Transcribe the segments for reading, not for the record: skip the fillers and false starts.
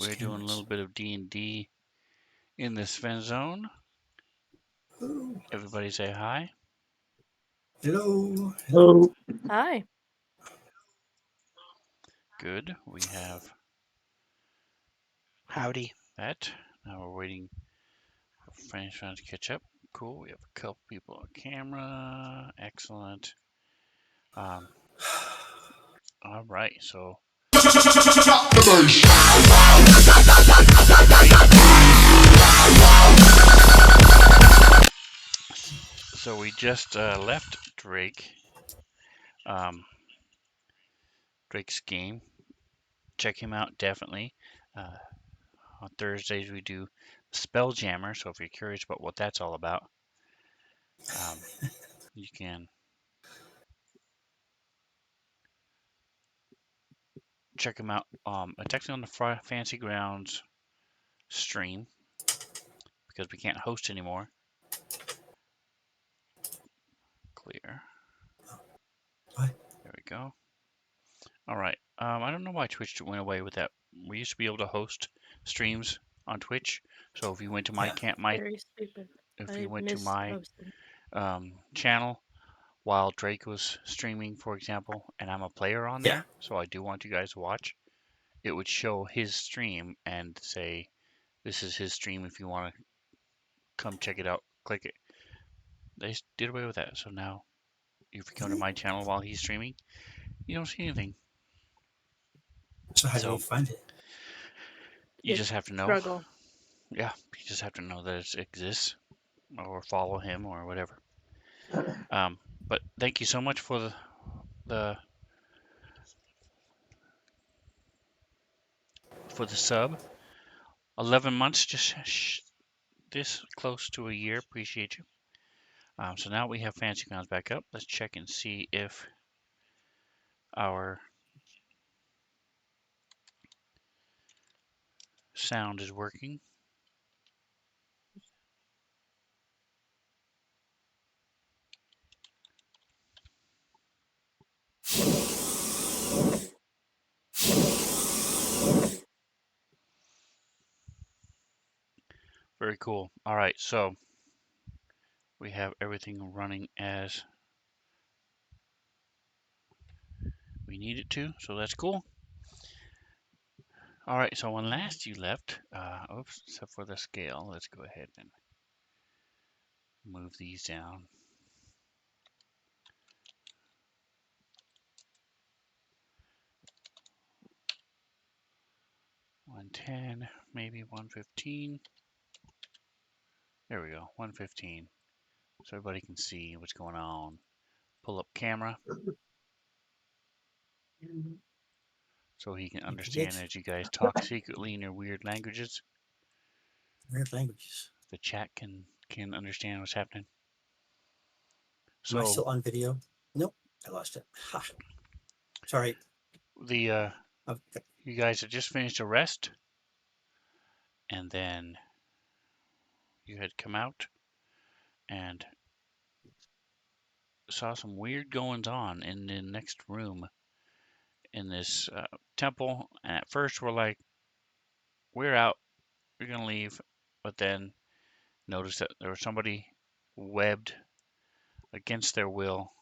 right, we're doing a little bit of D&D in the Svenzone. Oh, Everybody say hi. hello. Oh, Hi. Good. We have howdy. that. Now we're waiting for French trying to catch up. Cool. We have a couple people on camera. Excellent. Um, all right. So we just left um, Drake's game. Check him out definitely. Uh, on Thursdays we do Spelljammer. So if you're curious about what that's all about, um, you can check him out. It's actually on the Fancy Grounds stream because we can't host anymore. Clear. What? There we go. All right. I don't know why Twitch went away with that. We used to be able to host streams on Twitch. So if you went to Very stupid. if I you went to miss my hosting. channel while Drake was streaming, for example, and I'm a player on Yeah. there, so I do want you guys to watch. It would show his stream and say, "This is his stream. If you want to come check it out, click it." They did away with that, so now if you come to my channel while he's streaming, you don't see anything. So how do you So find it? you just have to know. Struggle. Yeah, you just have to know that it exists or follow him or whatever. But thank you so much for the sub. 11 months, just this close to a year. Appreciate you. So now we have Fancy Grounds back up. Let's check and see if our sound is working. Very cool. All right, so we have everything running as we need it to, so that's cool. All right, so when last you left, oops, except for the scale, let's go ahead and move these down. $110, maybe $115. There we go, $115. So everybody can see what's going on. Pull up camera so he can understand as you guys talk secretly in your weird languages. Weird languages. The chat can understand what's happening. Am I So still on video? Nope, I lost it. Ha. Sorry. the Okay. you guys had just finished a rest, and then you had come out and saw some weird goings on in the next room in this temple. And at first we're like, we're out, we're gonna leave, but then noticed that there was somebody webbed against their will,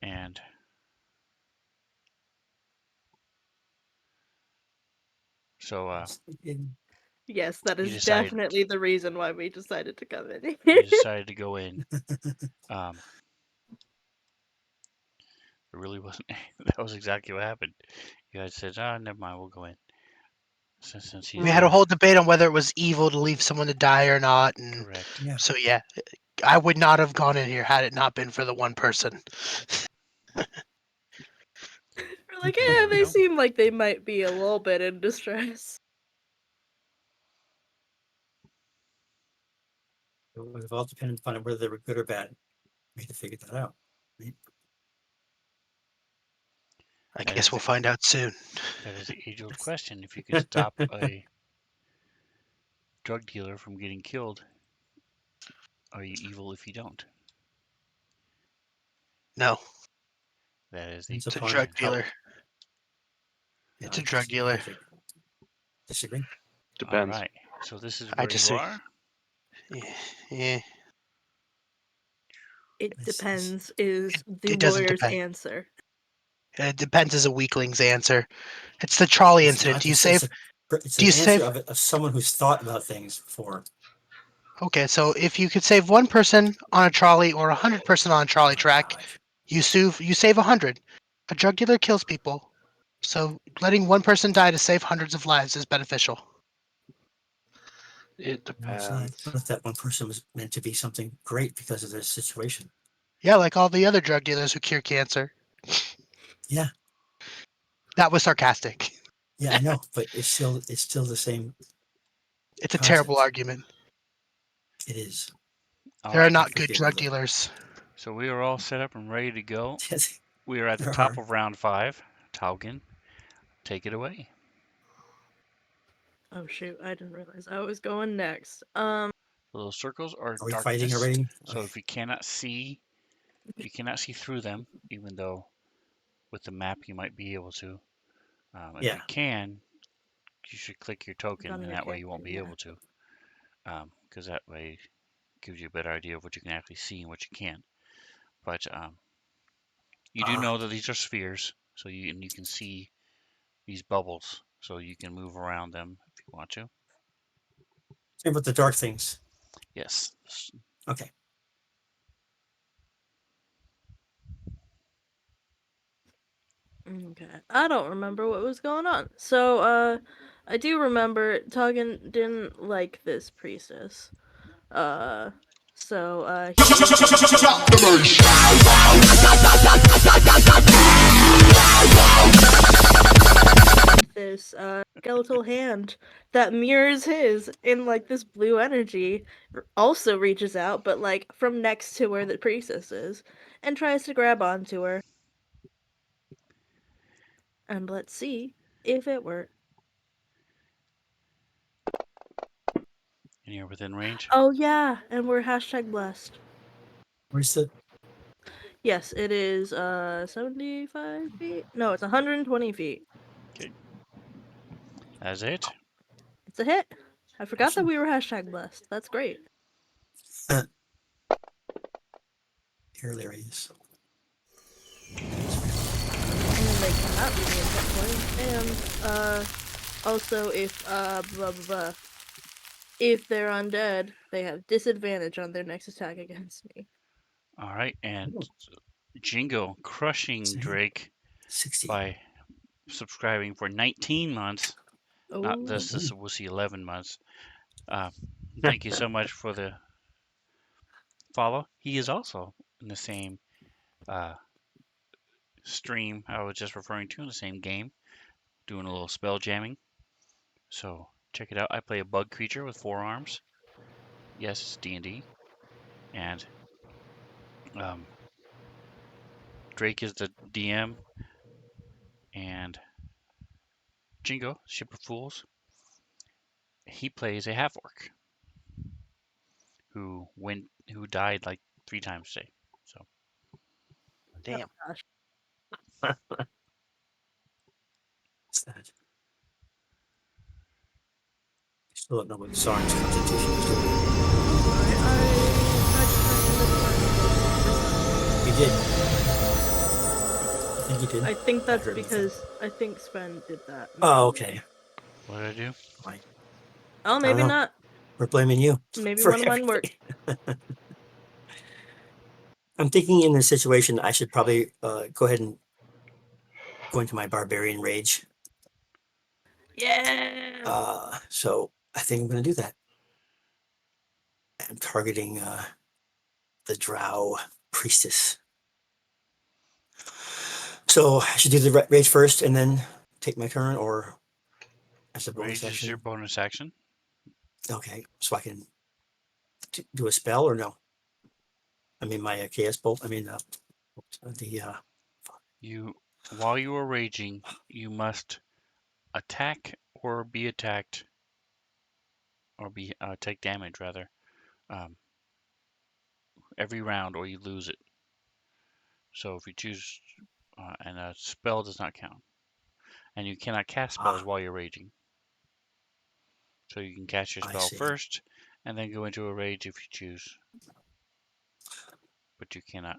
and so Yes, that you is decided definitely the reason why we decided to come in. you decided to go in. Um, it really wasn't. That was exactly what happened. You guys said, "Ah, never mind, we'll go in." Since he's We had a there, whole debate on whether it was evil to leave someone to die or not, and correct. Yeah. so yeah, I would not have gone in here had it not been for the one person. We're like, There we they go. seem like they might be a little bit in distress. It would have all depended upon whether they were good or bad. We had to figure that out. Right? I That guess is we'll find out soon. that is the age-old question. If you could stop a drug dealer from getting killed, are you evil if you don't? No, That is the Depends it's a upon drug how dealer. It's a drug dealer. Disagree. All Depends. right. So this is I where you disagree. are. Yeah. It It's- depends is the It doesn't lawyer's depend. answer. It depends as a weakling's answer. It's the trolley It's incident. not, Do you it's save? It's Do an you answer save? of someone who's thought about things before. Okay, so if you could save one person on a trolley or 100 person on a trolley Oh, track, God. you save 100. A drug dealer kills people, so letting one person die to save hundreds of lives is beneficial. It No, it's not. depends. What if that one person was meant to be something great because of their situation? Yeah, like all the other drug dealers who cure cancer. Yeah. That was sarcastic. Yeah, I know, but it's still the same It's a terrible concept. argument. It is. All There are right. not think good they drug were the- dealers. So we are all set up and ready to go. Yes, We are at the there top are. of round 5. Taugen, take it away. Oh shoot, I didn't realize I was going next. The little circles are Are we fighting darkness. already? So Okay. if you cannot see through them, even though with the map you might be able to. If Yeah. you can, you should click your token, On and your that way you won't character, be yeah. able to. Because that way gives you a better idea of what you can actually see and what you can't. But you do know that these are spheres, so you can see these bubbles, so you can move around them if you want to. Same with the dark things. Yes. Okay. Okay. I don't remember what was going on. So, I do remember Tuggen didn't like this priestess. He this skeletal hand that mirrors his in like this blue energy also reaches out, but like from next to where the priestess is, and tries to grab onto her. And let's see if it works. And you're within range. Oh yeah, and we're #blessed. Where's the? Yes, it is 75 feet. No, it's 120 feet. Okay. That's it. It's a hit. I forgot that Awesome. we were #blessed. That's great. Hilarious. And they cannot be in hit point. And also if they're undead, they have disadvantage on their next attack against me. All right, and Ooh. Jingo crushing Same. Drake 60. by subscribing for 19 months. Not Oh, this we'll see 11 months. Thank you so much for the follow. He is also in the same stream I was just referring to, in the same game, doing a little spell jamming. So check it out. I play a bug creature with 4 arms. Yes, it's D&D. And Drake is the DM, and Jingo, Ship of Fools, he plays a half orc who died like 3 times today. So Damn. gosh. What's that? I still don't know what Sarn's constitution is doing. He did. I think he did. I think that's heard because I think Sven did that. Oh, okay. what did I do? Fine. Oh, I maybe don't know. not. We're blaming you Maybe for one of mine worked. everything. I'm thinking in this situation, I should probably go ahead and go into my barbarian rage. Yeah. So I think I'm going to do that. I'm targeting the Drow priestess. So I should do the rage first and then take my turn, or as a bonus Rage is your action. bonus action. Okay, so I can do a spell or no? I mean my chaos bolt. I mean the While you are raging, you must attack or be attacked, or be take damage rather, um, every round, or you lose it. So if you choose, and a spell does not count. and you cannot cast spells while you're raging. So you can cast your I spell see. first, and then go into a rage if you choose. But you cannot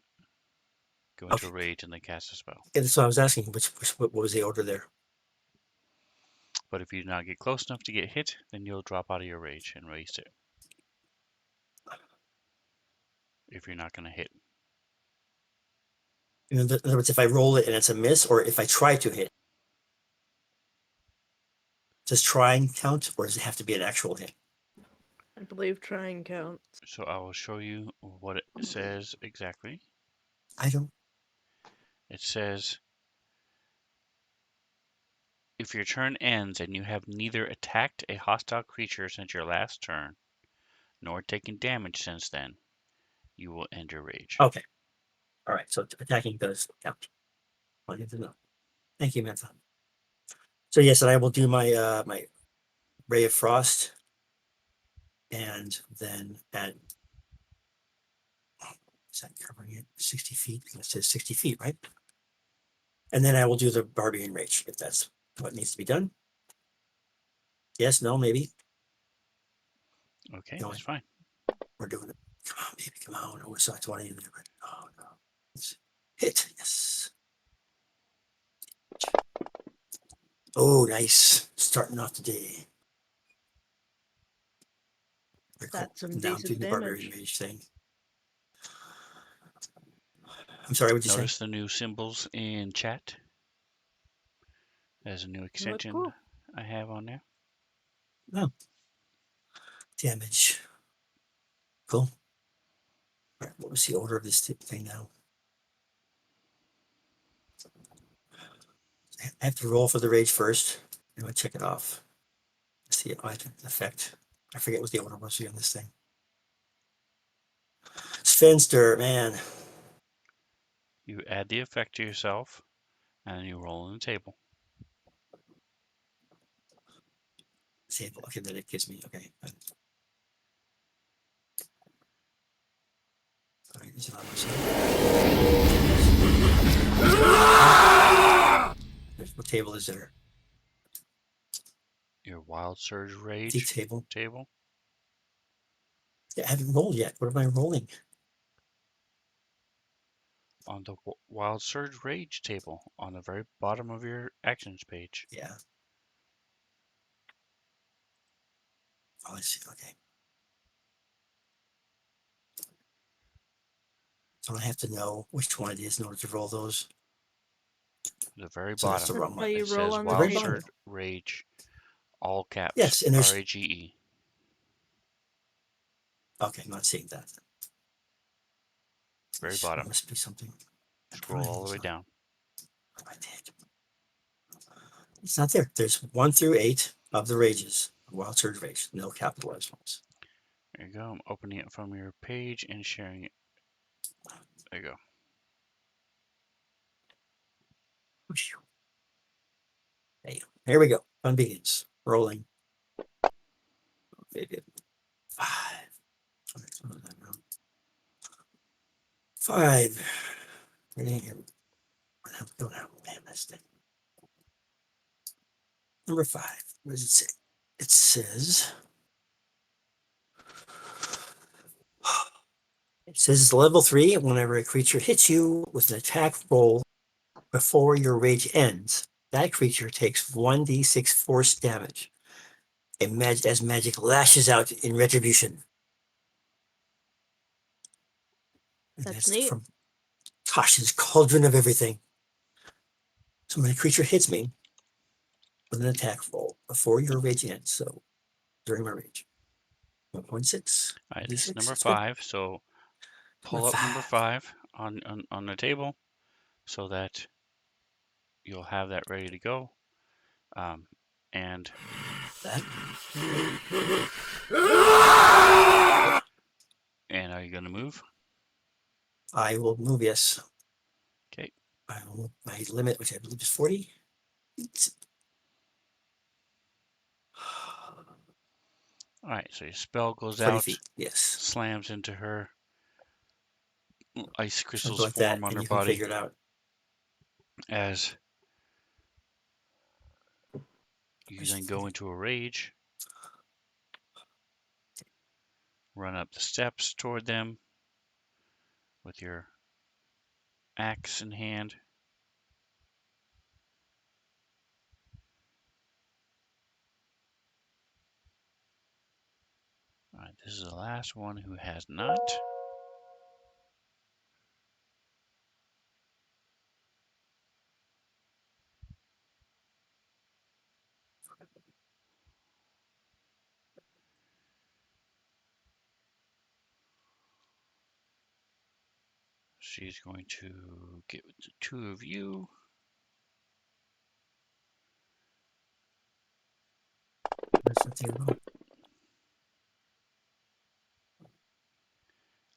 go into a Okay. rage and then cast a spell. Yeah, that's what I was asking. What was the order there? But if you do not get close enough to get hit, then you'll drop out of your rage and waste it. If you're not going to hit. In other words, if I roll it and it's a miss, or if I try to hit, does trying count, or does it have to be an actual hit? I believe trying counts. So I will show you what it says exactly. I don't. It says, if your turn ends and you have neither attacked a hostile creature since your last turn, nor taken damage since then, you will end your rage. Okay. All right. So attacking does count. I need to know. Thank you, Mantha. So yes, and I will do my my ray of frost, and then at is that covering it 60 feet? It says 60 feet, right? And then I will do the barbarian rage if that's what needs to be done. Yes, no, maybe. Okay, No, that's fine. we're doing it. Come on, baby, come on. Oh, it's not 20 in there, but oh no. It's hit, yes. Oh, nice. Starting off the day. Very cool. That's some Now I'm doing decent the barbarian damage. rage thing. I'm sorry, what'd you say? Notice the new symbols in chat. There's a new Look extension cool. I have on there. Oh, damage. Cool. All right, what was the order of this thing now? I have to roll for the rage first. I'm gonna check it off. See the effect. I forget what the order was on this thing. Svenster, man. You add the effect to yourself, and then you roll on the table. Table. Okay, then it gives me. Okay. All right, is it on my side? What table is there? Your wild surge The rage table. table. Yeah, I haven't rolled yet. What am I rolling? On the wild surge rage table on the very bottom of your actions page. Yeah. Oh, I see. Okay. So I have to know which one it is in order to roll those. The very So that's the bottom. wrong How one. you It roll says on the The very wild bottom. table. surge rage, all caps. Yes, and there's. RAGE. Okay, I'm not seeing that. Very There bottom. must be something. Scroll all the way down. I did. It's not there. There's 1 through 8 of the rages. Wild surge rage. No capitalized ones. There you go. I'm opening it from your page and sharing it. There you go. Hey, here we go. Fun begins. Rolling. Maybe 5. 5. Go now. Man, this thing. Number 5. What does it say? It says. It says it's level 3. Whenever a creature hits you with an attack roll before your rage ends, that creature takes 1d6 force damage. As magic lashes out in retribution. And That's neat. from Tasha's Cauldron of Everything. So when a creature hits me with an attack roll before your rage ends, so during my rage, 1.6. All right, this is number That's good. 5. So pull Number up number 5. 5 on the table so that you'll have that ready to go. And That. and are you going to move? I will move, yes. Okay. I will, my limit, which I believe is 40. All right, so your spell goes 40 out, feet, yes. slams into her. Ice crystals Something like that, form on and her you can body figure it out. as You then go into a rage. Run up the steps toward them with your axe in hand. All right, this is the last one who has not. She's going to get with the two of you. That's what they roll.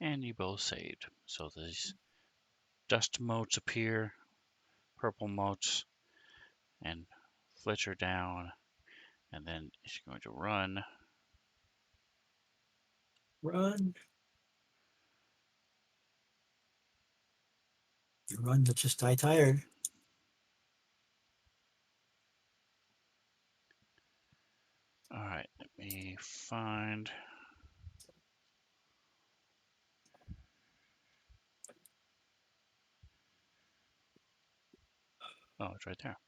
And you both saved. So these dust motes appear, purple motes, and flitter down. And then she's going to run. Run. You run, but just die tired. All right, let me find. Oh, it's right there.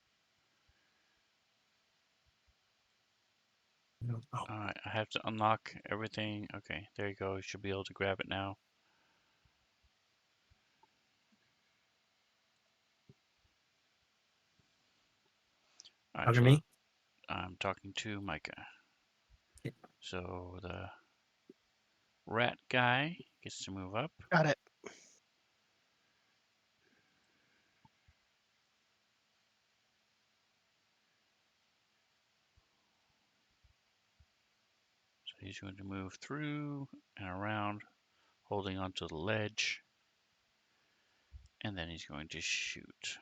Oh, All right, I have to unlock everything. Okay, there you go. You should be able to grab it now. All right, pardon so me? I'm talking to Micah. Yeah. So the rat guy gets to move up. Got it. So he's going to move through and around, holding onto the ledge. And then he's going to shoot.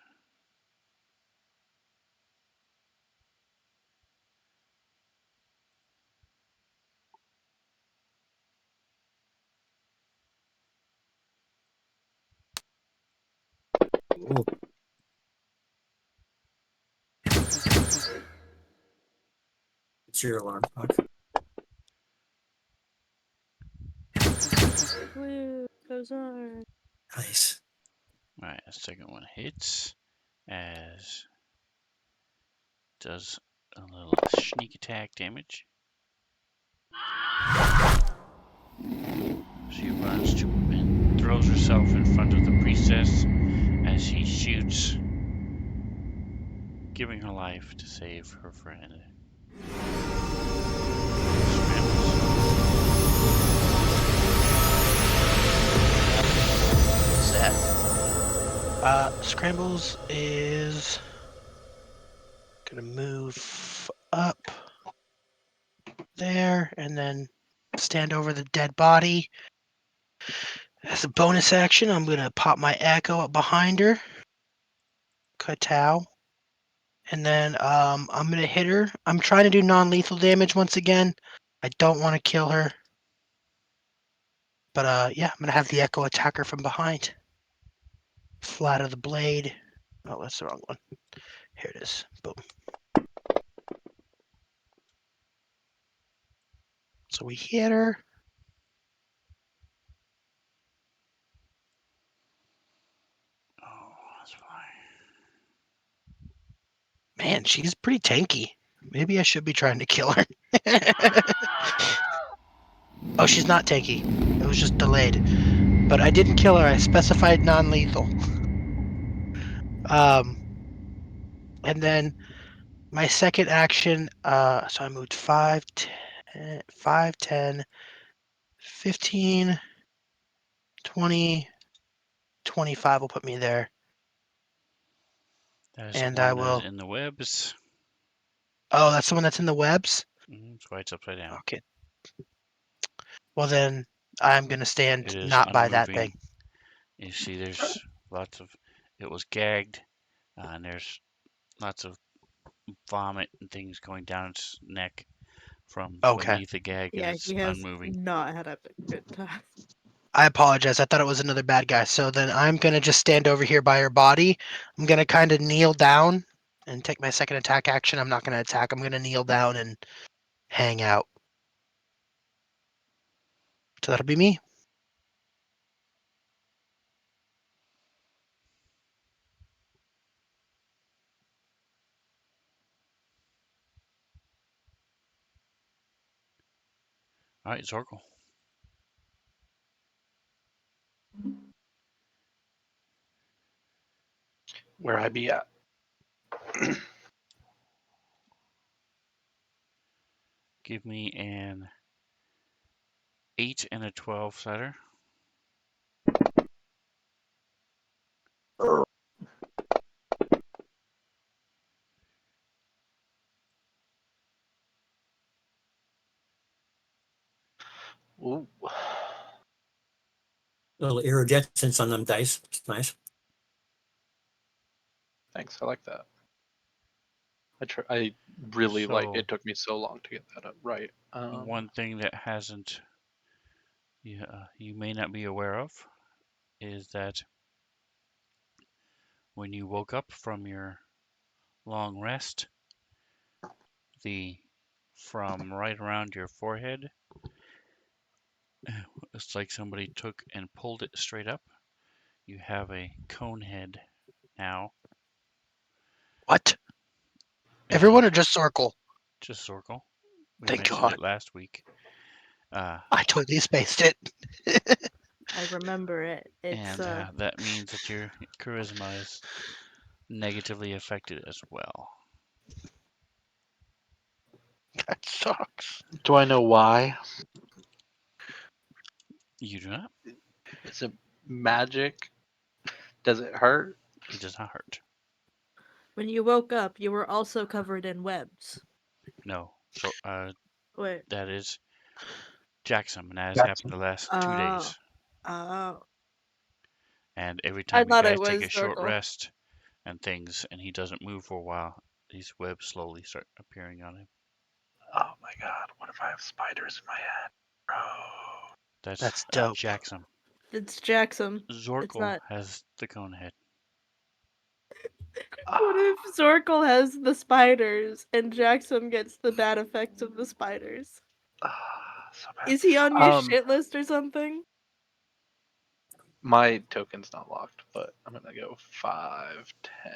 Ooh. It's your alarm clock. Woo, goes on. Nice. All right, the second one hits as does a little sneak attack damage. She runs to and throws herself in front of the priestess as he shoots, giving her life to save her friend. What's that? Scrambles is gonna move up there and then stand over the dead body. As a bonus action, I'm gonna pop my echo up behind her. Katow. And then I'm gonna hit her. I'm trying to do non-lethal damage once again. I don't want to kill her. But yeah, I'm gonna have the echo attack her from behind. Flat of the blade. Oh, that's the wrong one. Here it is. Boom. So we hit her. Oh, that's fine. Man, she's pretty tanky. Maybe I should be trying to kill her. Oh, she's not tanky. It was just delayed. But I didn't kill her. I specified non-lethal. And then my second action, so I moved 5, 10, 15, 20, 25 will put me there. That is the And I one that is will. in the webs. Oh, that's the one that's in the webs? That's why it's upside down. Okay. Well, then I'm going to It stand is not by that thing. unmoving. You see, there's lots of. It was gagged, and there's lots of vomit and things going down its neck from Okay. beneath the gag, and Yeah, it's he has unmoving. not had a good time. I apologize. I thought it was another bad guy. So then I'm going to just stand over here by her body. I'm going to kind of kneel down and take my second attack action. I'm not going to attack. I'm going to kneel down and hang out. So that'll be me. All right, Zorkel. Where I be at? Give me an 8 and a 12 sider. Ooh. Little iridescence on them dice. It's nice. Thanks. I like that. I really like. So It took me so long to get that up right. one thing that hasn't you may not be aware of is that when you woke up from your long rest, the from right around your forehead, it's like somebody took and pulled it straight up. You have a cone head now, What? Everyone and or just Zorkel? just Zorkel. We Thank mentioned God. it last week. I totally spaced it. I remember it. It's And that means that your charisma is negatively affected as well. That sucks. Do I know why? You do not. Is it magic? Does it hurt? It does not hurt. when you woke up, you were also covered in webs. No. So Wait. that is Jackson, and that has happened Jackson. the last 2 Oh. days. Oh. And every I time you thought it guys take a was short Zorkel. rest and things, and he doesn't move for a while, these webs slowly start appearing on him. Oh my god! What if I have spiders in my head, bro? That's That's dope. Jackson. It's Jackson. It's Zorkel not. has the cone head. What if Zorkel has the spiders and Jackson gets the bad effects of the spiders? So bad. Is he on your shit list or something? My token's not locked, but I'm gonna go 5, 10,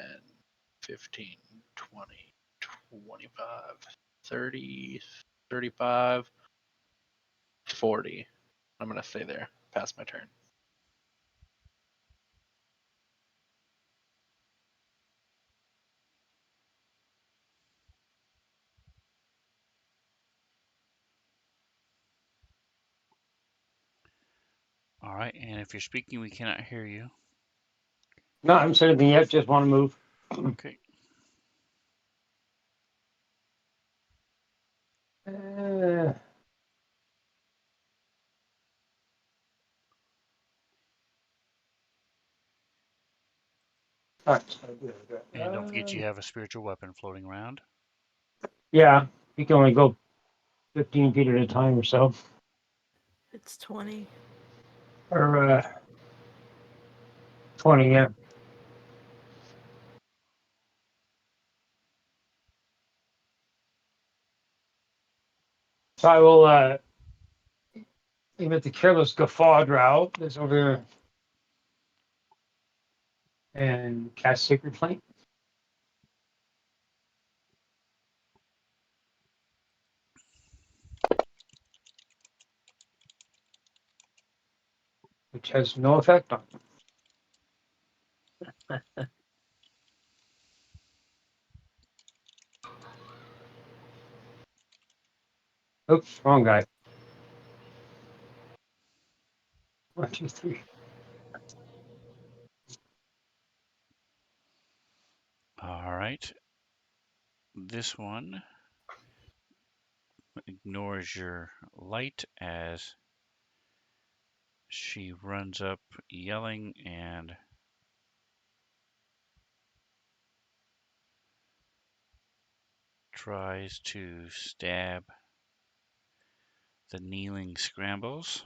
15, 20, 25, 30, 35, 40. I'm gonna stay there past my turn. All right, and if you're speaking, we cannot hear you. No, I haven't said anything yet. Just want to move. Okay. All right. And don't forget you have a spiritual weapon floating around. Yeah, you can only go 15 feet at a time or so. It's 20. Or 20, yeah. So I will aim at the careless guffaw drow that's over there and cast Sacred Flame. Which has no effect on him. Oops, wrong guy. 1, 2, 3. All right. This one ignores your light as she runs up yelling and tries to stab the kneeling scrambles.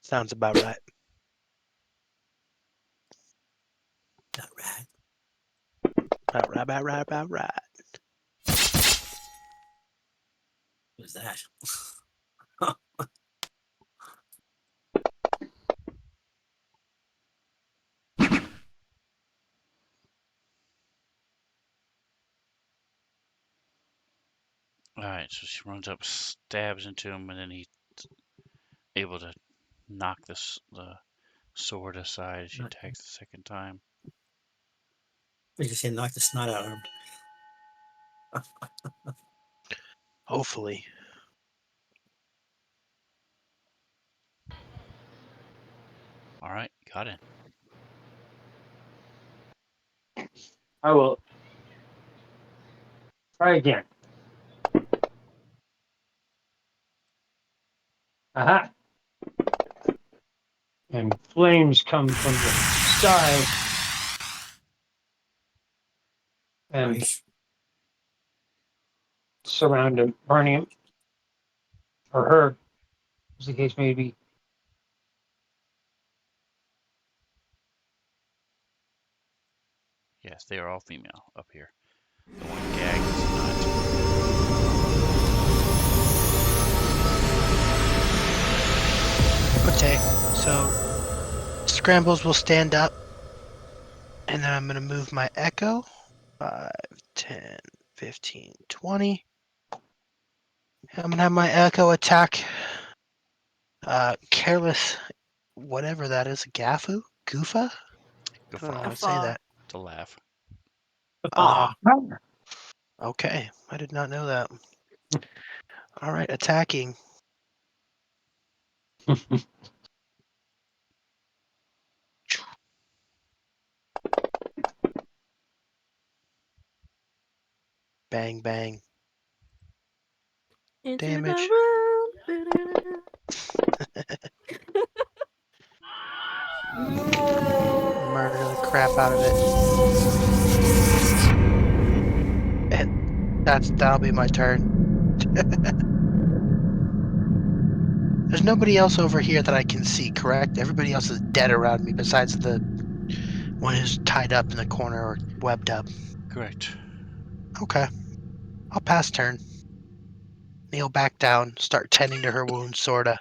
Sounds about right. Not rad. About right. What is that? All right, so she runs up, stabs into him, and then he's able to knock the sword aside as she Not- attacks the second time. I was just saying, knock the snot out of him. Hopefully. All right, got it. I will try again. Aha! And flames come from the side and Nice. surround him, burning him, or her, as the case may be. Yes, they are all female up here. The one gag is Okay, so Scrambles will stand up, and then I'm going to move my Echo. 5, 10, 15, 20. I'm going to have my Echo attack Careless, whatever that is. Gafu? Goofa? I don't know how to say Guffaw. that. to laugh. Ah, okay. I did not know that. All right, attacking. Bang, bang. Into Damage. the Murder the crap out of it. That'll be my turn. There's nobody else over here that I can see, correct? Everybody else is dead around me besides the one who's tied up in the corner or webbed up. Correct. Okay. I'll pass turn. Kneel back down, start tending to her wounds, sorta.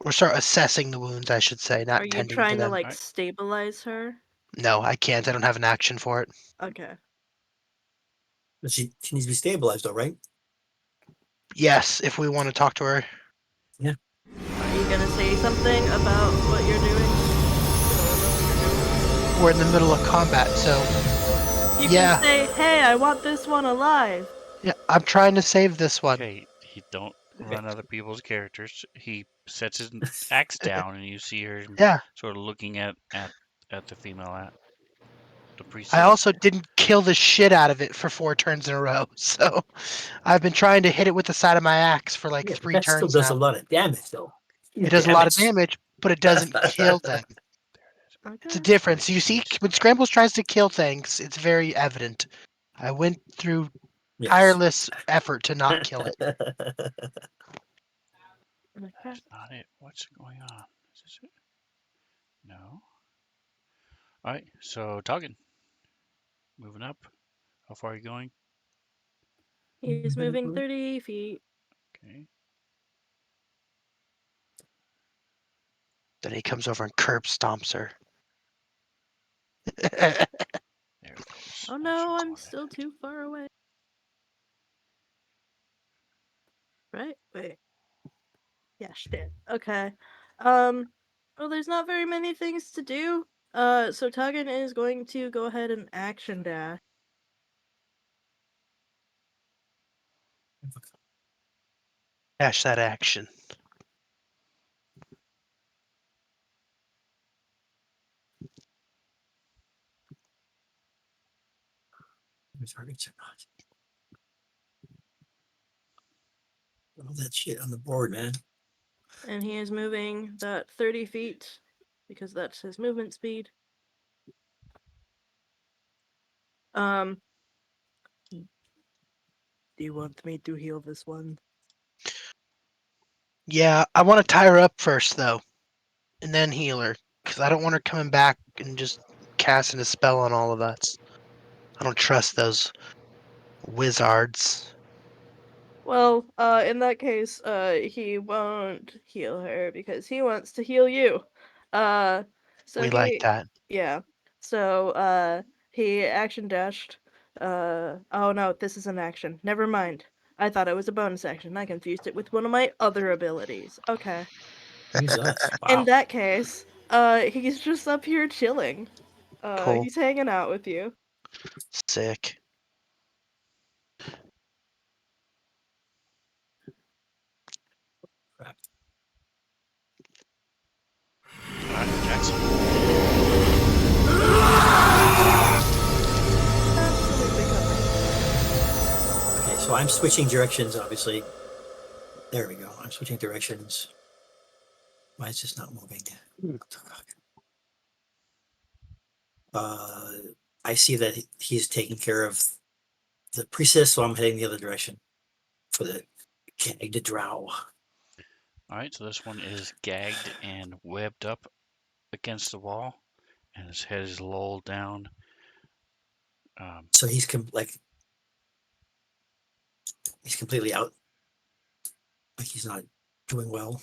Or start assessing the wounds, I should say, Are not you tending to trying to them. like Right. stabilize her? No, I can't. I don't have an action for it. Okay. But she needs to be stabilized, though, right? Yes, if we want to talk to her. Are you gonna say something about what you're doing? We're in the middle of combat, so You yeah. can say, "Hey, I want this one alive." Yeah, I'm trying to save this one. Okay, he don't run other people's characters. He sets his axe down, and you see her Yeah. sort of looking at the female at the I priestess. also didn't kill the shit out of it for 4 turns in a row, so I've been trying to hit it with the side of my axe for like Yeah, but 3 that still turns does now. a lot of damage, though. It does a lot of damage, but it doesn't kill them. There it is. It's a Okay. difference. You see, Jeez. when Scrambles tries to kill things, it's very evident. I went through Yes. tireless effort to not kill it. Okay. That's not it. What's going on? Is this it? No. All right. So Toggin, moving up. How far are you going? He's moving 30 feet. Okay. Then he comes over and curb stomps her. There it goes. Oh That's no, what I I'm wanted. still too far away. Right? Wait. Yeah, shit. Okay. Well, there's not very many things to do. So Tuggin is going to go ahead and action dash. Dash that action. Targets or not. All that shit on the board, man. And he is moving that 30 feet because that's his movement speed. Do you want me to heal this one? Yeah, I want to tie her up first though, and then heal her, because I don't want her coming back and just casting a spell on all of us. I don't trust those wizards. Well, in that case, he won't heal her because he wants to heal you. Uh, so We like that. yeah. So, he action dashed. Oh no, this is an action. Never mind. I thought it was a bonus action. I confused it with one of my other abilities. Okay. Jesus. In Wow. that case, he's just up here chilling. Cool. He's hanging out with you. Sick. Crap. All right, Jackson. Absolutely covered. Okay, so I'm switching directions, obviously. There we go. I'm switching directions. Why is this not moving? I see that he's taking care of the priestess, so I'm heading the other direction for the gagged drow. All right, so this one is gagged and webbed up against the wall, and his head is lolled down. So he's he's completely out. Like he's not doing well.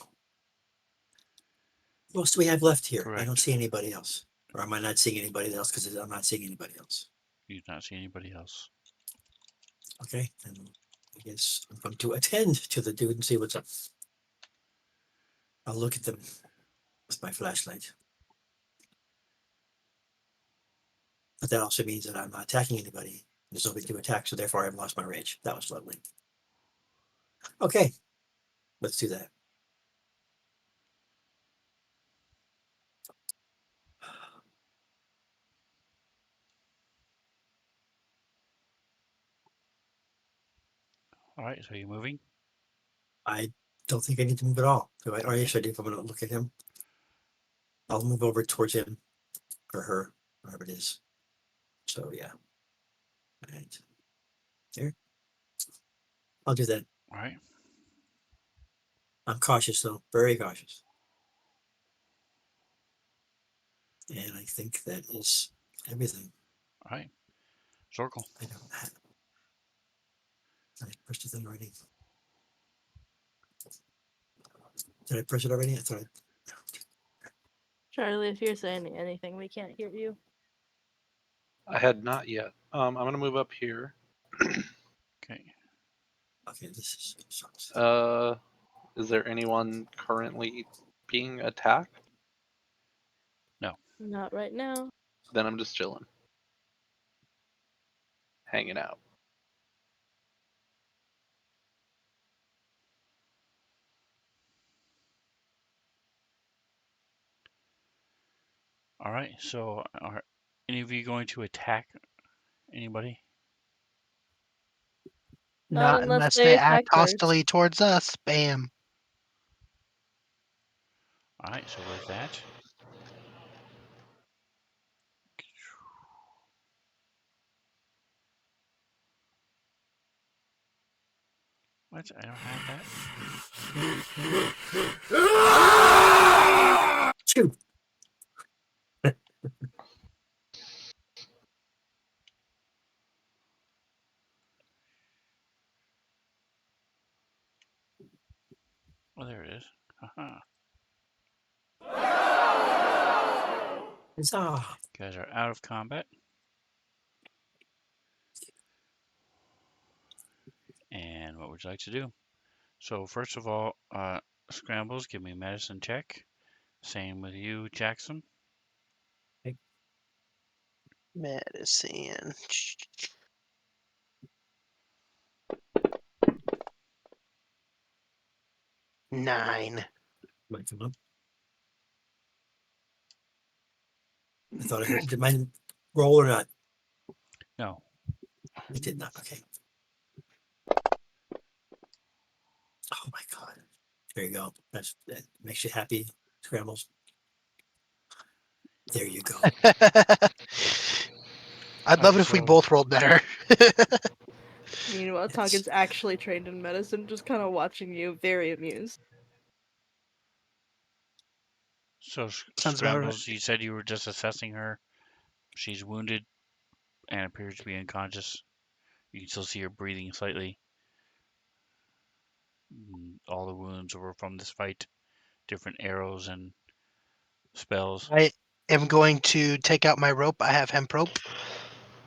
What else do we have left here? I don't Correct. see anybody else. Or am I not seeing anybody else? Because I'm not seeing anybody else. You do not see anybody else. Okay, then I guess I'm going to attend to the dude and see what's up. I'll look at them with my flashlight. But that also means that I'm not attacking anybody. There's nobody to attack, so therefore I've lost my rage. That was lovely. Okay, let's do that. All right, so you're moving. I don't think I need to move at all. Do I? Or Okay. yes, I do if I'm going to look at him. I'll move over towards him or her, whatever it is. So yeah. All right. There. I'll do that. All right. I'm cautious though, very cautious. And I think that is everything. All right. Zorkel. I don't have. I pressed it already. Did I press it already? I thought Charlie, if you're saying anything, we can't hear you. I had not yet. I'm gonna move up here. Okay. okay, this is Is there anyone currently being attacked? Not right now. Then I'm just chilling, hanging out. All right. So are any of you going to attack anybody? Not Not unless unless they they attack act first. hostilely towards us. Bam. All right. So with that, what? I don't have that. shoot. Oh, there it is. Haha. Huzzah. You guys are out of combat. And what would you like to do? So first of all, scrambles, give me a medicine check. Same with you, Jackson. Medicine. 9. Might come up. I thought I heard. Did mine roll or not? No. It did not. Okay. Oh my god. There you go. That makes you happy. Scrambles. There you go. I'd love it if we So both rolled better. Meanwhile, Yes. Tonkin's actually trained in medicine, just kind of watching you, very amused. So Sounds about right. Scrambles, you said you were just assessing her. She's wounded and appears to be unconscious. You can still see her breathing slightly. All the wounds were from this fight, different arrows and spells. I am going to take out my rope. I have hemp rope,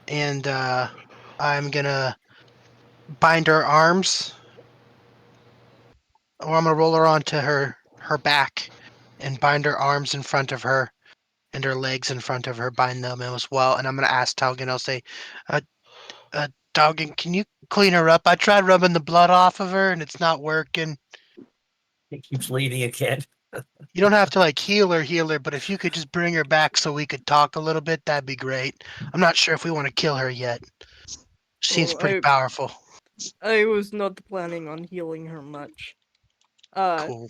and I'm gonna bind her arms, or I'm gonna roll her onto her back, and bind her arms in front of her, and her legs in front of her, bind them as well. And I'm gonna ask Taugen. I'll say, uh, Taugen, can you clean her up? I tried rubbing the blood off of her, and it's not working. It keeps leaving again. You don't have to like heal her, but if you could just bring her back so we could talk a little bit, that'd be great. I'm not sure if we want to kill her yet. Seems Well, pretty powerful. I was not planning on healing her much. Cool.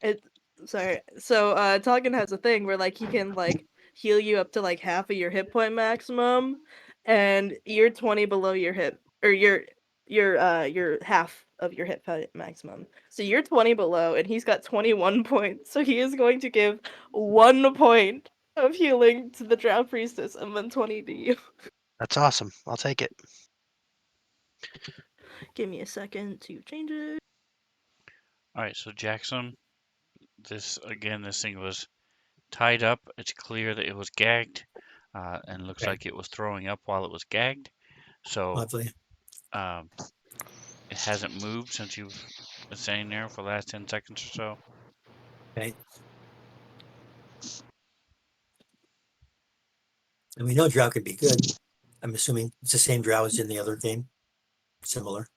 It sorry. So Toggin has a thing where like he can like heal you up to like half of your hit point maximum, and you're 20 below your hit, or you're half of your hit point maximum. So you're 20 below, and he's got 21 points. So he is going to give 1 point of healing to the Drow Priestess and then 20 to you. That's awesome. I'll take it. Give me a second to change it. All right, so Jackson, this thing was tied up. It's clear that it was gagged, and looks Okay. like it was throwing up while it was gagged. So Lovely. um, it hasn't moved since you've been staying there for the last 10 seconds or so. Okay. And we know drow could be good. I'm assuming it's the same drow as in the other game. Similar.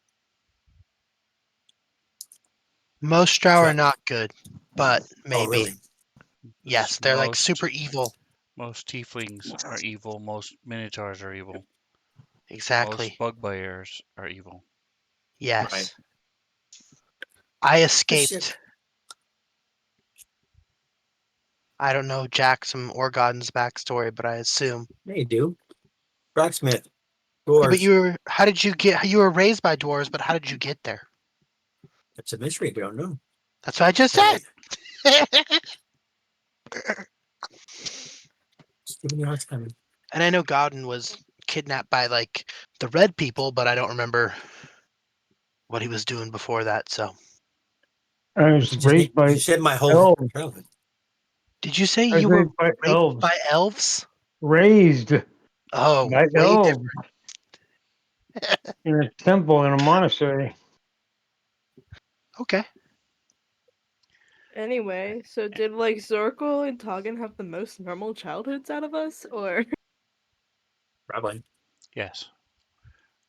Most Drow are Correct. not good, but Oh, maybe. really? Yes, they're like Most super evil. most tieflings are evil. Most minotaurs are evil. Most Exactly. bugbears are evil. Right. Yes. I A ship. escaped. I don't know Jackson or Godden's backstory, but I assume. Yeah, you do. Blacksmith. Yeah, but Dwarves. how did you get, you were raised by dwarves, but how did you get there? It's a mystery. We don't know. That's what I just But said. it's giving you a hard time. And I know Godden was kidnapped by like the red people, but I don't remember what he was doing before that. So I was raised You by said my whole elves. childhood. did you say I was you were raised by raised elves. by elves? Raised Oh, by way elves in a temple in a monastery. Okay. Anyway, so did like Zorkel and Toggin have the most normal childhoods out of us, or? Probably. Yes.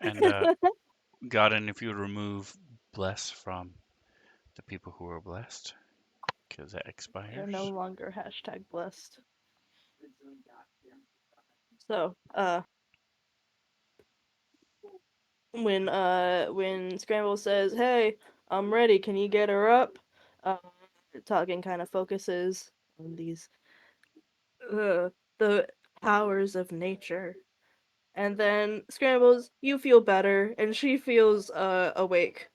And Godin, if you would remove bless from the people who are blessed, because that They're no expires. longer #blessed. So, when Scramble says, "Hey, I'm ready. Can you get her up?" Uh, Toggin kind of focuses on the powers of nature, and then Scrambles, you feel better, and she feels awake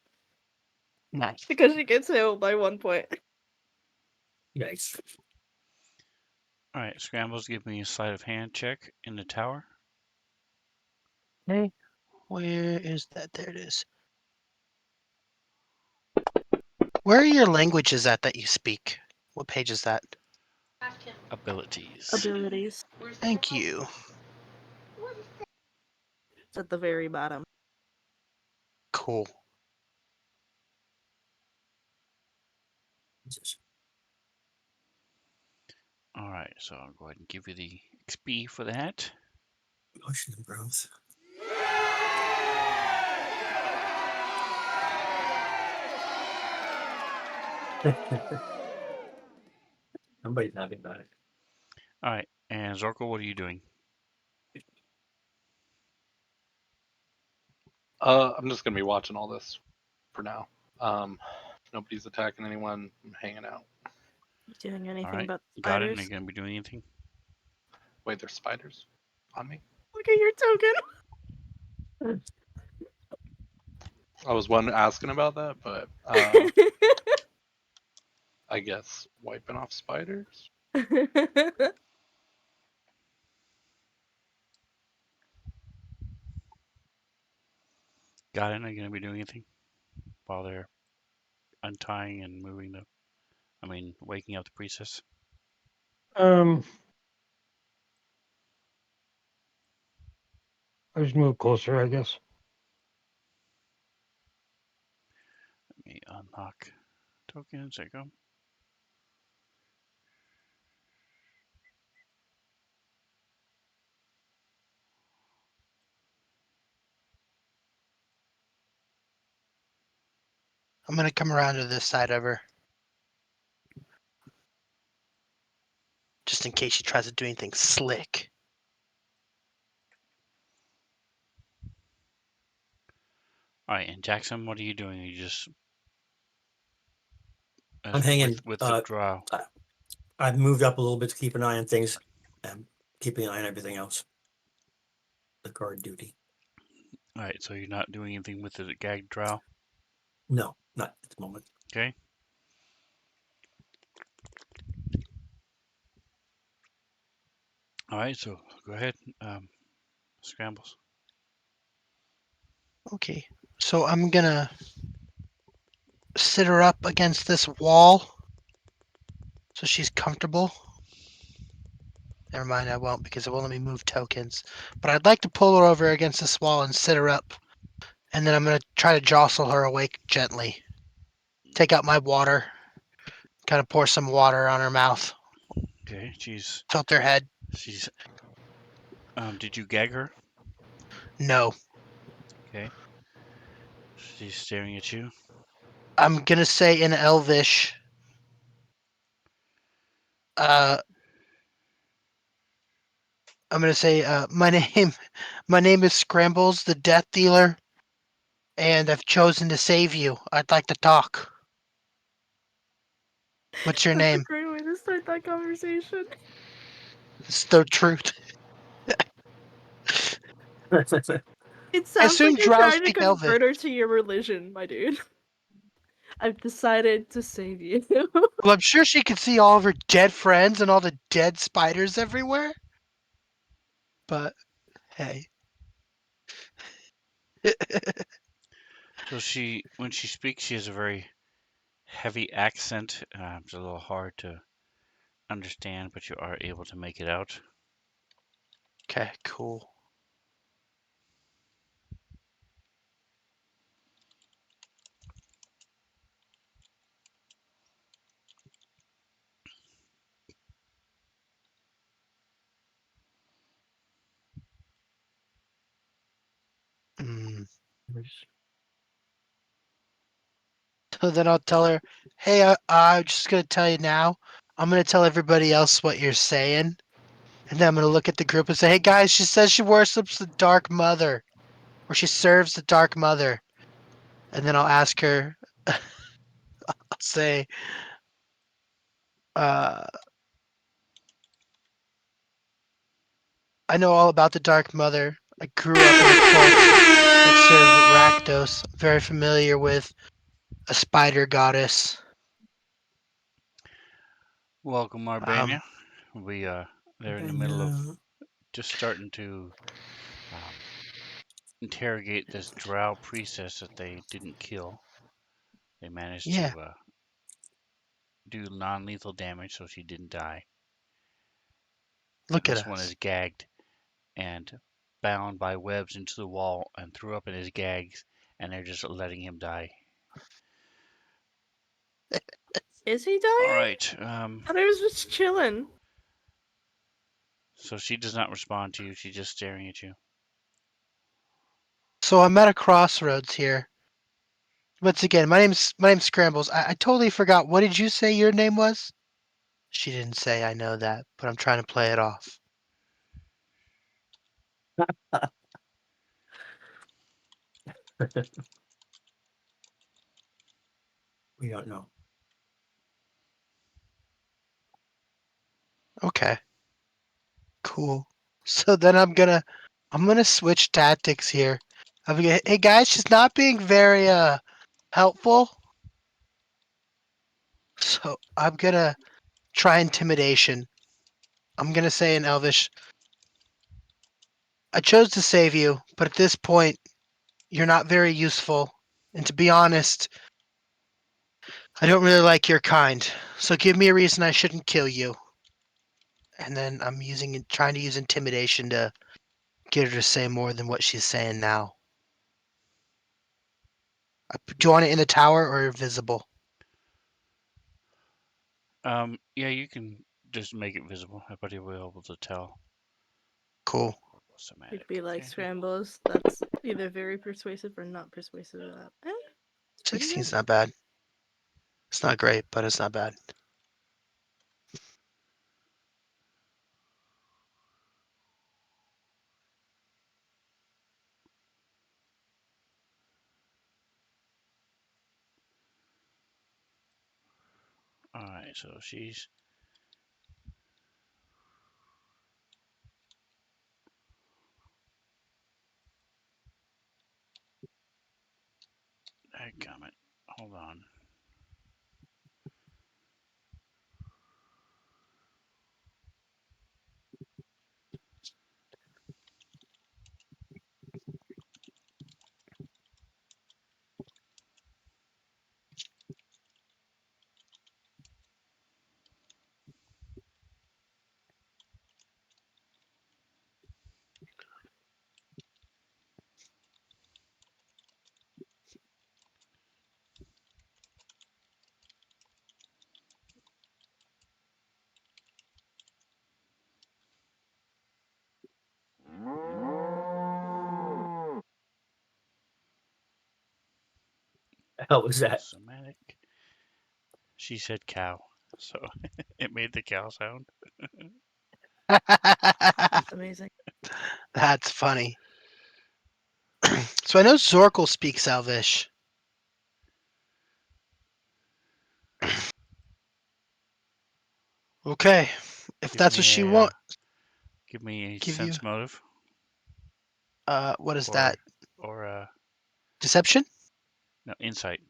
Nice. because she gets healed by 1 point. Yikes. All right, Scrambles, give me a sleight of hand check in the tower. Okay. Where is that? There it is. Where are your languages at that you speak? What page is that? Abilities. Abilities. Thank you. It's at the very bottom. Cool. Jesus. All right, so I'll go ahead and give you the XP for that. Motion and growth. Somebody's happy about it. All right, and Zorko, what are you doing? I'm just gonna be watching all this for now. Nobody's attacking anyone. I'm hanging out. Doing All anything right, about the Godin, are spiders? you going to be doing anything? Wait, there's spiders on me. Look at your token. I was one asking about that, but I guess wiping off spiders. Got it? Are you going to be doing anything while they're untying and moving the, waking up the priestess? Um, I just move closer, I guess. Let me unlock tokens. There you go. I'm gonna come around to this side of her. Just in case she tries to do anything slick. All right, and Jackson, what are you doing? Are you just I'm hanging. with the draw? I've moved up a little bit to keep an eye on things, and keeping an eye on everything else. The guard duty. All right, so you're not doing anything with the gag drow? No, not at the moment. Okay. All right, so go ahead. Scrambles. Okay. So I'm gonna sit her up against this wall so she's comfortable. Never mind, I won't because it won't let me move tokens. But I'd like to pull her over against this wall and sit her up. And then I'm gonna try to jostle her awake gently. Take out my water. Kind of pour some water on her mouth. Okay, she's Tilt her head. she's. Did you gag her? No. Okay. She's staring at you. I'm gonna say in Elvish. Uh, I'm gonna say my name is Scrambles, the Death Dealer, and I've chosen to save you. I'd like to talk. What's your That's a name? great way to start that conversation. It's the truth. It I sounds assume like you're Drow trying to speak Elvish. convert her to your religion, my dude. I've decided to save you. Well, I'm sure she could see all of her dead friends and all the dead spiders everywhere. But hey. So when she speaks, she has a very heavy accent. It's a little hard to understand, but you are able to make it out. Okay, cool. Mm. So then I'll tell her, hey, I'm just going to tell you now. I'm going to tell everybody else what you're saying. And then I'm going to look at the group and say, hey, guys, she says she worships the Dark Mother. Or she serves the Dark Mother. And then I'll ask her, I'll say, uh, I know all about the Dark Mother. I grew up in a cult that served Rakdos. I'm very familiar with a spider goddess. Welcome, Um, Arbania. We they're in the middle of And, just starting to um, interrogate this drow priestess that they didn't kill. They managed yeah, to do non-lethal damage, so she didn't die. look at This one us. is gagged and bound by webs into the wall and threw up in his gags, and they're just letting him die. Is he All dying? right. I thought he was just chilling. So she does not respond to you. She's just staring at you. So I'm at a crossroads here. Once again, my name's Scrambles. I totally forgot. What did you say your name was? She didn't say. I know that, but I'm trying to play it off. we don't know. Okay, cool. So then I'm gonna switch tactics here. Hey guys, she's not being very helpful. So I'm gonna try intimidation. I'm gonna say in Elvish, I chose to save you, but at this point, you're not very useful. And to be honest, I don't really like your kind. So give me a reason I shouldn't kill you. And then I'm trying to use intimidation to get her to say more than what she's saying now. Do you want it in the tower or visible? Yeah, you can just make it visible. Everybody will be able to tell. Cool. Somatic. It'd be like Okay. scrambles. That's either very persuasive or not persuasive. 16's not bad. It's not great, but it's not bad. All right, so she's dadgummit. Hold on. The hell was that? Somatic. She said cow, so it made the cow sound. Amazing. That's funny. So I know Zorkel speaks Elvish. Okay, if Give that's what me she a wants, give me a give you. sense motive What is or that? or Deception? no insight.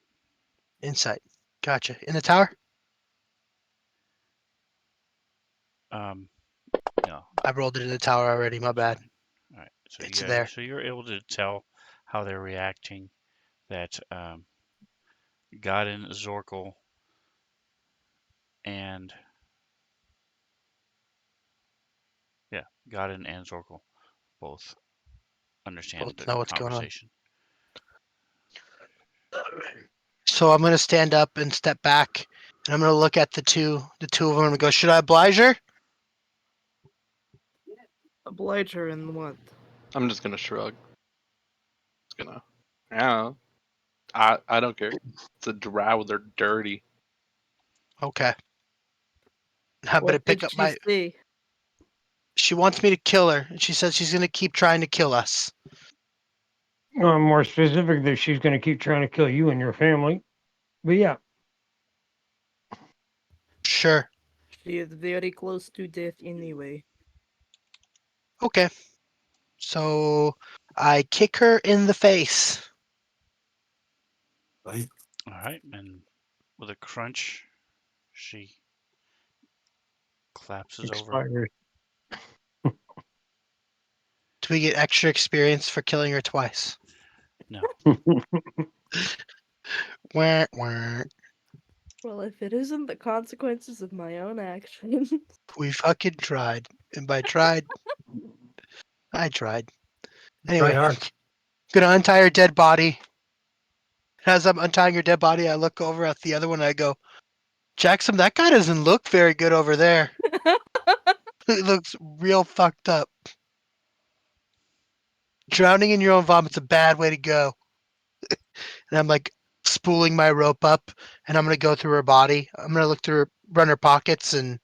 Insight. Gotcha. In the tower? Um, no, I rolled it in the tower already. My that's bad. fine. All right, so It's yeah, there. so you're able to tell how they're reacting. That God and Zorkel and yeah, Godin and Zorkel both understand Both the know what's going on. conversation. So I'm gonna stand up and step back, and I'm gonna look at the two of them and go, "Should I oblige her?" Oblige her in what? I'm just gonna shrug. It's gonna. Yeah. I don't care. It's a drow. They're dirty. Okay. I'm gonna What pick did up she my. see? She wants me to kill her, and she says she's gonna keep trying to kill us. More specific, that she's going to keep trying to kill you and your family. But yeah, Sure. She is very close to death anyway. Okay. So I kick her in the face. Right? All right, and with a crunch, she collapses over. expired. Do we get extra experience for killing her twice? No, Wah, wah. Well, if it isn't the consequences of my own actions. We fucking tried. And by tried, I tried. Try Anyway, hard. gonna untie her dead body. As I'm untying her dead body, I look over at the other one and I go, Jackson, that guy doesn't look very good over there. It looks real fucked up. Drowning in your own vomit's a bad way to go. And I'm like spooling my rope up and I'm gonna go through her body. I'm gonna look through her, run her pockets and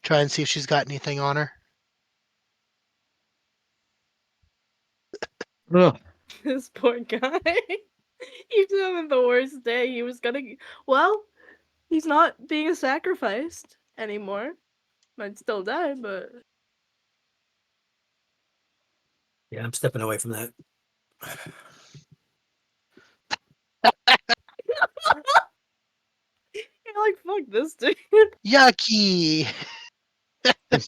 try and see if she's got anything on her. Ugh. This poor guy. He's having the worst day. He was gonna. Well, he's not being sacrificed anymore. Might still die, but. Yeah, I'm stepping away from that. You're like, fuck this dude. Yucky. Is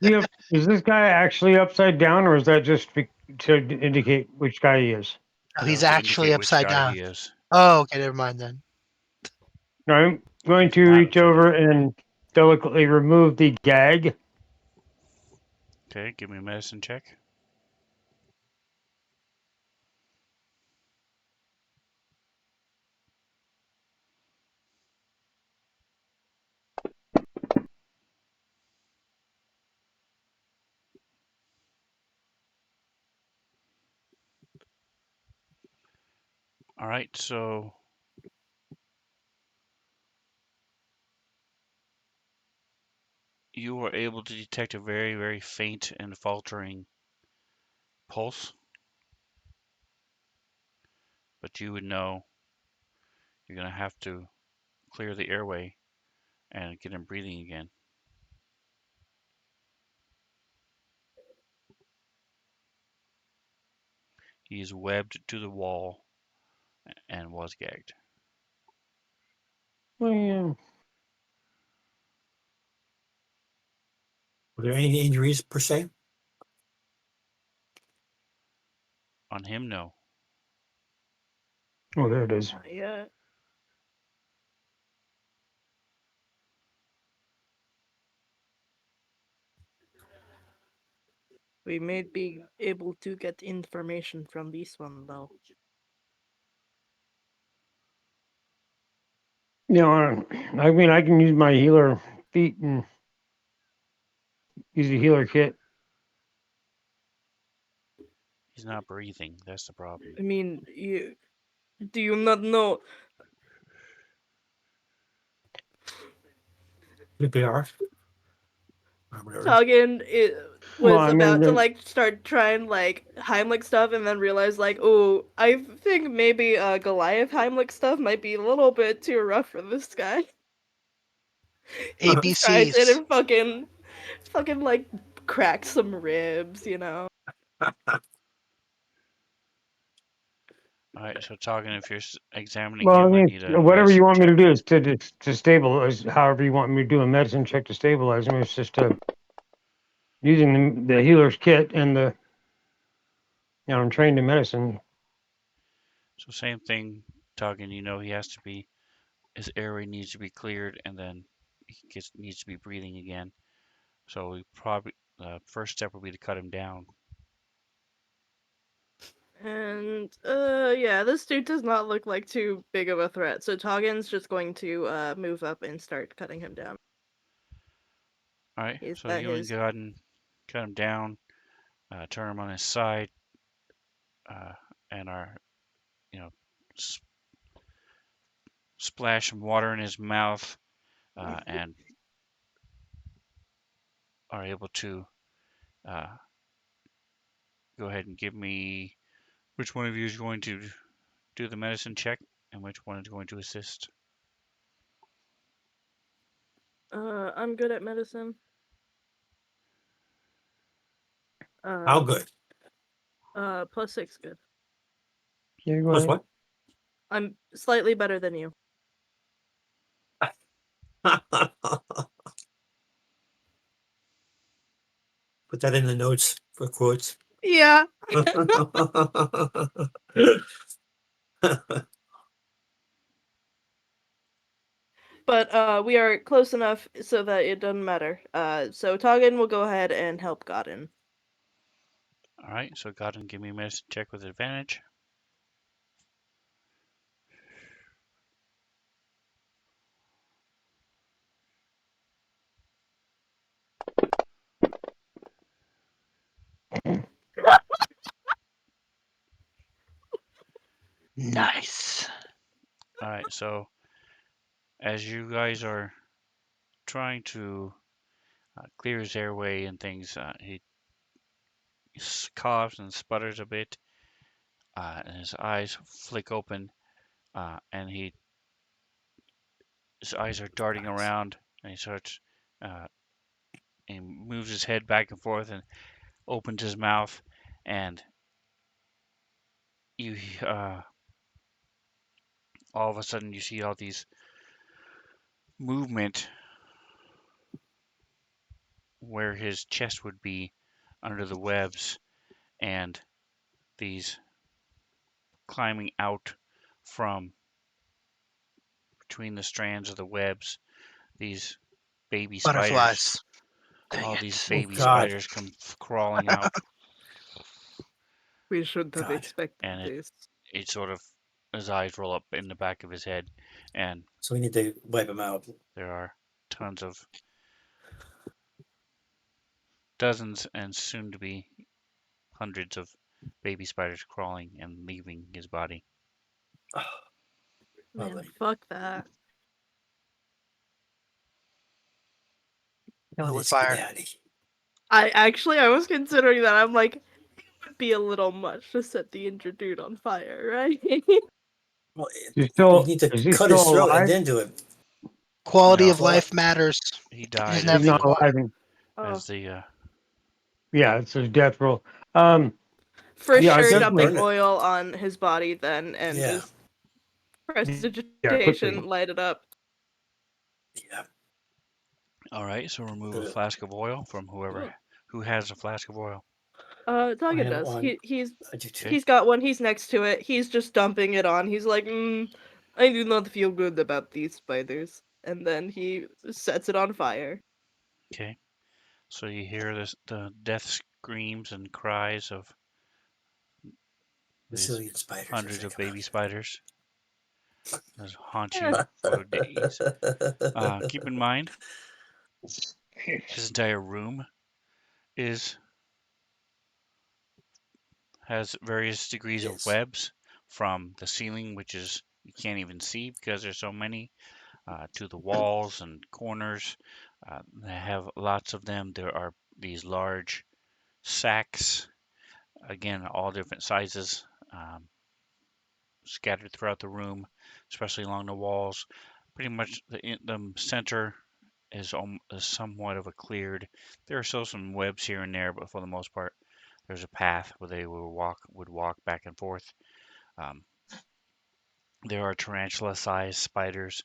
this guy actually upside down, or is that just to indicate which guy he is? Oh, No, he's to actually indicate which upside guy down. he is. Oh, okay, never mind then. Now, I'm going He's to not reach upside down. over and delicately remove the gag. Okay, give me a medicine check. All right, so you were able to detect a very, very faint and faltering pulse, but you would know you're going to have to clear the airway and get him breathing again. He's webbed to the wall and was gagged. Well, Were there any injuries per se? On him, no. oh, there it is. Not yet. We may be able to get information from this one though. I mean, I can use my healer feet and use a healer kit. He's not breathing. That's the problem. I mean, do you not know? They are. Or whatever. Toggin Well, was I mean, about to like start trying like Heimlich stuff, and then realized like, oh, I think maybe Goliath Heimlich stuff might be a little bit too rough for this guy. Tries it ABCs. and fucking like crack some ribs, you know. All right, so talking, if you're examining well, I him, I mean, need a whatever you medicine want me check. to do is to stabilize. However you want me to do a medicine check to stabilize him. It's just using the healer's kit and I'm trained in medicine. So same thing, talking. You know, he has to be, his airway needs to be cleared, and then needs to be breathing again. So we probably first step would be to cut him down. And yeah, this dude does not look like too big of a threat. So Toggen's just going to move up and start cutting him down. All right, He's so at you and his Godden cut him down, turn him on his side, uh, and are, you know, splash some water in his mouth, and are able to uh, go ahead and give me which one of you is going to do the medicine check and which one is going to assist. I'm good at medicine. How good? +6 good. Yeah, go Plus ahead. what? I'm slightly better than you. Put that in the notes for quotes. Yeah. But we are close enough so that it doesn't matter. So Toggen will go ahead and help Godden. All right, so Godden, give me a medicine check with advantage. Nice. All right, so as you guys are trying to clear his airway and things, he coughs and sputters a bit, and his eyes flick open, and his eyes are darting around, and he starts, he moves his head back and forth and opens his mouth, and you, all of a sudden, you see all these movement where his chest would be under the webs, and these climbing out from between the strands of the webs, these baby spiders, Butterflies. Dang all these it. Oh baby God, spiders come crawling out, We shouldn't have God. expected and this. it sort of, his eyes roll up in the back of his head, and So we need to wipe him out. there are tons of dozens and soon to be hundreds of baby spiders crawling and leaving his body. Man, Lovely. fuck that. Kill it with Let's fire. get out of here. I was considering that. I'm like, it would be a little much to set the injured dude on fire, right? Well, Is he you still, need to is he cut still his throat and alive? then do it. Quality No, of life matters. he He died doesn't as have He's any not the quality. alive. Oh, as the Yeah, it's his death roll. Um, for yeah, I sure, Just definitely. dumping burn it. oil on his body then, and Yeah, just Yeah, quickly. prestidigitation, light it up. yeah. All right, so remove a Uh, flask of oil from who has a flask of oil. I Duggan have does. on. He's I do too. Okay, he's got one. He's next to it. He's just dumping it on. He's like, I do not feel good about these spiders. And then he sets it on fire. okay. So you hear the death screams and cries of these Brazilian spiders. I hundreds think of baby about spiders that haunt Eh, you for days. it. Keep in mind, this entire room is has various degrees of Yes. webs, from the ceiling, which is you can't even see because there's so many, to the walls and corners. They have lots of them. There are these large sacks, again, all different sizes, um, scattered throughout the room, especially along the walls. Pretty much the center is somewhat of a cleared. There are still some webs here and there, but for the most part, there's a path where they would walk back and forth. Um, there are tarantula-sized spiders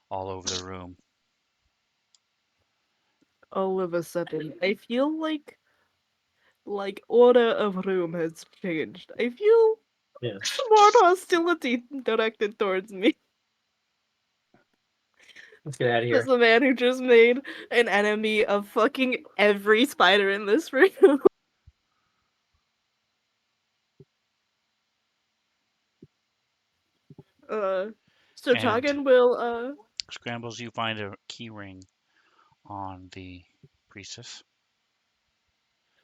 all over the room. all of a sudden, I feel like order of room has changed. I feel Yeah. more hostility directed towards me. Let's get out of As here. the man who just made an enemy of fucking every spider in this room. Uh, so And Toggin will scrambles, you find a key ring on the priestess.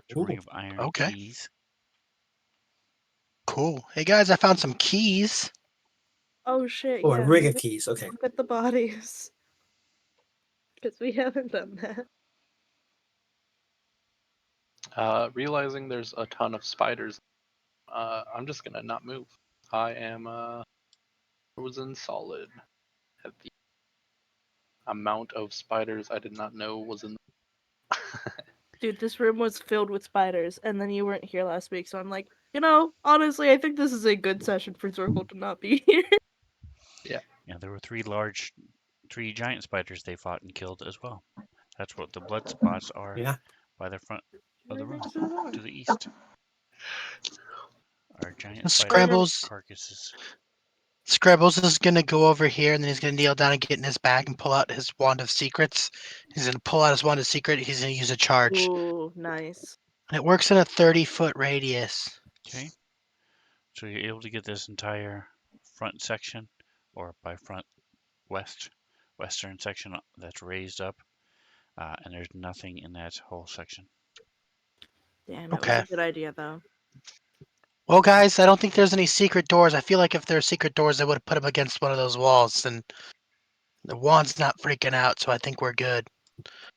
It's a ring Ooh. of iron Okay. keys. Cool. Hey guys, I found some keys. oh shit, Oh, a yeah, rig of maybe keys. Okay. look at the bodies. Because we haven't done that. Realizing there's a ton of spiders, I'm just gonna not move. I am frozen solid at the amount of spiders I did not know was in. Dude, this room was filled with spiders, and then you weren't here last week, so I'm like, honestly, I think this is a good session for Zorkel to not be here. Yeah. Yeah, there were three giant spiders they fought and killed as well. That's what the blood spots are Yeah. by the front of the Right room next to the door. to the east are giant spider Scrambles. carcasses. Scrabbles is gonna go over here and then he's gonna kneel down and get in his bag and pull out his wand of secrets. He's gonna pull out his wand of secret. He's gonna use a charge. Ooh, nice. And it works in a 30-foot radius. Okay, so you're able to get this entire front section, or by front western section that's raised up, and there's nothing in that whole section. Damn, it was Okay. a good idea, though. Well, guys, I don't think there's any secret doors. I feel like if there's secret doors, they would have put him against one of those walls, and the wand's not freaking out, so I think we're good.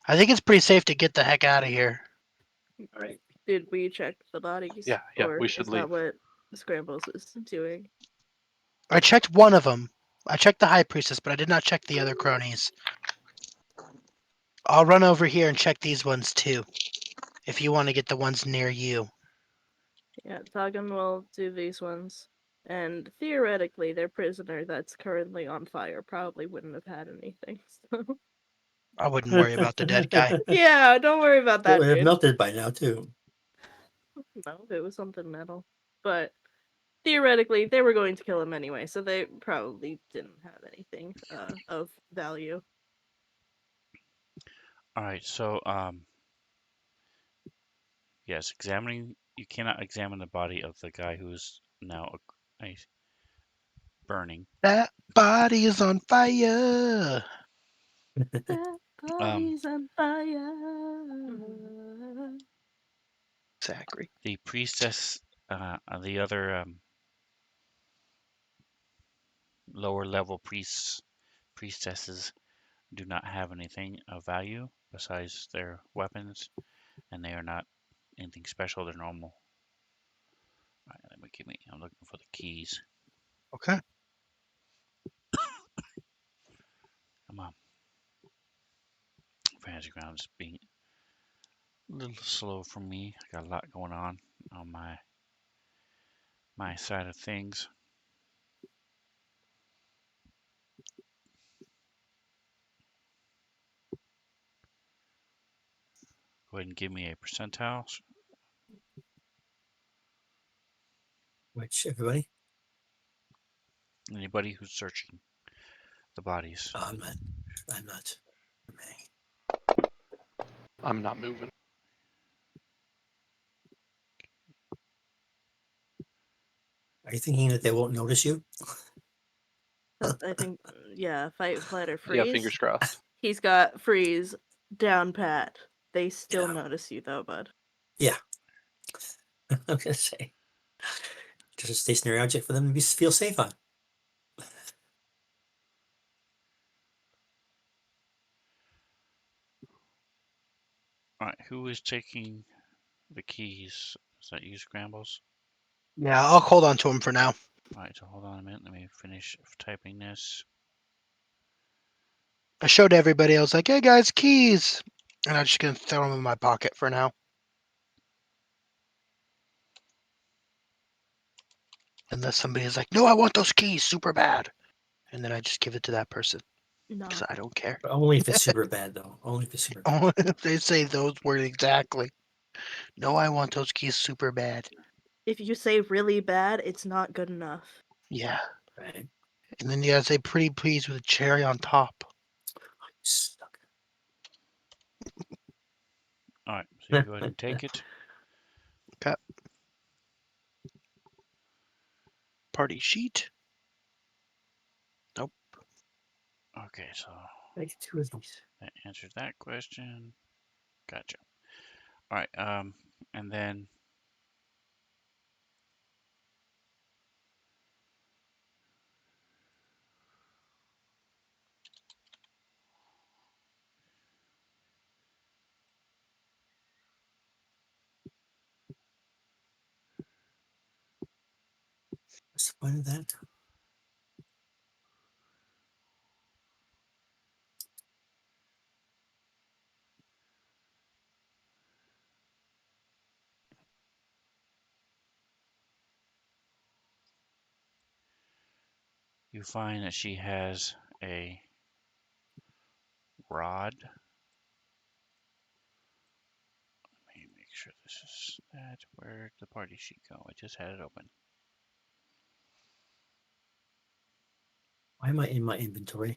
I think it's pretty safe to get the heck out of here. All right. Did we check the bodies? Yeah, Or we should is that leave. what Scrambles is doing? I checked one of them. I checked the High Priestess, but I did not check the other cronies. I'll run over here and check these ones too, if you want to get the ones near you. Yeah, Toggin will do these ones. And theoretically, their prisoner that's currently on fire probably wouldn't have had anything. So I wouldn't worry about the dead guy. yeah, don't worry about It that, would have dude. melted by now too. No, if it was something metal. But theoretically, they were going to kill him anyway, so they probably didn't have anything of value. All right, so yes, examining. You cannot examine the body of the guy who is now burning. That body is on fire. That body's on fire. Zachary. The priestess, the other lower level priestesses do not have anything of value besides their weapons, and they are not anything special. They're normal. All right, let me give me. I'm looking for the keys. Okay. Come on. Fantasy Grounds being a little slow for me. I got a lot going on my side of things. Go ahead and give me a percentile. Which everybody? Anybody who's searching the bodies. Oh, I'm not. I'm not moving. Are you thinking that they won't notice you? I think, yeah, fight, flight, or Yeah, freeze. fingers crossed. He's got freeze down pat. They still Yeah. notice you though, bud. Yeah. I'm gonna say. Just a stationary object for them to feel safe on. All right, who is taking the keys? Is that you, Scrambles? Yeah, I'll hold on to him for now. All right, so hold on a minute. Let me finish typing this. I showed everybody. I was like, "Hey guys, keys," and I'm just gonna throw them in my pocket for now. Unless somebody is like, "No, I want those keys super bad," and then I just give it to that person No. because I don't care. But only if it's super bad, though. Only if it's super bad. Only if they say those words exactly. No, I want those keys super bad. If you say really bad, it's not good enough. Yeah, Right? and then you gotta say pretty please with a cherry on top. Stuck. All right, so you go ahead and take it. Okay. Party sheet. Nope. Okay, so Make 2 of these. that answers that question. Gotcha. All right, and then What's the point of that? you find that she has a rod. Let me make sure this is that. Where'd the party sheet go? I just had it open. Why am I in my inventory?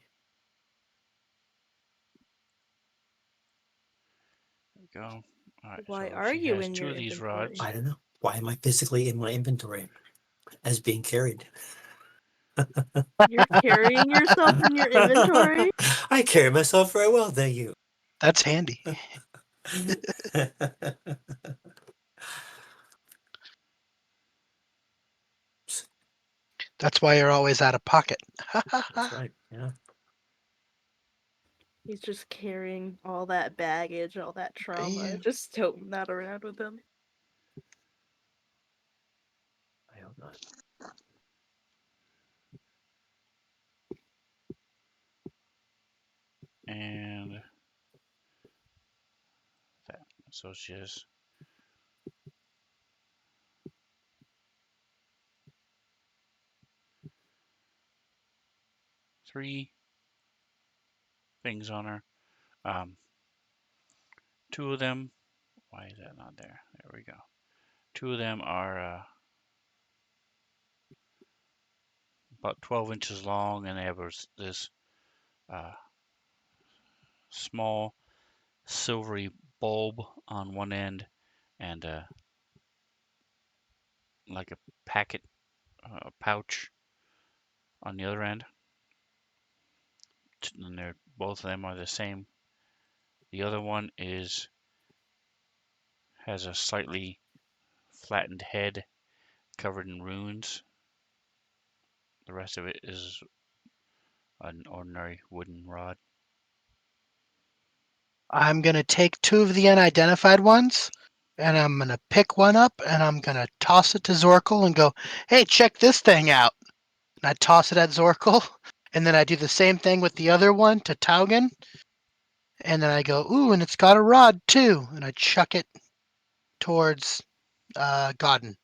There we go. All right, Why so are she you has in two your of these inventory? rods. I don't know. Why am I physically in my inventory as being carried? You're carrying yourself in your inventory? I carry myself very well, thank you. That's handy. That's why you're always out of pocket. That's right. Yeah. He's just carrying all that baggage, all that trauma, Bam. just toting that around with him. I hope not. And that. So she has 3 things on her. Two of them. Why is that not there? There we go. Two of them are about 12 inches long, and they have this uh, small silvery bulb on one end, and like a packet pouch on the other end. And they're both of them are the same. The other one has a slightly flattened head covered in runes. The rest of it is an ordinary wooden rod. I'm gonna take two of the unidentified ones, and I'm gonna pick one up, and I'm gonna toss it to Zorkel and go, "Hey, check this thing out!" And I toss it at Zorkel, and then I do the same thing with the other one to Taugen, and then I go, "Ooh, and it's got a rod too," and I chuck it towards Godden.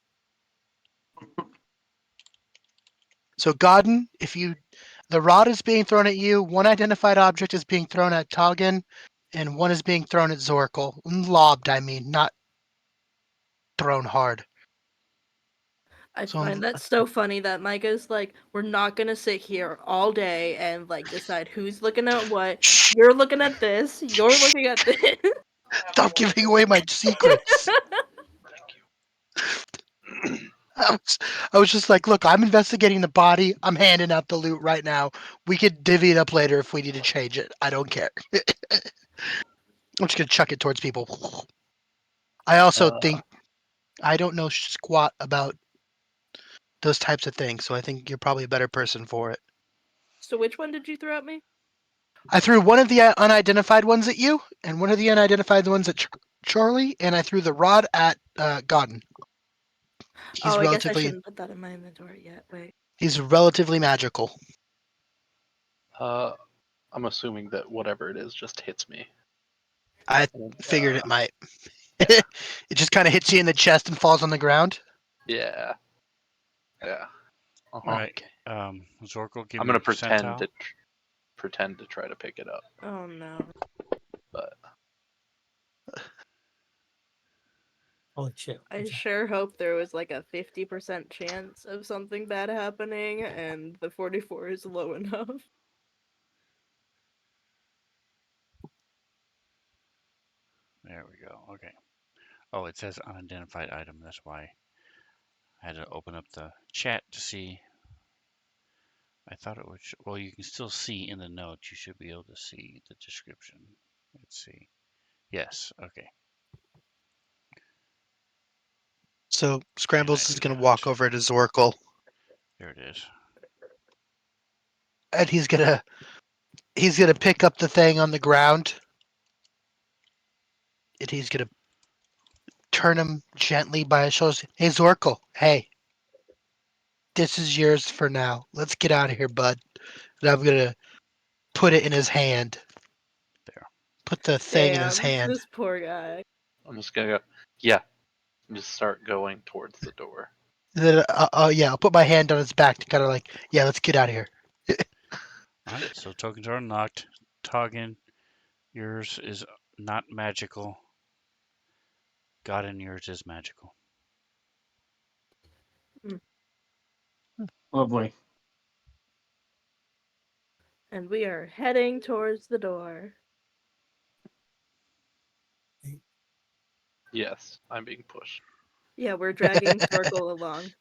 So Godden, the rod is being thrown at you, one identified object is being thrown at Taugen, and one is being thrown at Zorkel. Lobbed, I mean, not thrown hard. I So find that so funny that Micah's like, we're not gonna sit here all day and like decide who's looking at what. Shh, You're looking at this. You're looking at this. stop giving away my secrets. Thank you. I was just like, look, I'm investigating the body. I'm handing out the loot right now. We could divvy it up later if we need to change it. I don't care. I'm just gonna chuck it towards people. I also Uh, think I don't know squat about those types of things, so I think you're probably a better person for it. So which one did you throw at me? I threw one of the unidentified ones at you, and one of the unidentified ones at Charlie, and I threw the rod at Godden. Oh, I guess I shouldn't put that in my inventory yet. Wait. He's relatively magical. I'm assuming that whatever it is just hits me. I And, figured it might. yeah. It just kind of hits you in the chest and falls on the ground. Yeah. Yeah. All Uh-huh. right. Zorkel, give I'm me gonna a percentile. pretend to try to pick it up, Oh no. but Holy shit. I sure hope there was like a 50% chance of something bad happening, and the 44 is low enough. There we go. Okay. Oh, it says unidentified item. That's why I had to open up the chat to see. I thought it would. Well, you can still see in the notes. You should be able to see the description. Let's see. Yes. Okay. So And I Scrambles is do gonna got walk it. over to Zorkel, There it is. and he's gonna pick up the thing on the ground, and he's gonna turn him gently by his shoulders. Hey Zorkel, hey, this is yours for now. Let's get out of here, bud. And I'm gonna put it in his hand. There. Put the thing in his Damn, hand. this poor guy. I'm just gonna go. Yeah. And just start going towards the door. And then, yeah, I'll put my hand on his back to kind of like, yeah, let's get out of here. All right. So tokens are unlocked. Toggin, yours is not magical. Godin, yours is magical. Lovely. And we are heading towards the door. Yes, I'm being pushed. Yeah, we're dragging Zorkel along.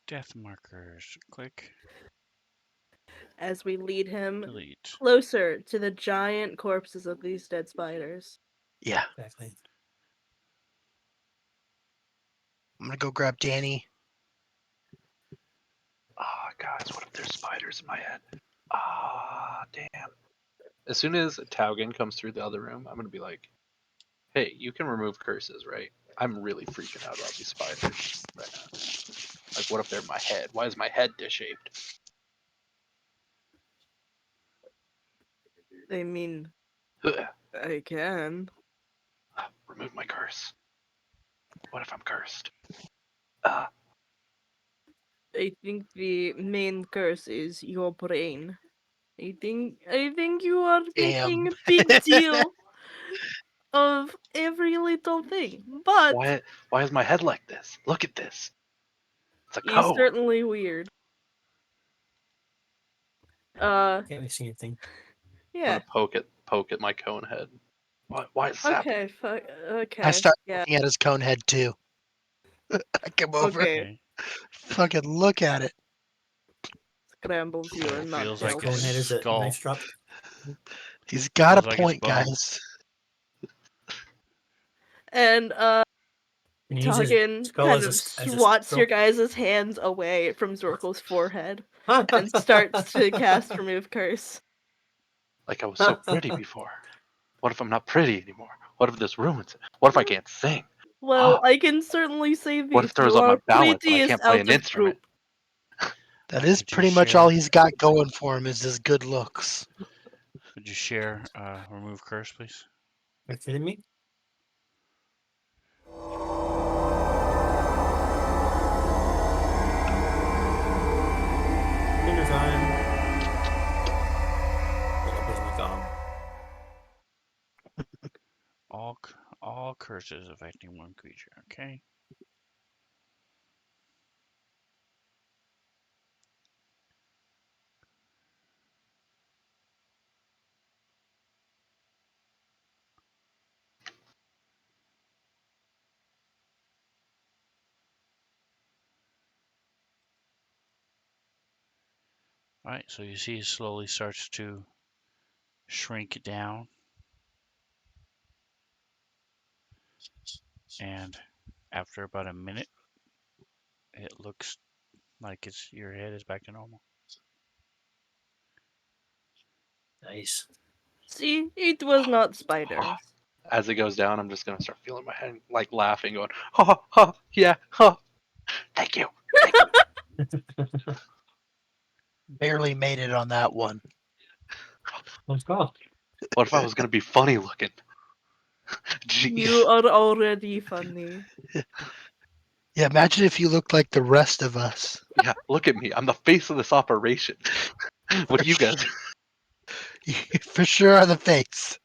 Death markers. Click. As we lead him Delete. closer to the giant corpses of these dead spiders. Yeah, Exactly. I'm gonna go grab Danny. Ah, guys, what if there's spiders in my head? Ah, damn. As soon as Taugen comes through the other room, I'm gonna be like, "Hey, you can remove curses, right? I'm really freaking out about these spiders right now. Like, what if they're in my head? Why is my head dish-shaped?" I mean, Ugh. I can. Remove my curse. What if I'm cursed? Ah, I think the main curse is your brain. I think you are Damn. making a big deal of every little thing, but Why is my head like this? Look at this. It's a he's cone. certainly weird. Can't really see anything. I'm Yeah. gonna poke at my cone head. Why is this happening? Okay, okay. I start Yeah. looking at his cone head too. I come over, Okay. Okay. fucking look at it. Scrambles, you So are it not feels His like a cone helping. head is a skull. nice drop. He's got a Feels like it's point, bone. guys. And Can you use his Tuggin skull kind as of a swats your stroke? guys' hands away from Zorkel's forehead and starts to cast Remove Curse. Like I was so pretty before. What if I'm not pretty anymore? What if this ruins it? What if I can't sing? Well, I can certainly say What this. if there's You on my are balance and I prettiest can't play out an of instrument? group. That is Would you pretty much all share? he's got going for him is his good looks. Would you share? Remove curse, please. Are you kidding me? Dinner time. Yeah, where's my gum? All curses affecting one creature. Okay. All right. So you see, it slowly starts to shrink down, and after about a minute, it looks like your head is back to normal. Nice. See, it was not spiders. As it goes down, I'm just gonna start feeling my head, like laughing, going, ha ha, yeah, ha. Thank you. Barely made it on that one. Let's go. What if I was gonna be funny looking? Jeez. You are already funny. Yeah, imagine if you looked like the rest of us. Yeah, look at me. I'm the face of this operation. What do you guys? You for sure are the face.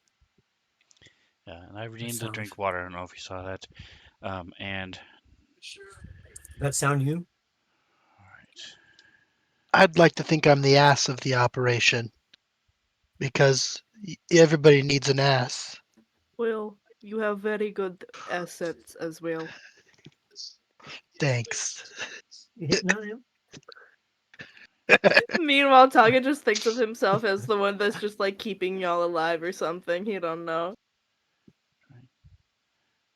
Yeah, and I renamed the sounds- drink water. I don't know if you saw that. And That sound you? all right. I'd like to think I'm the ass of the operation because everybody needs an ass. Well, you have very good assets as well. Thanks. You hitting on him? Meanwhile, Taga just thinks of himself as the one that's just like keeping y'all alive or something. He don't know.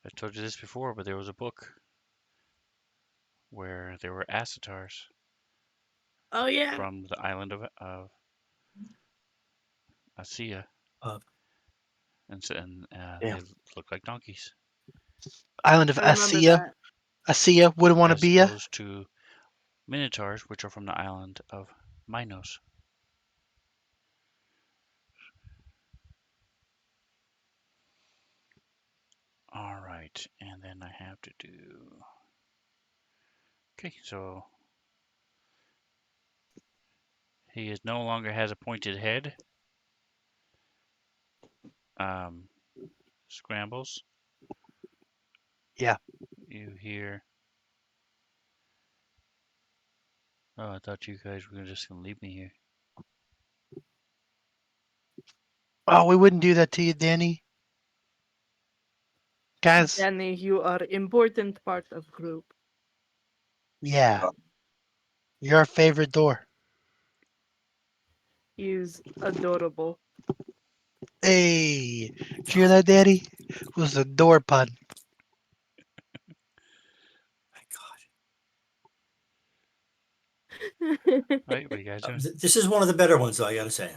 I told you this before, but there was a book where there were acetars Oh yeah. from the island of Asia, Uh, and Damn. they look like donkeys, Island of I remember Asia. that. Asia wouldn't want to as be ya. opposed to minotaurs, which are from the island of Minos. All right, and then I have to do. Okay, so he is no longer has a pointed head. Um, scrambles. Yeah. You hear. Oh, I thought you guys were just gonna leave me here. Oh, we wouldn't do that to you, Danny. Guys, Danny, you are important part of group. yeah. You're our favorite door. He's adorable. Hey, did you hear that, Danny? It was a door pun. my All right, what are you guys God. doing? This is one of the better ones, though, I gotta say.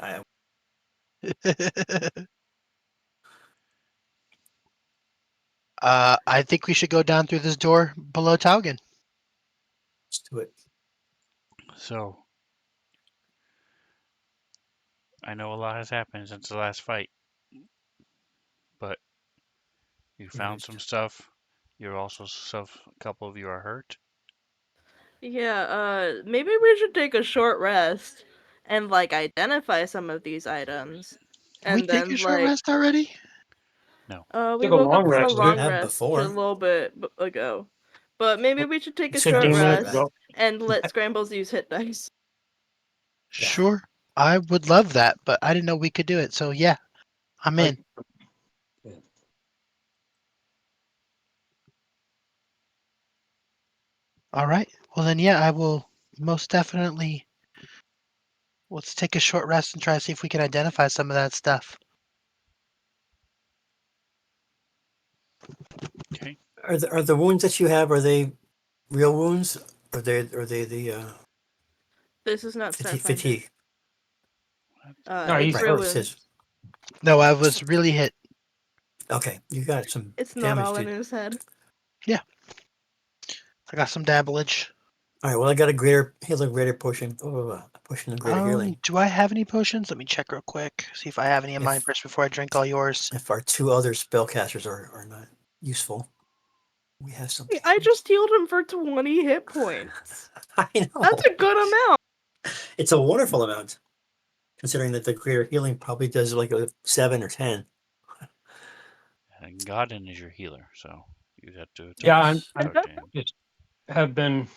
I think we should go down through this door below Taugen. Let's do it. So, I know a lot has happened since the last fight, but you found Right. some stuff. You're also a couple of you are hurt. Yeah, maybe we should take a short rest and like identify some of these items. Can we And take a then short like rest already? No. we Took a woke long up from a rest. You long have rest a before. little bit ago. But maybe we should take a It's been short 15 minutes rest yesterday. ago. and let Scrambles use hit dice. Yeah. Sure. I would love that, but I didn't know we could do it. So yeah, I'm in. All right. Well then, yeah, I will most definitely. Let's take a short rest and try to see if we can identify some of that stuff. Okay. Are the wounds that you have, are they real wounds? Or are they the This is not fatigue? Starfinder. Fatigue? No, It's he's Right. real hurt. It says, wounds. No, I was really hit. okay, you got some It's not damage, all in dude. his head. I got some damage. All right, well, I got a greater potion. Potion of greater healing. Do I have any potions? Let me check real quick. See if I have any in mine If first before I drink all yours. if our two other spellcasters are not useful, we have some. I just healed him for 20 hit points. I know. That's a good amount. It's a wonderful amount, considering that the greater healing probably does like a 7 or 10. And Godin is your healer, so you have to Yeah, I'm talk to him. just have been.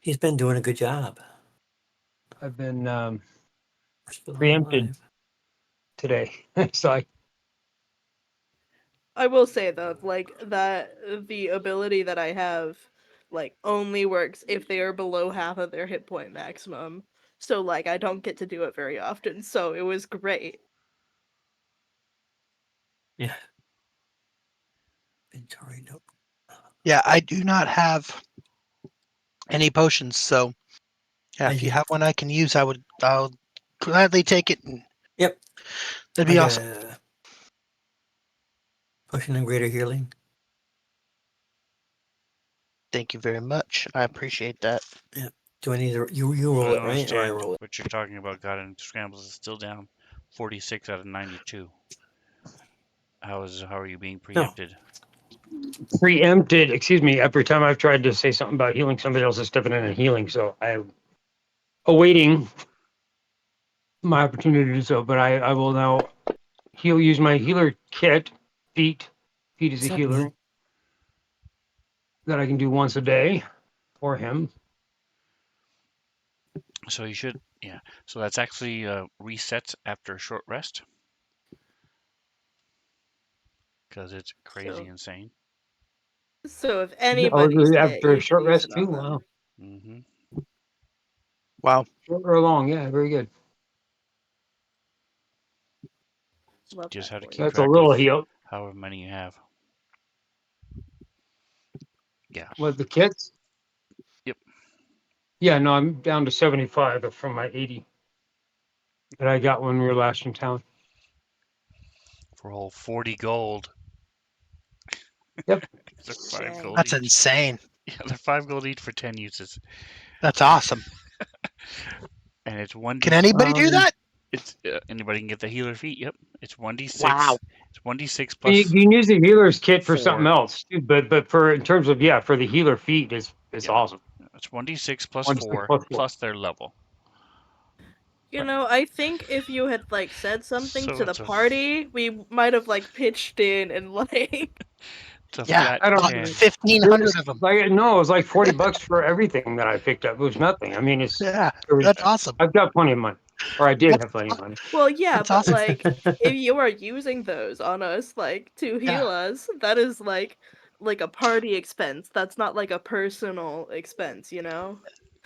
He's been doing a good job. I've been We're still preempted alive. today. So I will say though, like that the ability that I have like only works if they are below half of their hit point maximum. So like I don't get to do it very often. So it was great. Yeah. Inventory, nope. Yeah, I do not have any potions, so yeah, I if you do. have one I can use, I'll gladly take it. And Yep. that'd I be got awesome. a potion of greater healing. Thank you very much. I appreciate that. Yep. Do I need to you I roll don't it, right? Or I understand roll it? what you're talking about. Godin Scrambles is still down 46 out of 92. How are you being No. preempted? preempted. Excuse me. Every time I've tried to say something about healing, somebody else is stepping in and healing. So I'm awaiting my opportunity to do so. But I will now use my healer kit. Feet. Feet is a What's happening? healer that I can do once a day for him. So you should, yeah. So that's actually resets after a short rest because it's crazy So insane. so if Oh, anybody's hit, after a you can short use rest it too. on them. Wow. Hmm. Wow. Short or long? Yeah, very good. Love Just that have to for keep you. That's a track little of heal. however many you have. Yeah. What the kits? Yep. Yeah, no, I'm down to 75 from my 80 that I got when we were last in town. For a whole 40 gold. Yep. They're 5 gold That's each. insane. Yeah, they're 5 gold each for 10 uses. That's awesome. And it's Can 1d. anybody do that? It's anybody can get the healer feat. Yep. It's 1d6. Wow. It's 1d6 You plus can use the healer's kit for something 4. else, too, but for in terms of for the healer feat, it's Yep. awesome. It's 1d6 plus 1 to 6 4 plus 4. plus their level. You know, I think if you had like said something So to the it's a party, we might have like pitched in and like it's a Yeah. fat I don't Bought ten. 1,500 of them. like no, it was like $40 for everything that I picked up. It was nothing. I mean, Yeah. it was, That's awesome. I've got plenty of money, or I did That's, have plenty of money. well, yeah, that's but awesome. like if you are using those on us like to Yeah. heal us, that is like a party expense. That's not like a personal expense, you know?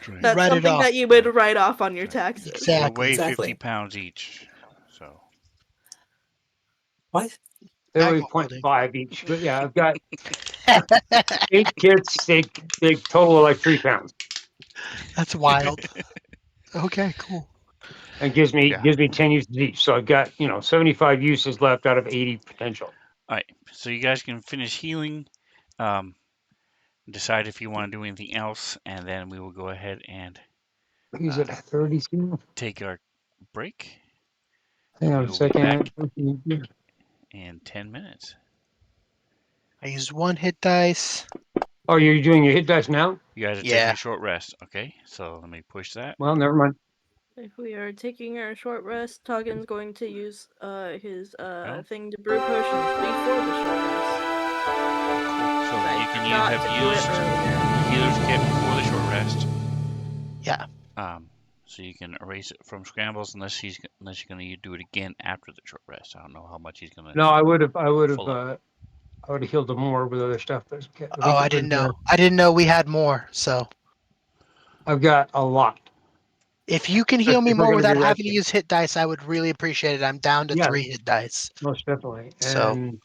Right. You That's write it something off. that you would write off on your Right. taxes. They weigh Exactly. 50 Exactly. pounds each. So What? They weigh Tag point holding. 0.5 each, but yeah, I've got 8 kits. They total like 3 pounds, That's wild. Okay, cool. and gives me yeah. gives me 10 uses each. So I've got 75 uses left out of 80 potential. All right. So you guys can finish healing. Decide if you want to do anything else, and then we will go ahead and Is it 30 soon? take our break, Hang and on we a will be back second. in 10 minutes. I used 1 hit dice. Oh, you're doing your hit dice now? You guys are Yeah. taking a short rest. Okay, so let me push that. Well, never mind. If we are taking our short rest, Toggen's going to use his No? thing to brew potions before the short rest. So I you can forgot have to do it used earlier. the healer's kit before the short rest. Yeah. So you can erase it from scrambles unless you're gonna do it again after the short rest. I don't know how much he's gonna No, I would have full up. healed him more with other stuff, but we Oh, can I put didn't it there. know. I didn't know we had more. So I've got a lot. if you can heal Especially me if we're more going to be without having to resting. use hit dice, I would really appreciate it. I'm down to Yeah. 3 hit dice. Most definitely. So And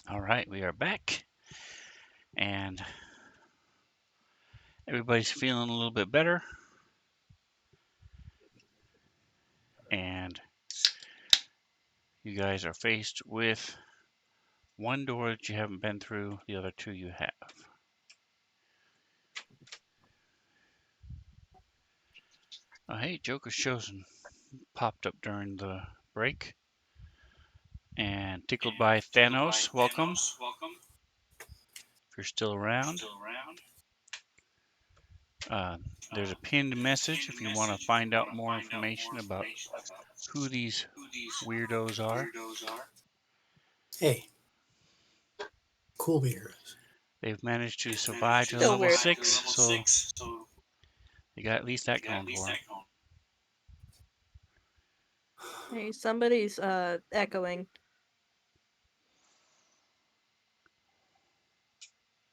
All right, we are back, and everybody's feeling a little bit better. And you guys are faced with one door that you haven't been through, the other two you have. Hey, Joker's Chosen popped up during the break. And Tickled by Thanos, welcome. If you're still around. There's a pinned message if you want to find out more information about who these weirdos are. Hey, cool beers. They've managed to survive to Still level weird. 6, so they got at least that going for them. Hey, somebody's echoing.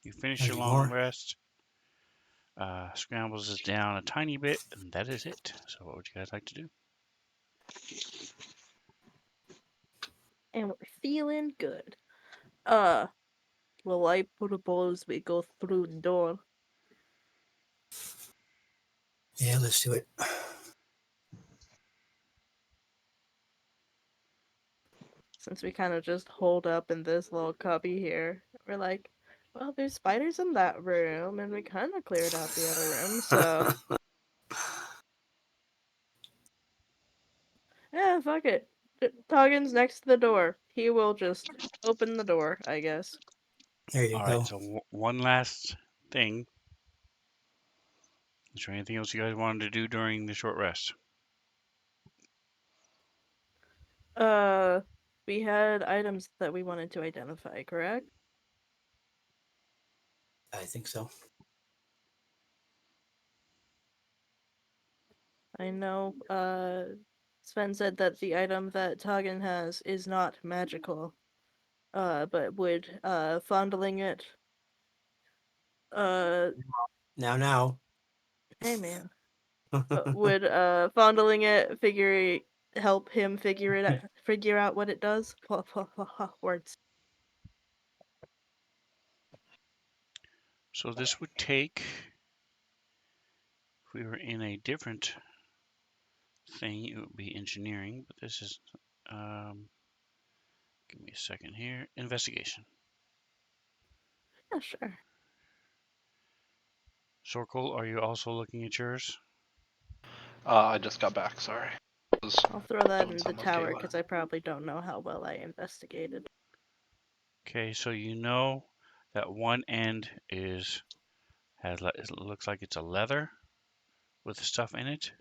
You finish your There's long more. rest. Scrambles is down a tiny bit, and that is it. So what would you guys like to do? And we're feeling good. Well, I propose we go through the door. Yeah, let's do it. Since we kind of just hold up in this little cubby here, we're like, well, there's spiders in that room, and we kind of cleared out the other room, so yeah, fuck it. Toggen's next to the door. He will just open the door, I guess. There you All go. right, so one last thing. Is there anything else you guys wanted to do during the short rest? Uh, we had items that we wanted to identify, correct? I think so. I know, Sven said that the item that Toggen has is not magical. But would, fondling it, uh, Now. hey man. Would, fondling it help him figure out what it does? Words. So this would take, if we were in a different thing, it would be engineering, but this is, give me a second here, investigation. Yeah, sure. Sorkle, are you also looking at yours? I just got back. Sorry. Was I'll throw that doing in the something with tower Kayla. because I probably don't know how well I investigated. Okay, so you know that one end it looks like it's a leather with stuff in it,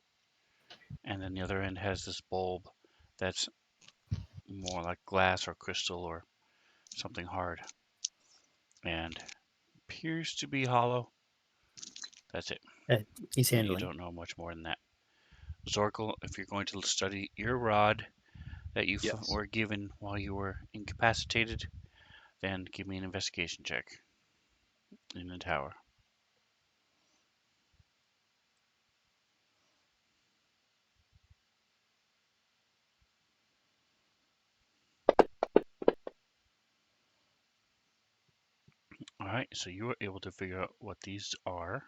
and then the other end has this bulb that's more like glass or crystal or something hard, and appears to be hollow. That's it. He's And you handling. don't know much more than that. Zorkel, if you're going to study your rod that you Yes. were given while you were incapacitated, then give me an investigation check in the tower. All right, so you were able to figure out what these are.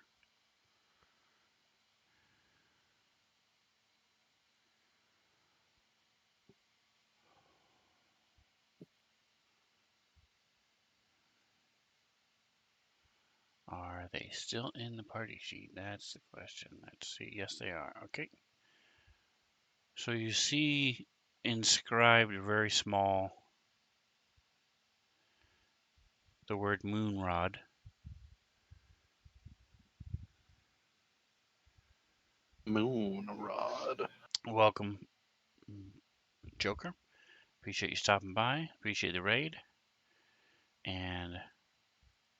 Are they still in the party sheet? That's the question. Let's see. Yes, they are. Okay. So you see inscribed very small the word moon rod. Moon rod. Welcome, Joker. Appreciate you stopping by. Appreciate the raid. And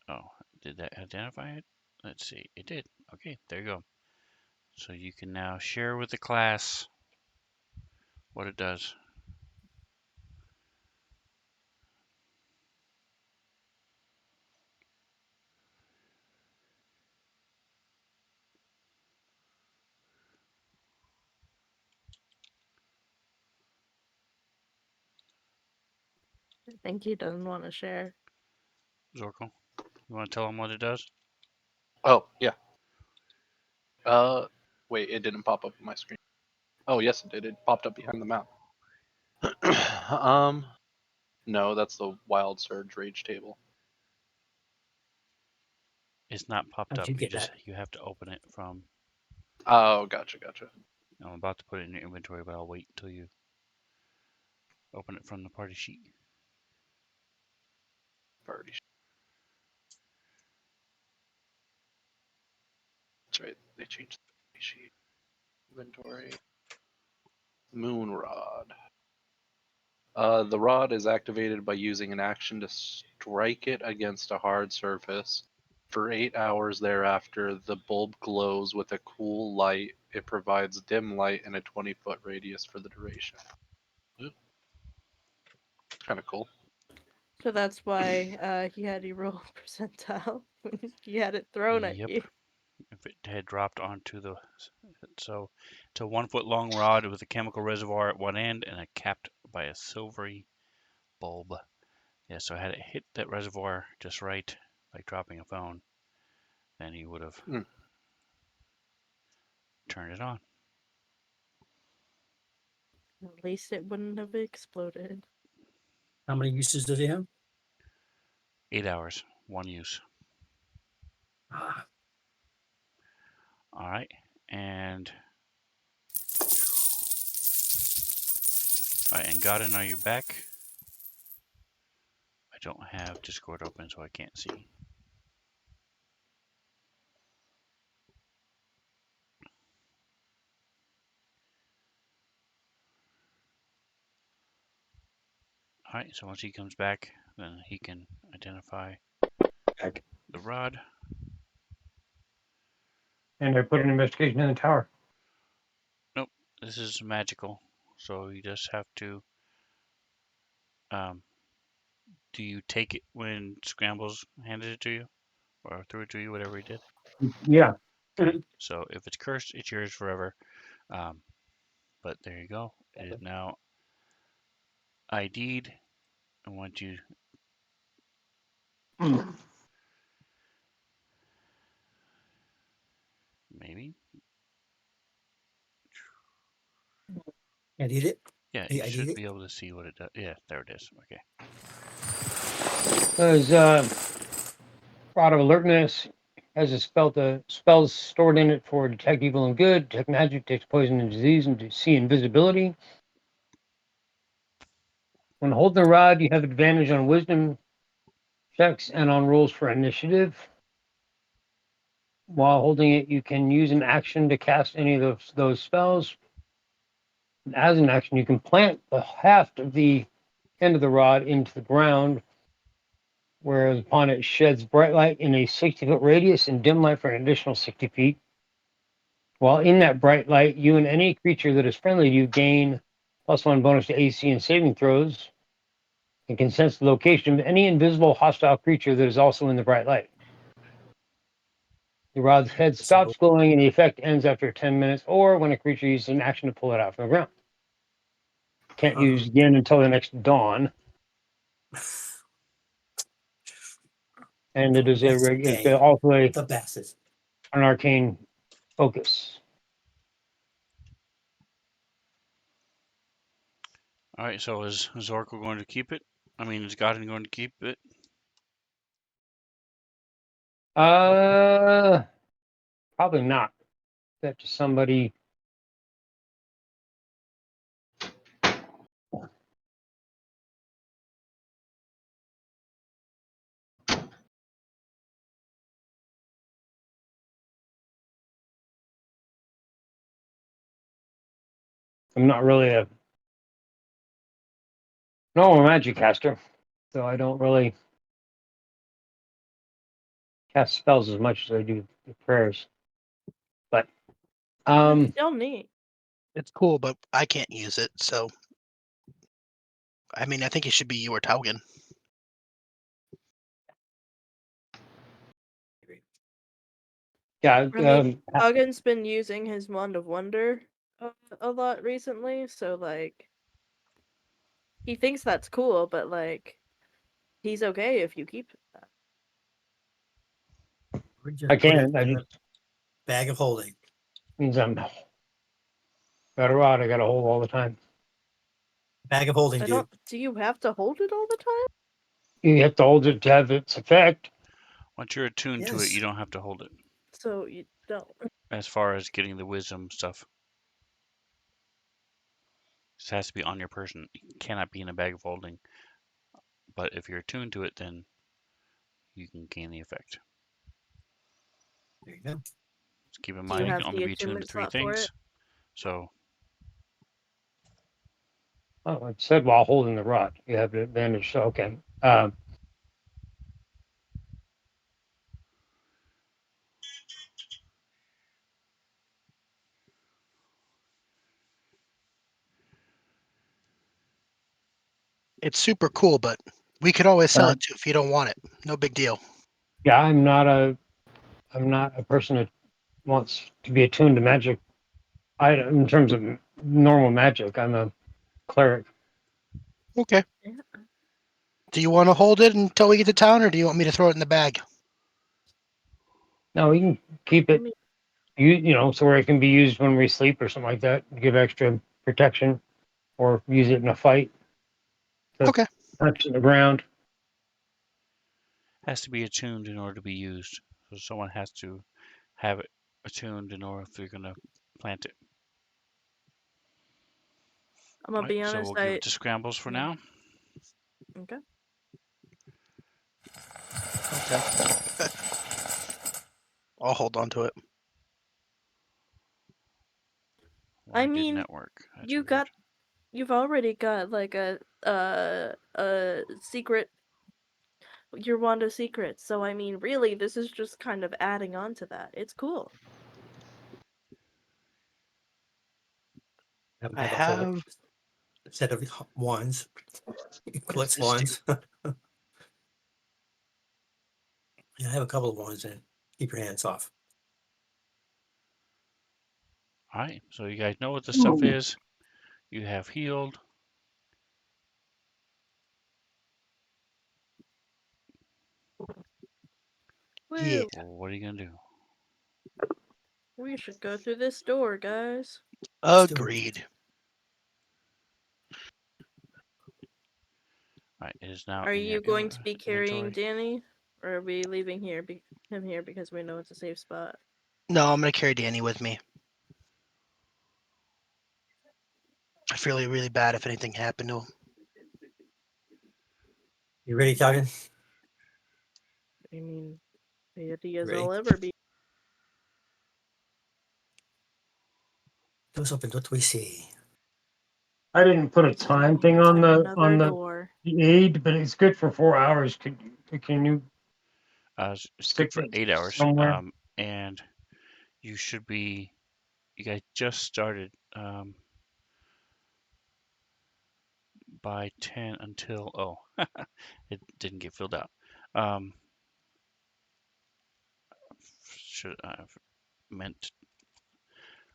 oh, did that identify it? Let's see. It did. Okay, there you go. So you can now share with the class what it does. I think he doesn't want to share. Zorko, you want to tell him what it does? Oh, yeah. Wait, it didn't pop up on my screen. Oh, yes, it did. It popped up behind the map. No, that's the Wild Surge Rage table. It's not popped How'd up. you get that? You have to open it from. Oh, gotcha. I'm about to put it in your inventory, but I'll wait until you open it from the party sheet. Party. That's right. They changed the party sheet. Inventory. Moon Rod. The rod is activated by using an action to strike it against a hard surface. For 8 hours thereafter, the bulb glows with a cool light. It provides dim light in a 20-foot radius for the duration. Kind of cool. So that's why he had you roll percentile when he had it thrown at Yep. you. If it had dropped onto the. So it's a 1 foot long rod with a chemical reservoir at one end and capped by a silvery bulb. Yeah, so had it hit that reservoir just right, like dropping a phone, then he would have turned it on. At least it wouldn't have exploded. How many uses does he have? 8 hours, one use. Ah, All right, and all right, and Godin, are you back? I don't have Discord open, so I can't see. All right, so once he comes back, then he can identify Back. the rod. And I put an investigation in the tower. Nope, this is magical, so you just have to. Do you take it when Scrambles handed it to you, or threw it to you, whatever he did? Yeah. Okay, so if it's cursed, it's yours forever. But there you go. It is now ID'd. I want you. Maybe. I need it. Yeah, I you need should it. be able to see what it does. Yeah, there it is. Okay. Because Rod of Alertness has a spells stored in it for detect evil and good, detect magic, detect poison and disease, and to see invisibility. When holding the rod, you have advantage on wisdom checks and on rolls for initiative. While holding it, you can use an action to cast any of those spells. And as an action, you can plant the haft of the end of the rod into the ground, whereas upon it sheds bright light in a 60-foot radius and dim light for an additional 60 feet. While in that bright light, you and any creature that is friendly to you gain +1 bonus to AC and saving throws, and can sense the location of any invisible hostile creature that is also in the bright light. The rod's head So, stops glowing and the effect ends after 10 minutes or when a creature uses an action to pull it out from the ground. Can't use again until the next dawn. And it is Day. also The bastards. an arcane focus. All right. So is Zorko going to keep it? I mean, is Godin going to keep it? Probably not. That to somebody. I'm not really a normal magic caster, so I don't really cast spells as much as I do the prayers. But It's still neat. It's cool, but I can't use it, so I mean, I think it should be you or Taugen. yeah, I mean, Hagen's been using his Wand of Wonder a lot recently, so like, he thinks that's cool, but like he's okay if you keep that. Or just I put it can't. I in a just bag of holding. means I'm better out. I got to hold all the time. Bag of holding, I dude. don't. Do you have to hold it all the time? You have to hold it to have its effect. Once you're attuned to it, you Yes. don't have to hold it. So you don't. As far as getting the wisdom stuff, it has to be on your person. It cannot be in a bag of holding. But if you're attuned to it, then you can gain the effect. There you go. Just keep in Do you mind you can have only the be attuned to attunement 3 slot for things. it? So Oh, it said while holding the rod, you have the advantage. So okay. It's super cool, but we could always sell it to you if you don't want it. No big deal. Yeah, I'm not a person that wants to be attuned to magic. In terms of normal magic, I'm a cleric. Okay. Yeah. Do you want to hold it until we get to town, or do you want me to throw it in the bag? No, we can keep I it. mean, You know, so where it can be used when we sleep or something like that, give extra protection, or use it in a fight. To Okay. punch in the ground. it has to be attuned in order to be used. So someone has to have it attuned in order if they're going to plant it. I'm gonna All right, be so honest. we'll give it to scrambles for Yeah. now. Okay. Okay. I'll hold on to it. Why I didn't mean, that work? That's you weird. got. You've already got like a secret. Your wand of secrets. So I mean, really, this is just kind of adding on to that. It's cool. Have, I have a whole have. set of wands. He What's collects this do? wands. Yeah, I have a couple of wands and keep your hands off. All right, so you guys know what the stuff is. You have healed. Yeah. Woo! Well, what are you going to do? We should go through this door, guys. Let's do it. Agreed. All right, it is now Are in your you going to be carrying inventory. Danny, or are we leaving him here because we know it's a safe spot? No, I'm gonna carry Danny with me. I feel really bad if anything happened to him. You ready, Talgan? I mean, ready as Ready? I'll ever be. Doors open. What do we see? I didn't put a time thing on Another the door. aid, but it's good for 4 hours. Can you It's good stick for it 8 hours. somewhere? And you should be. You guys just started by 10 until. Oh, it didn't get filled out. Um, should I've meant.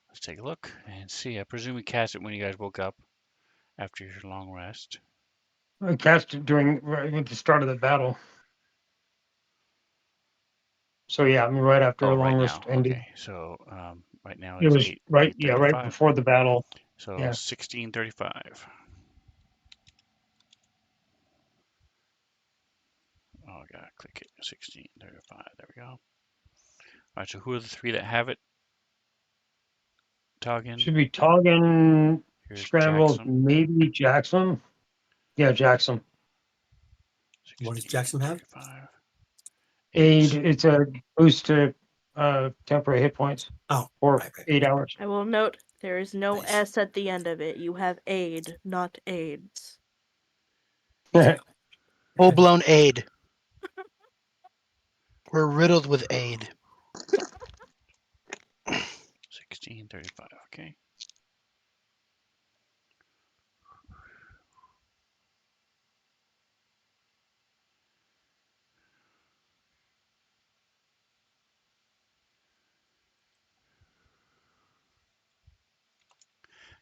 Let's take a look and see. I presume we cast it when you guys woke up after your long rest. I cast it right at the start of the battle. So yeah, I mean, right after Oh, a right long now. rest ended. Okay, so right now it It is was right, yeah, right 8:35. before the battle. So Yeah. 16:35. Oh, I gotta click it. 16:35. There we go. All right. So who are the 3 that have it? Toggin. Should be Toggin, Here's Scrambles, Jackson. maybe Jackson. Yeah, Jackson. What does Jackson have? 16:35. Aid. Aids. It's a boost to temporary hit points Oh, for right. 8 hours. I will note there is no Nice. S at the end of it. You have aid, not AIDS. Full blown aid. We're riddled with aid. 16:35. Okay.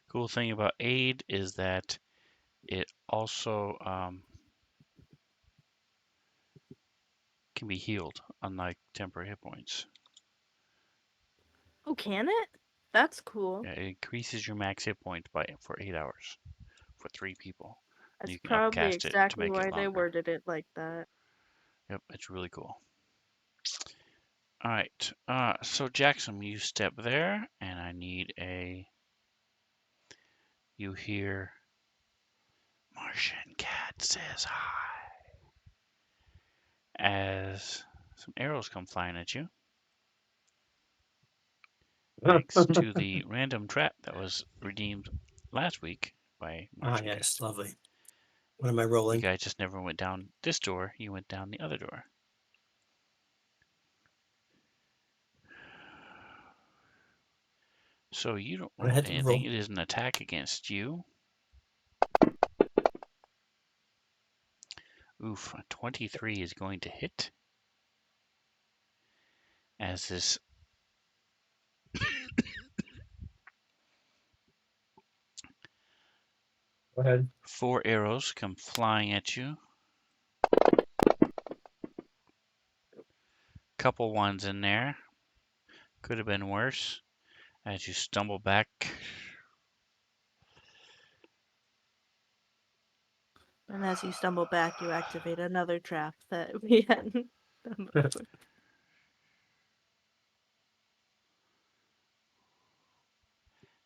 Cool thing about aid is that it also can be healed, unlike temporary hit points. Oh, can it? That's cool. Yeah, it increases your max hit points for 8 hours for 3 people. And That's you can probably upcast it to exactly make it why they longer. worded it like that. Yep, it's really cool. All right, so Jackson, you step there, and I need you hear Martian Cat says hi as some arrows come flying at you. Thanks to the random trap that was redeemed last week by Martian yes, Cat. lovely. What am I You rolling? guys just never went down this door, you went down the other door. So you don't I roll had to anything. roll. It is an attack against you. Oof, a 23 is going to hit. As this Go ahead. 4 arrows come flying at you. Couple ones in there. Could have been worse. As you stumble back. And as you stumble back, you activate another trap that we hadn't done before.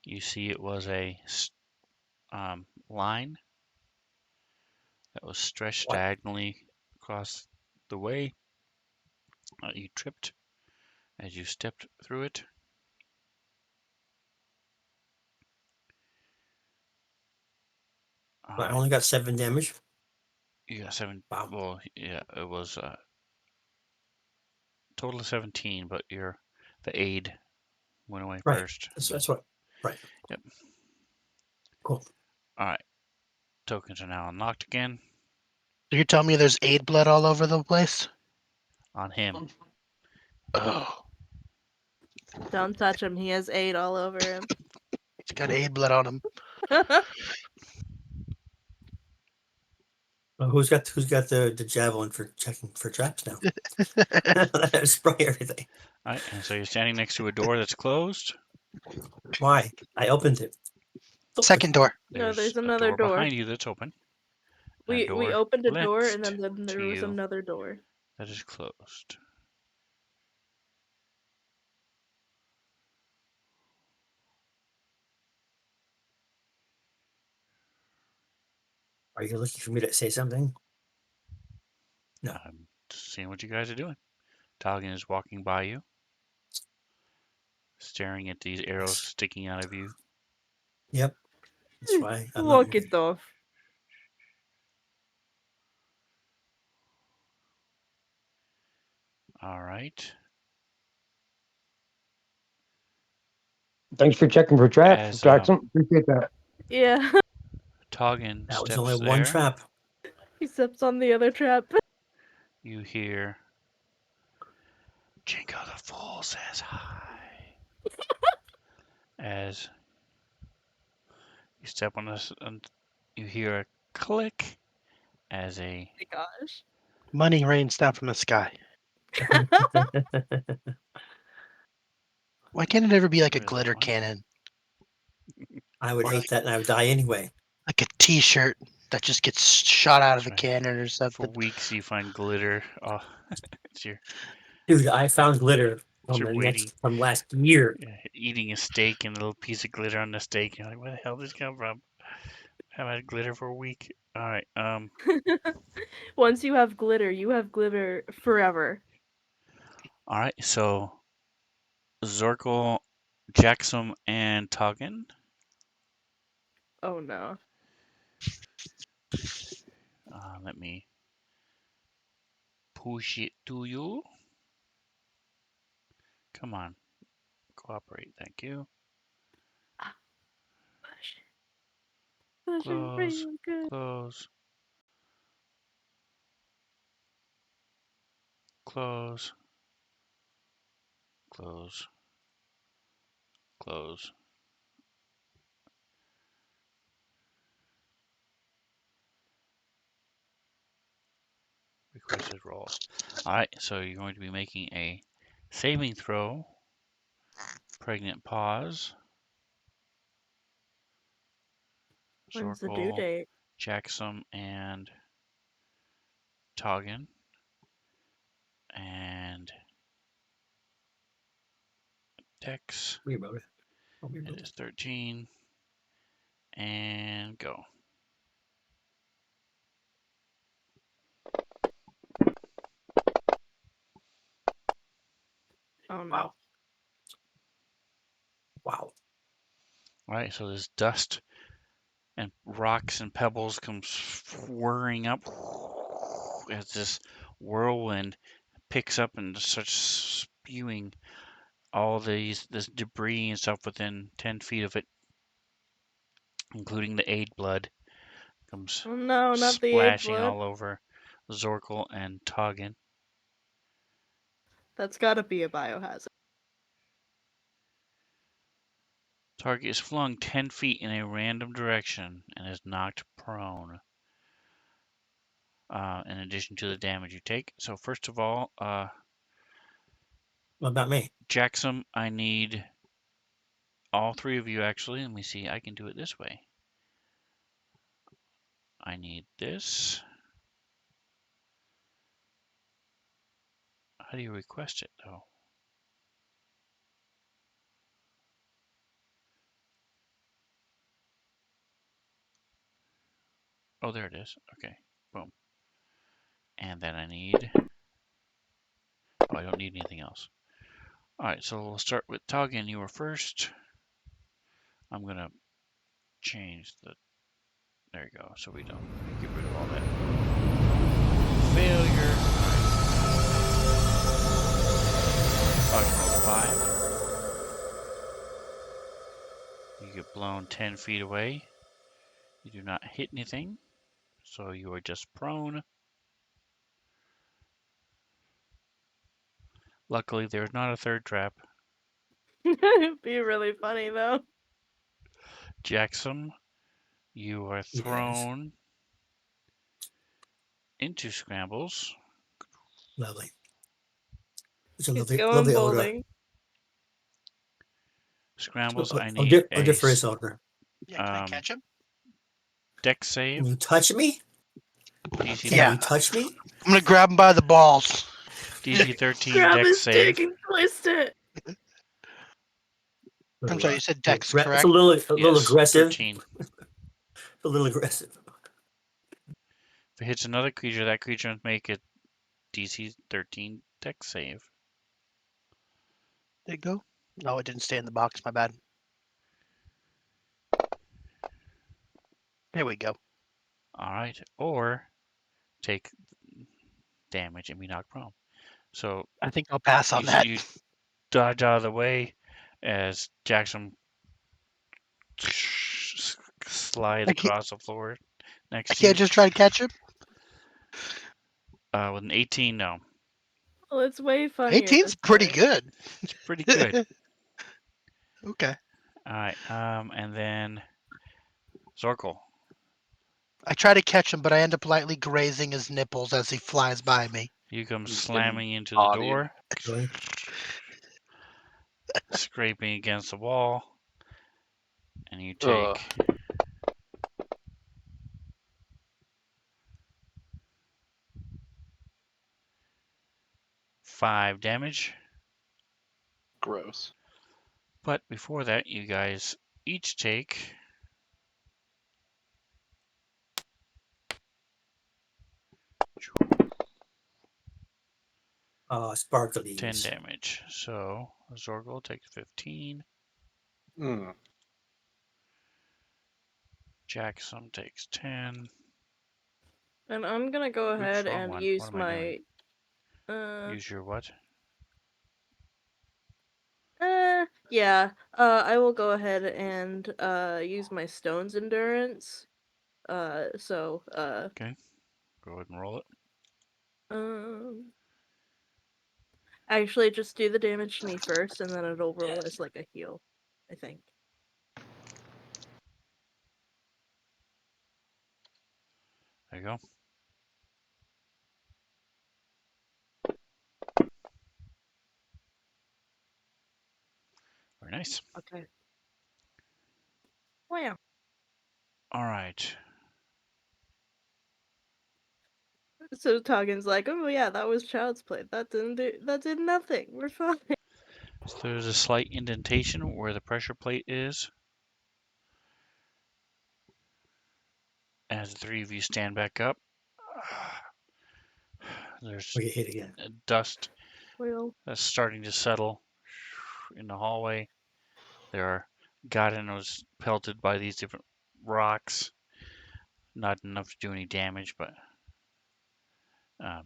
You see it was a line that was stretched What? diagonally across the way. You tripped as you stepped through it. I only got 7 damage. You got 7. Wow. Well, yeah, it was a total of 17, but the aid went away Right. first. That's what. Right. Yep. Cool. All right. Tokens are now unlocked again So you're telling me there's aid blood all over the place? on him. Oh, Don't touch him. He has 8 all over him. he's got aid blood on him. Who's got the javelin for checking for traps now? Spray everything. All right, and so you're standing next to a door that's closed. Why? I opened it. Second door. No, There's there's a another door door. behind you that's open. And a We door opened a door, and next then to there was you another door. that is closed. Are you looking for me to say something? No. I'm just seeing what you guys are doing. Talion is walking by you, staring at these arrows Yes. sticking out of you. Yep. That's why I'm not Walk moving. it off. All right. Thanks for checking for traps, As Jackson. Appreciate that. Yeah, Toggin That was only steps one there, trap. he steps on the other trap. you hear Jingo the Fool says hi. As you step on this, and you hear a click as a Oh my gosh. Money rains down from the sky. Why can't it ever be like a where's the glitter money? cannon? I would Or hate that, and I would die anyway. like a T-shirt that just gets shot out of That's a right. cannon or For something? weeks you find glitter. Oh, it's your Dude, I found glitter you're waiting, from last year. eating a steak and a little piece of glitter on the steak. You're like, where the hell did this come from? I haven't had glitter for a week. All right. Once you have glitter forever. All right. So Zorkel, Jackson, and Toggin. Oh no. Let me push it to you. Come on, cooperate. Thank you. Push it Close, real good. close, close, close, close. requested roll. All right, so you're going to be making a saving throw. Pregnant pause. When's the due Zorkel, date? Jackson, and Toggin. And Dex. Reroll it. I'll It reroll is it. 13. And go. Oh no. Wow. Wow. All right, so this dust and rocks and pebbles come whirring up as this whirlwind picks up and starts spewing all this debris and stuff within 10 feet of it, including the aid blood, comes Oh no, not the aid splashing blood. all over Zorkel and Toggin. That's gotta be a biohazard. Target is flung 10 feet in a random direction and is knocked prone. In addition to the damage you take. So first of all, What about me? Jackson, I need all three of you actually. Let me see. I can do it this way. I need this. How do you request it though? Oh, there it is. Okay. Boom. And then I need. Oh, I don't need anything else. All right. So we'll start with Toggin. You were first. I'm gonna change the. There you go. So we don't get rid of all that failure. Toggin rolled 5. You get blown 10 feet away. You do not hit anything, so you are just prone. Luckily, there's not a third trap. It'd be really funny though. Jackson, you are Yes. thrown into scrambles. Lovely. It's a He's lovely, going lovely odor. bowling. Scrambles, I I'll need I'll a defer his odor. Yeah, can I um, catch him? deck Can save. you touch me? DC Can Yeah. you touch me? I'm gonna grab him by the balls. DC 13 Grab deck his save. dick and twist it. I'm sorry, you said Little Dex, It's correct? a little Yes, aggressive. 13. A little aggressive. If it hits another creature, that creature must make a DC 13 deck save. There you go. No, it didn't stay in the box. My bad. There we go. All right, or take damage and be knocked prone. So I think I'll pass on that. you dodge out of the way as Jackson slides I can't, across the floor I next to you. can't just try to catch him. With an 18, no. Well, it's way funnier. 18's this pretty way. good. It's pretty good. Okay. All right, and then Zorkel. I try to catch him, but I end up lightly grazing his nipples as he flies by me. You come He's slamming getting into the bodied. door, Really? scraping against the wall, and you Ugh. take 5 damage. Gross. But before that, you guys each take Sparklies. 10 damage. So Zorkel takes 15. Mm. Jackson takes 10. And I'm gonna go ahead Oops, wrong and one. use What am I doing? my Use your what? yeah. I will go ahead and use my stone's endurance. Okay, go ahead and roll it. Um actually just do the damage to me first and then it'll roll as like a heal, I think. There you go. nice. Okay. Wow. All right. So Toggen's like, oh yeah, that was child's play. That did nothing. We're fine. So there's a slight indentation where the pressure plate is. As the three of you stand back up, there's We get hit again. dust Well, that's starting to settle in the hallway. There are Godin was pelted by these different rocks. Not enough to do any damage, but um,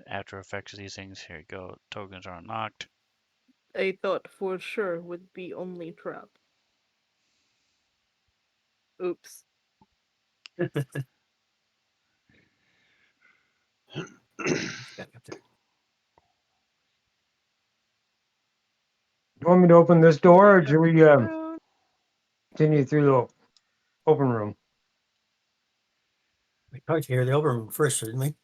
after effects of these things, here you go. Tokens are unlocked. I thought for sure would be only trap. Oops. Back up there. You want me to open this door, or should we Oh, continue through the open room? We talked here the open room first, didn't we?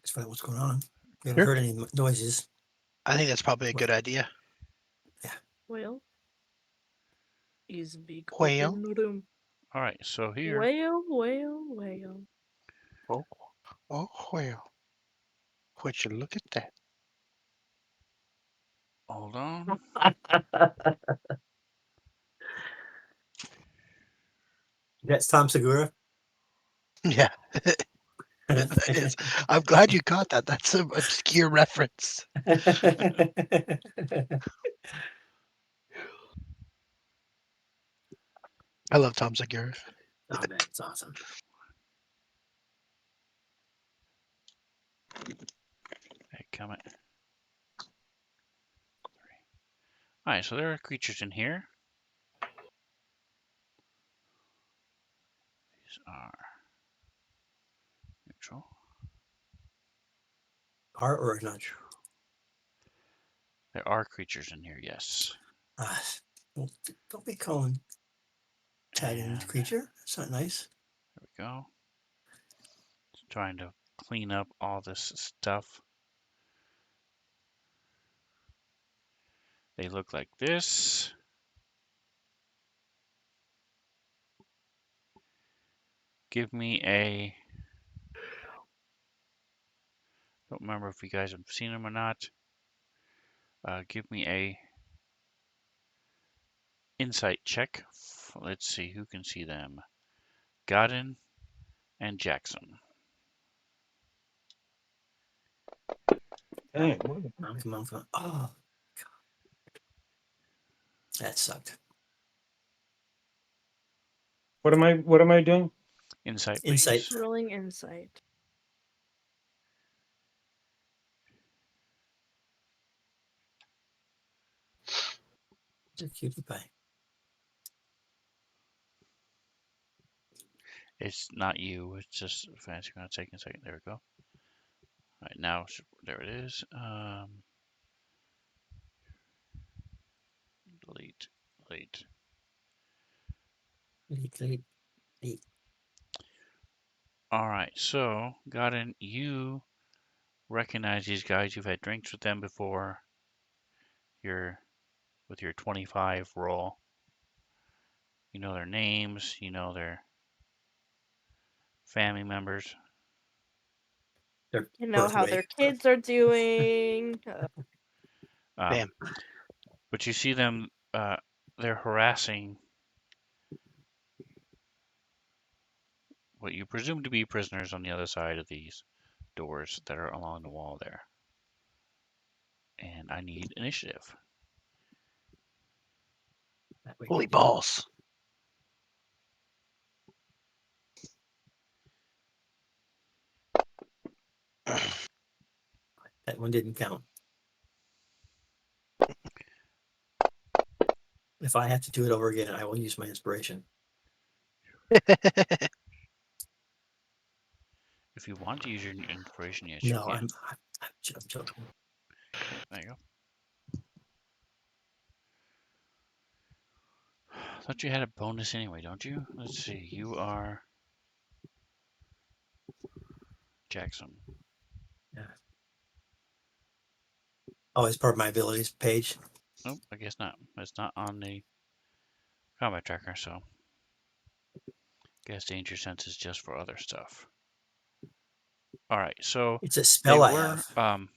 Let's find out what's going on. We haven't Sure. heard any noises. I think that's probably a good idea. well. Is big Well. open room. All right, so here, Well. Oh, well. Would you look at that? hold on. That's Tom Segura. Yeah, that is. I'm glad you got that. That's an obscure reference. I love Tom Segura. Oh man, it's awesome. Hey, come it. All right, so there are creatures in here. These are neutral. Are or not? There are creatures in here, yes. Well, don't be calling tagging And creature. That's not nice. there we go. Just trying to clean up all this stuff. They look like this. Give me a. Don't remember if you guys have seen them or not. Give me a insight check. Let's see who can see them. Godin and Jackson. Dang, Come on. Oh, that sucked. what am I doing? Insight, Insight. please. Rolling insight. It's a cutie pie. It's not you. It's just fancy. Gonna take a second. There we go. All right, now there it is. Delete. Leak. All right, so Godin, you recognize these guys. You've had drinks with them before. With your 25 roll. You know their names. You know their family members. Their You know how their birthway. kids are doing. Bam. But you see them. They're harassing what you presume to be prisoners on the other side of these doors that are along the wall there. And I need initiative. That way. Holy balls. That one didn't count. If I have to do it over again, I will use my inspiration. If you want to use your inspiration, yes, No, you can. I'm joking. Okay, there you go. Thought you had a bonus anyway, don't you? Let's see. You are Jackson. Oh, it's part of my abilities page. Nope, I guess not. It's not on the combat tracker, so guess danger sense is just for other stuff. All right, so It's a they spell I were have.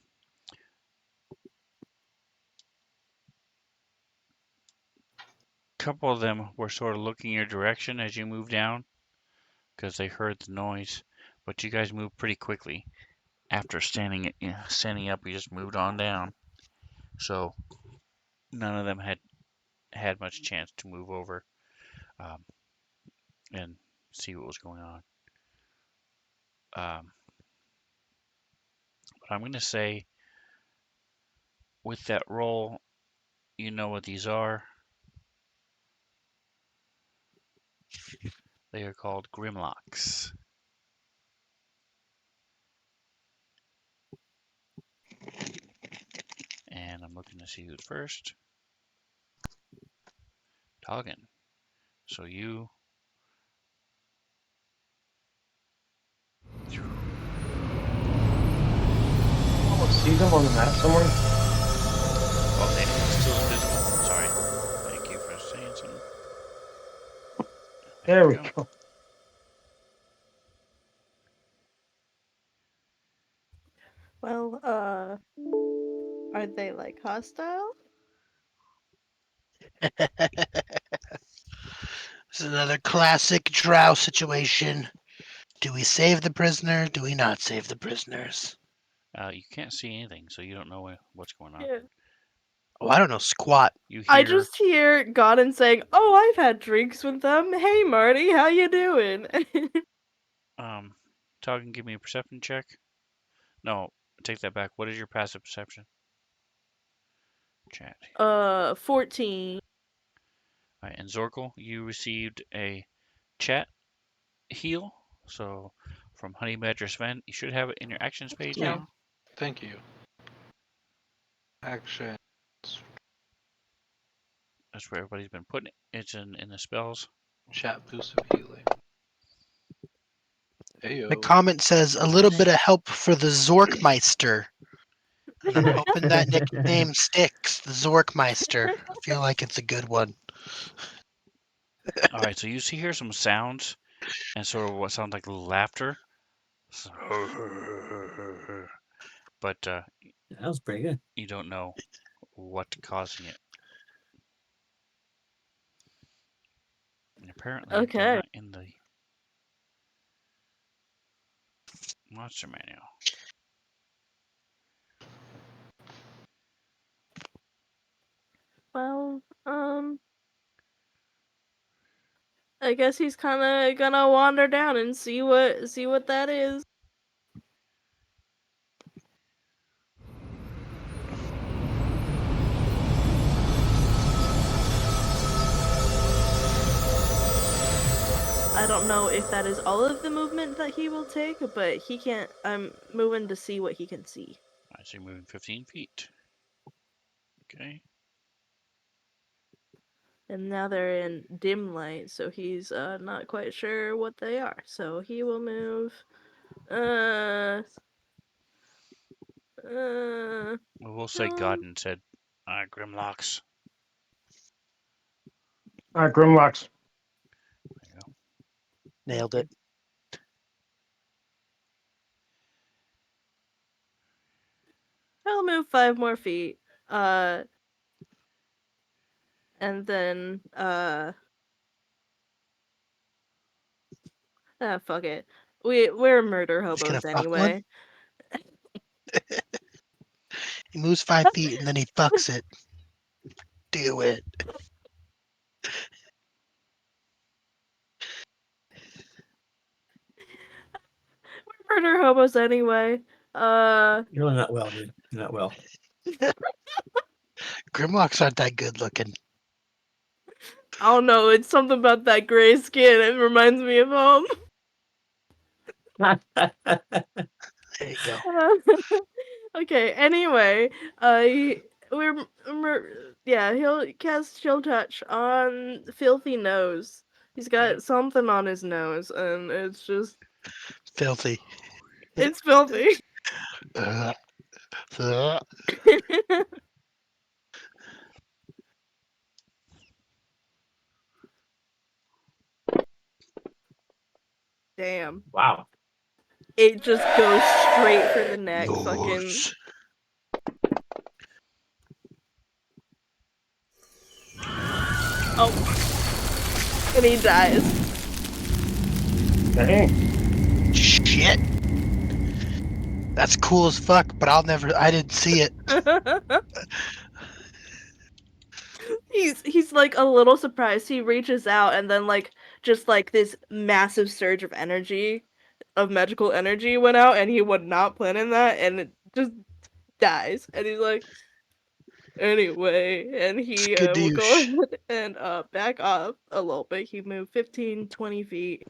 couple of them were sort of looking your direction as you moved down because they heard the noise, but you guys moved pretty quickly. After standing up, you just moved on down. So none of them had much chance to move over um, and see what was going on. But I'm going to say with that roll, you know what these are. They are called Grimlocks. And I'm looking to see who's first. Toggin. So you. See them on the map somewhere? Oh, they still invisible. Sorry. Thank you for saying something. There we go. Well, are they like hostile? This is another classic drow situation. Do we save the prisoner? Do we not save the prisoners? You can't see anything, so you don't know what's going on. Yeah. Oh, I don't know squat. You I hear just hear Godin saying, "Oh, I've had drinks with them. Hey, Marty, how you doing?" Toggin, give me a perception check. No, take that back. What is your passive perception? Chat. 14. All right, and Zorkel, you received a chat heal. So from Honey Badger Sven, you should have it in your actions page Yeah. now. Thank you. Action. That's where everybody's been putting it. It's in the spells. Chat boost of healing. The Heyo. comment says a little bit of help for the Zorkmeister. And I'm hoping that nickname sticks, the Zorkmeister. I feel like it's a good one. All right, so you hear some sounds and sort of what sounds like laughter. But That was pretty good. you don't know what's causing it. And apparently, they're Okay. not in the monster manual. Well, I guess he's kind of gonna wander down and see what that is. I don't know if that is all of the movement that he will take, but he can't. I'm moving to see what he can see. All right, so you're moving 15 feet. Okay. And now they're in dim light, so he's not quite sure what they are. So he will move. We'll say Godden said Grimlocks. Grimlocks. There you go. Nailed it. I'll move 5 more feet. And then fuck it. We're murder He's gonna hobos fuck one. anyway. He moves 5 feet and then he fucks it. Do it. We're murder hobos anyway. You're not well, dude. You're not well. Grimlocks aren't that good looking. I don't know. It's something about that gray skin. It reminds me of home. There you go. Okay. Anyway, he'll cast Chill Touch on Filthy Nose. He's got something on his nose, and it's just Filthy. it's filthy. Uh, uh. Damn. Wow. It just goes straight for the neck. Fucking. Yours. Oh. And he dies. Dang. Shit. That's cool as fuck, but I didn't see it. He's like a little surprised. He reaches out and then like just like this massive surge of energy, of magical energy went out, and he would not plan in that, and it just dies. And he's like, anyway, and he will go Skadoosh. ahead and back off a little bit. He moved 15, 20 feet.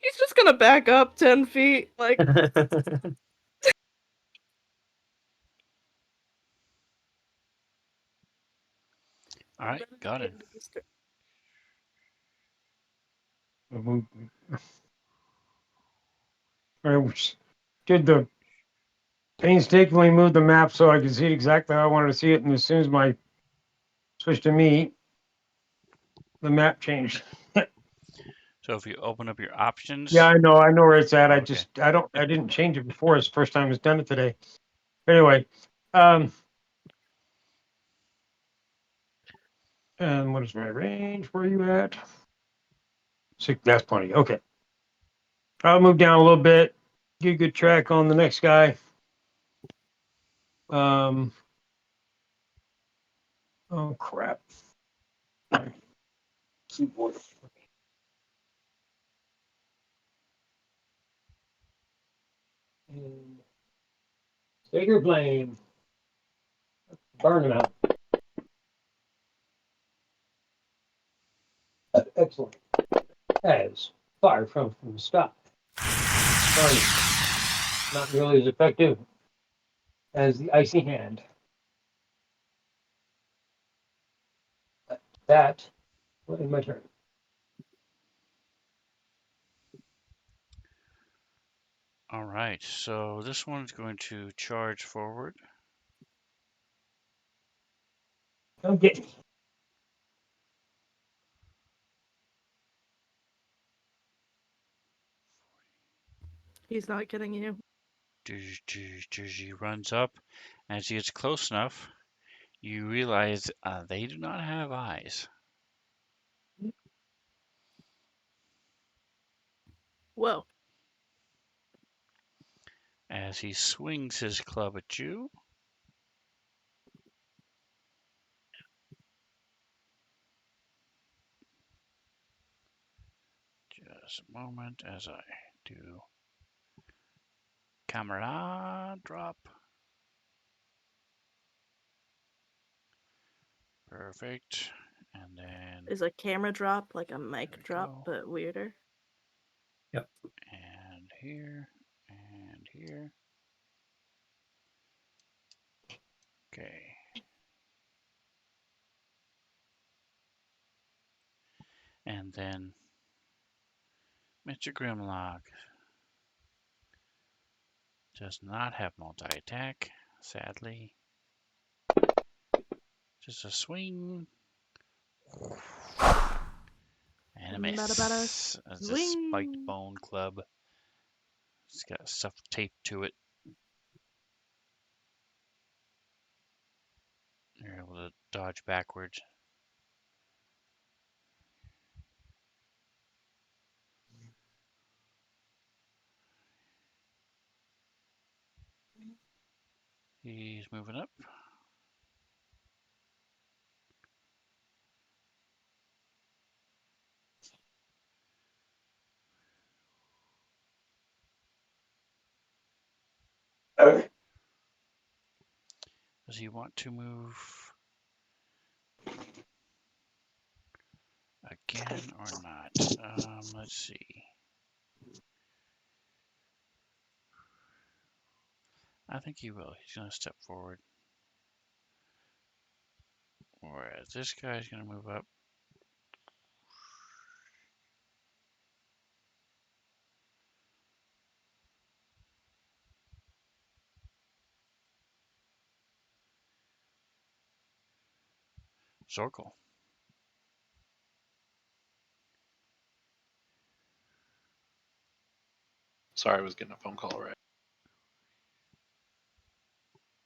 He's just gonna back up 10 feet, like. All right, got it. I did the painstakingly move the map so I could see it exactly how I wanted to see it, and as soon as my switched to me, the map changed. So if you open up your options, Yeah, I know where it's at. oh, I okay. just, I didn't change it before. It's the first time it's done it today. Anyway, and what is my range? Where are you at? Six, that's plenty. Okay. I'll move down a little bit, get a good track on the next guy. Oh crap. Keyboard. And take your blame. Burn him out. Excellent. As fire from the sky. Burning. Not nearly as effective as the icy hand. That will end my turn. All right, so this one's going to charge forward. Okay. He's not getting you. He runs up. As he gets close enough, you realize they do not have eyes. Whoa. As he swings his club at you, just a moment as I do camera drop. Perfect. And then Is a camera drop like a mic drop, go. but weirder? And here and here. Okay. And then Mr. Grimlock does not have multi-attack, sadly. Just a swing. And a Not about miss. us. As this spiked Swing. bone club. It's got stuff taped to it. You're able to dodge backwards. He's moving up. Does he want to move again or not? Let's see. I think he will. He's going to step forward. Whereas this guy's going to move up. Zorkel. Sorry, I was getting a phone call right.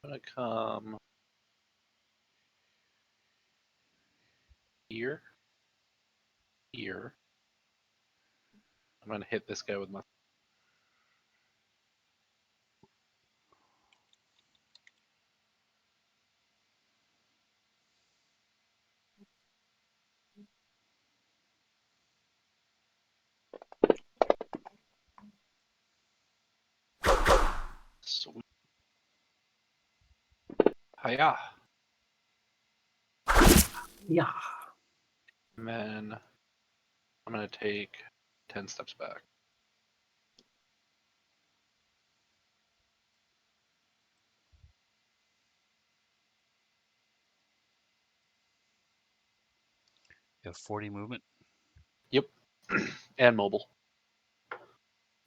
I'm gonna come here. Here. I'm gonna hit this guy with my. Sweet. Hiya. Yeah. And then I'm gonna take 10 steps back. You have 40 movement. Yep. And mobile.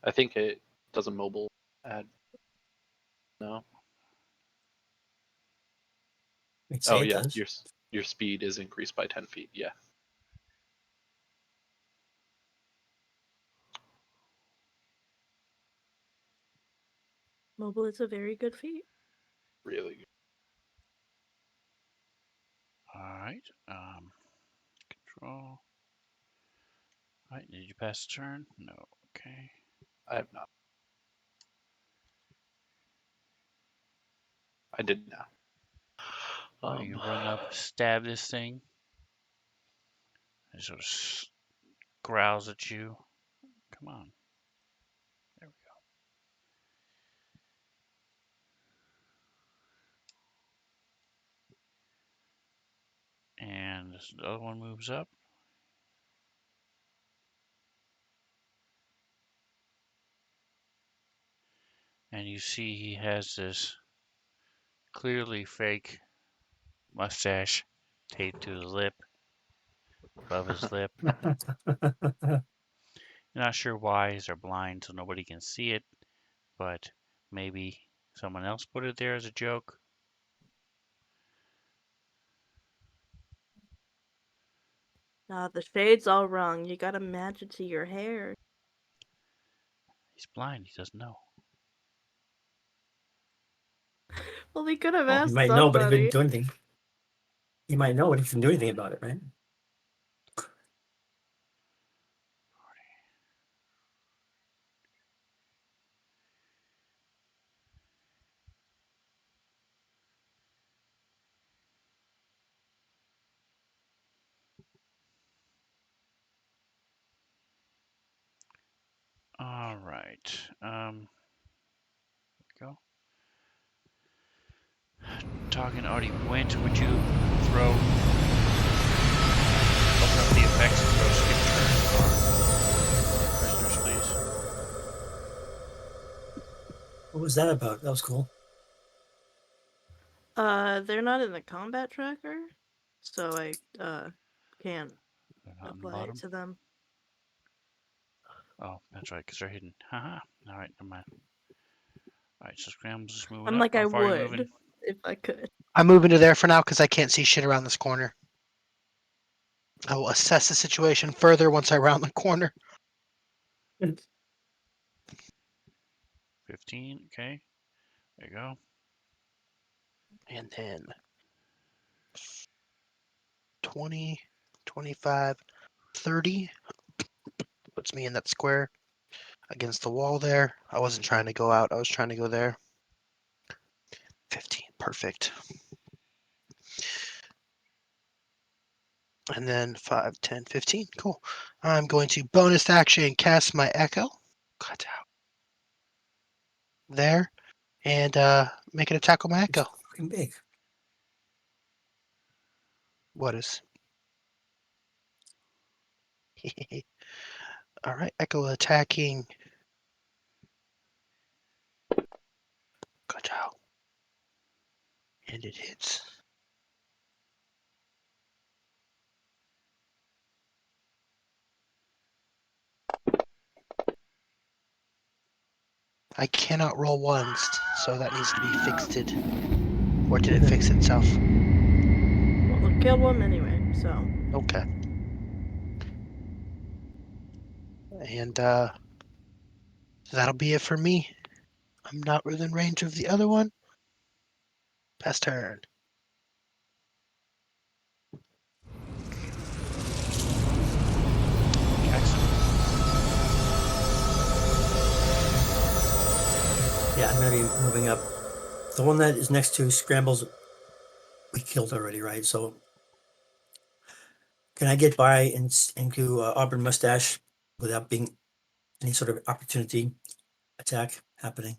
I think it does a mobile add. No. I'd say Oh it yeah, does. your speed is increased by 10 feet. Yeah. Mobile is a very good feat. Really good. All right. Control. All right. Did you pass the turn? No. Okay. I have not. I did now. You run up, stab this thing. It sort of growls at you. Come on. There we go. And this other one moves up. And you see he has this clearly fake mustache taped to his lip, above his lip. You're not sure why, they're blind so nobody can see it, but maybe someone else put it there as a joke. The shade's all wrong. You gotta match it to your hair. He's blind, he doesn't know. Well, he could have Well, he asked might know, but he somebody. didn't do anything. He might know, but he didn't do anything about it, right? All right. Go. Talking already went. Would you throw? Open up the effects and throw skip turn on prisoners, please. What was that about? That was cool. They're not in the combat tracker, so I can't They're not on the apply it bottom. to them. Oh, that's right, because they're hidden. Haha. All right, never mind. All right, so Scrambles is moving I'm up. like, How I far are you moving? would if I could. I'm moving to there for now because I can't see shit around this corner. I will assess the situation further once I round the corner. 15. Okay. There you go. And then 20, 25, 30. Puts me in that square against the wall there. I wasn't trying to go out. I was trying to go there. 15. Perfect. And then 5, 10, 15. Cool. I'm going to bonus action cast my Echo. Cut out. There. And make an attack on my It's Echo. fucking big. What is? All right. Echo attacking. Cut out. And it hits. I cannot roll ones, so that needs to be fixed. Or did it fix itself? Well, killed one anyway, so. Okay. And that'll be it for me. I'm not within range of the other one. Pass turn. Jackson. Yeah, I'm gonna be moving up. The one that is next to Scrambles, we killed already, right? So can I get by into Auburn Mustache without being any sort of opportunity attack happening?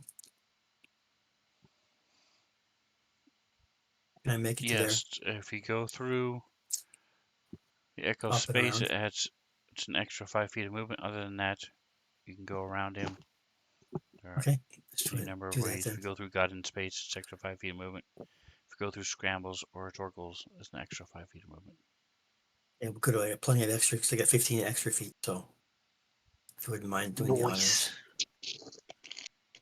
Can I make it to there Yes, if you go through the Echo up and space, around? it's an extra 5 feet of movement. Other than that, you can go around him. There are Okay, let's any number of do that ways. If then. you go through God in space, it's extra 5 feet of movement. If you go through scrambles or rhetoricals, it's an extra 5 feet of movement. Yeah, we could have plenty of extra because I got 15 extra feet. So if you wouldn't mind doing the honors, Noise.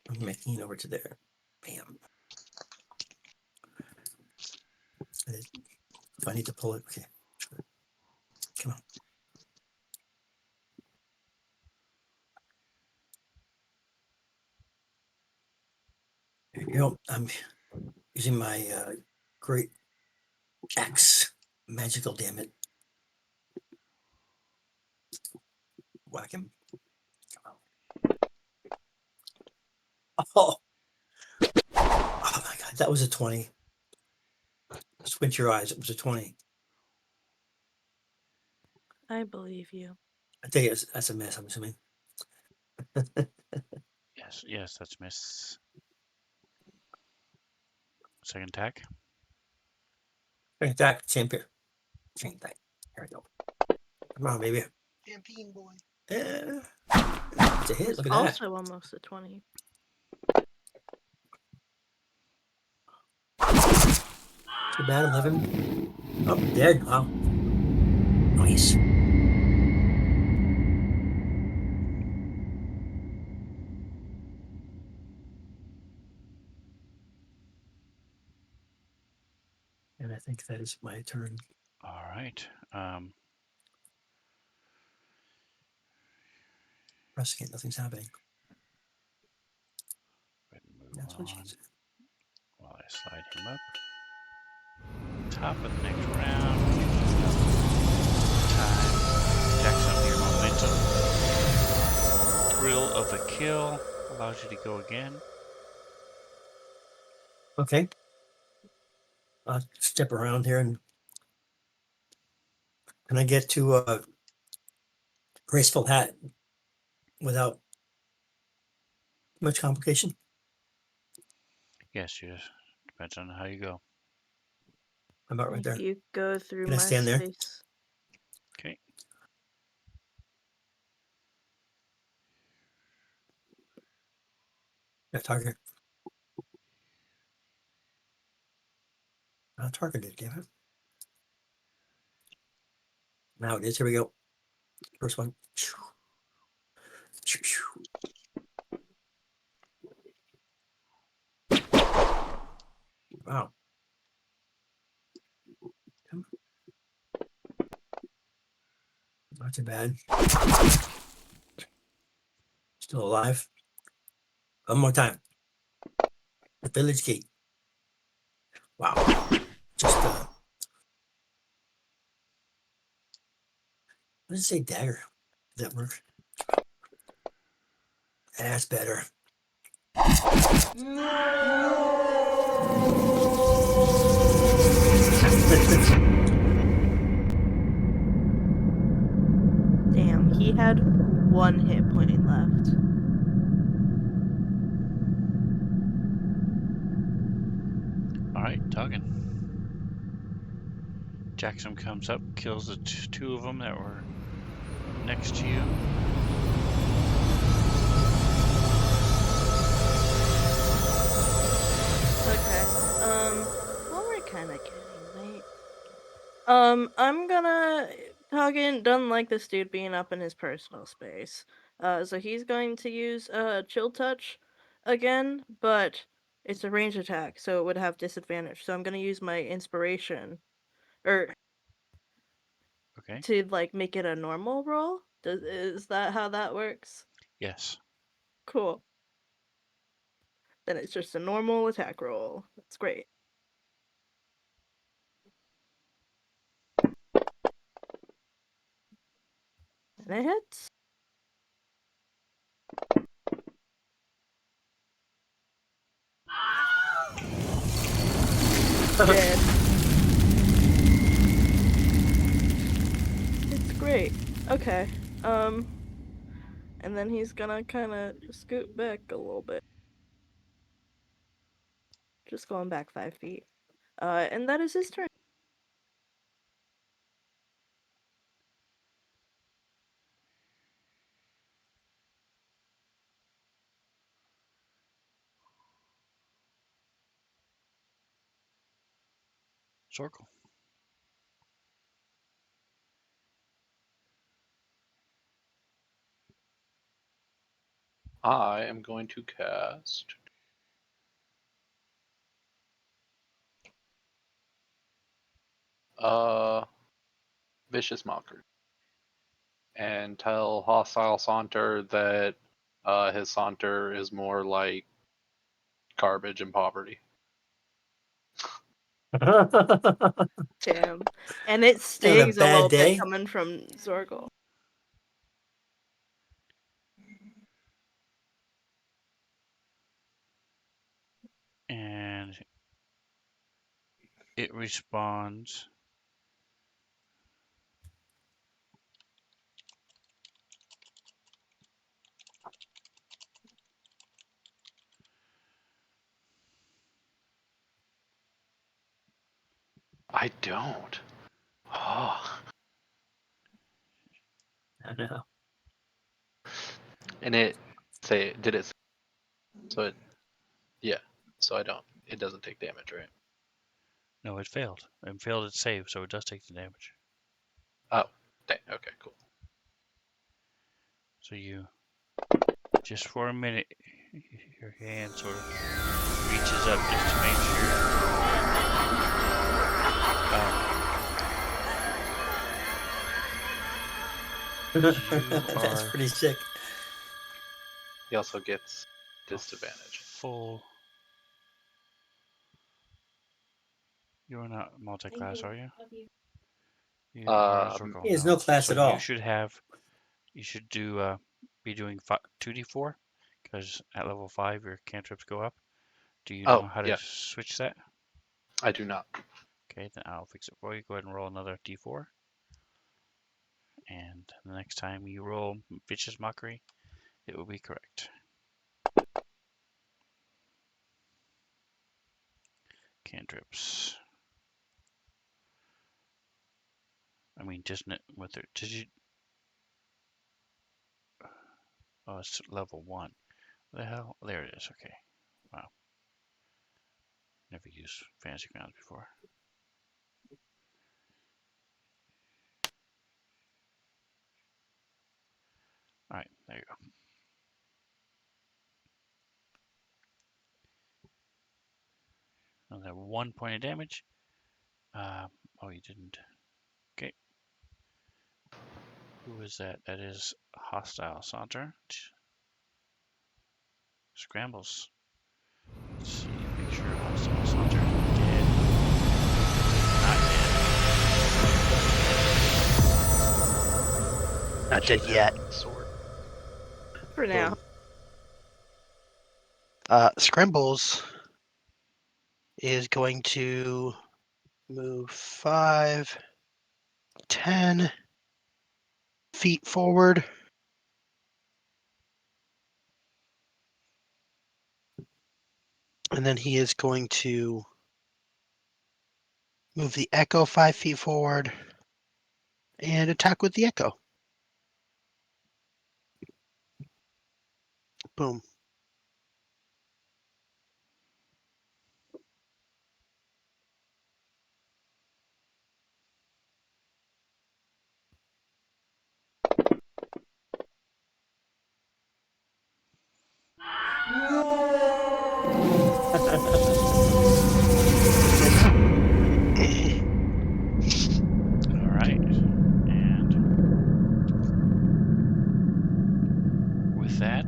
I'm making it over to there. Bam. If I need to pull it, okay. Come on. There you go. I'm using my great axe. Magical, damn it. Whack him. Oh, oh my God, that was a 20. Squint your eyes. It was a 20. I believe you. I think that's a miss, I'm assuming. Yes, that's miss. Second attack. Second attack, same pair. Same thing. Here we go. Come on, baby. Champagne boy. Yeah. It's a hit. It's Look at that. also almost a 20. Too bad, 11. Oh, dead. Wow. Nice. And I think that is my turn. All right. Pressing it, nothing's happening. Go ahead and move That's what she on said. while I slide him up. Top of the next round. Time. Jackson, your momentum. Thrill of the kill allows you to go again. Okay. I'll step around here and can I get to a graceful hat without much complication? Yes, depends on how you go. I'm about right If there. you go through Can I my stand there? space. Okay. Yeah, target. Not targeted, damn it. Now it is. Here we go. First one. Wow. Not too bad. Still alive. One more time. The village gate. Wow. Just what does it say? Dagger. Does that work? That's better. Damn, he had 1 hit point left. All right, Tuggan. Jackson comes up, kills the two of them that were next to you. Okay. Well, we're kind of getting late. I'm gonna. Hagen doesn't like this dude being up in his personal space. So he's going to use chill touch again, but it's a range attack, so it would have disadvantage. So I'm gonna use my inspiration, or Okay. to like make it a normal roll? Is that how that works? Yes. Cool. Then it's just a normal attack roll. That's great. And it hits. Dead. It's great. Okay. And then he's gonna kind of scoot back a little bit. Just going back 5 feet. And that is his turn. Circle. I am going to cast Vicious Mockery and tell Hostile Saunter that his Saunter is more like garbage and poverty. Damn. And it Having a stings a bad little day? bit coming from Zorgal. And it responds. I don't. Oh. I know. And it say did it so it yeah. So I don't. It doesn't take damage, right? No, it failed. It failed its save, so it does take the damage. Oh, dang. Okay, cool. So you, just for a minute, your hand sort of reaches up just to make sure. That's are- pretty sick. He also gets disadvantage. Full. You're not multi-class, are you? You are Zorko He has now. no class So at all. you should be doing 2d4 because at level 5 your cantrips go up. Do you know Oh, how to yeah. switch that? I do not. Okay, then I'll fix it for you. Go ahead and roll another d4. And the next time you roll Vicious Mockery, it will be correct. Cantrips. I mean, just with it. Did you? Oh, it's level 1. What the hell? There it is. Okay. Wow. Never used Fantasy Grounds before. Alright, there you go. Another 1 point of damage. Oh, you didn't. Okay. Who is that? That is Hostile Saunter. Scrambles. Let's see. Make sure Hostile Saunter is dead. Not dead. Not dead yet. Sword. For now. Scrambles is going to move 5, 10 feet forward. And then he is going to move the echo 5 feet forward and attack with the echo. Boom. Alright. that,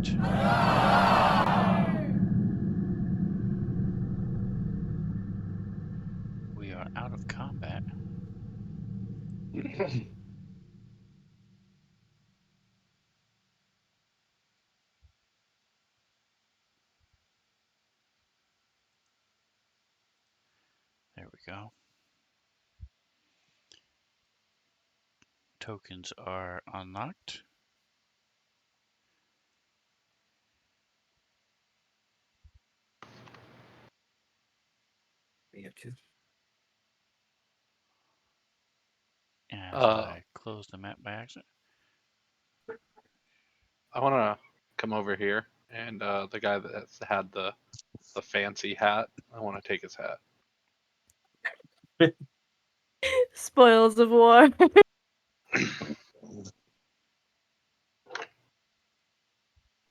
we are out of combat. There we go. Tokens are unlocked. We have two. And I closed the map by accident. I want to come over here, and the guy that's had the fancy hat, I want to take his hat. Spoils of war.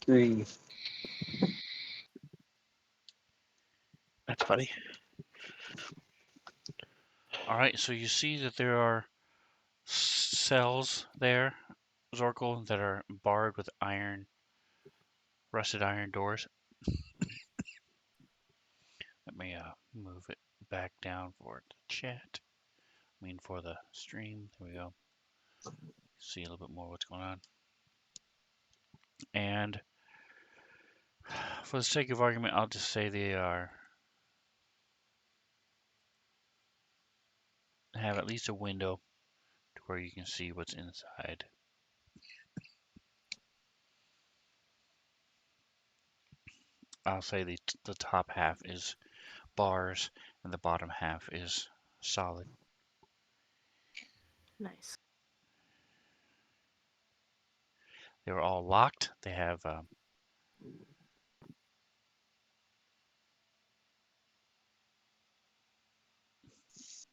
Three. That's funny. All right, so you see that there are cells there, Zorkel, that are barred with rusted iron doors. Let me move it back down for the chat. I mean, for the stream. There we go. See a little bit more what's going on. And for the sake of argument, I'll just say they have at least a window to where you can see what's inside. I'll say the top half is bars and the bottom half is solid. Nice. They were all locked. They have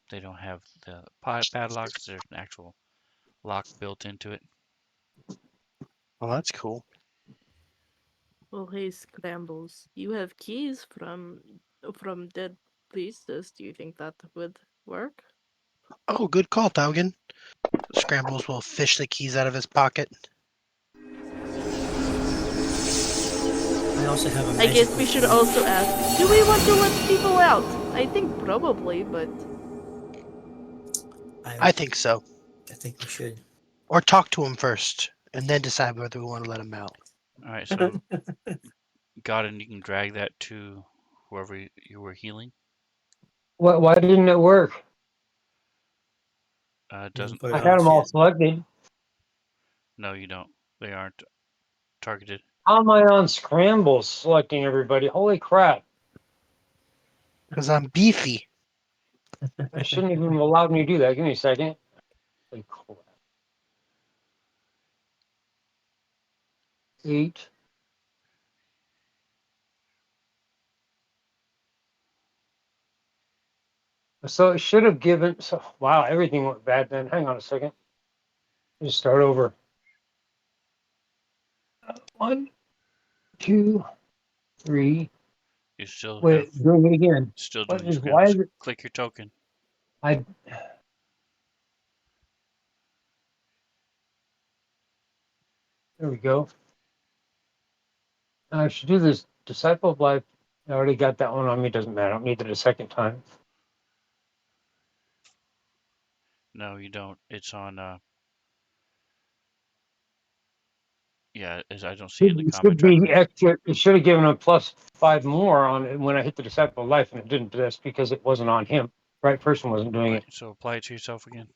they don't have the padlocks. There's an actual lock built into it. Well, that's cool. Well, hey, Scrambles, you have keys from Dead Priestess. Do you think that would work? Oh, good call, Taugen. Scrambles will fish the keys out of his pocket. I also have a I guess magical we should flame. also ask, do we want to let people out? I think probably, but I think so. I think we should. Or talk to him first, and then decide whether we want to let him out. All right, so Godin, you can drag that to whoever you were healing. Why didn't it work? Doesn't. Put it I on had the them all chat. selected. No, you don't. They aren't targeted. How am I on scrambles selecting everybody? Holy crap. Because I'm beefy. I shouldn't even have allowed me to do that. Give me a second. Holy crap. 8. So it should have given. So wow, everything went bad then. Hang on a second. Just start over. 1, 2, 3. You still have Wait, doing it again. still What doing is? Why scrambles. is it? Click your token. I. There we go. I should do this disciple of life. I already got that one on me. Doesn't matter. I don't need it a second time. No, you don't. It's on. Yeah, I don't see it in the It combat should be tracker. extra. It should have given a +5 more on it when I hit the disciple of life, and it didn't. That's because it wasn't on him. Right person wasn't doing All it. right, so apply it to yourself again.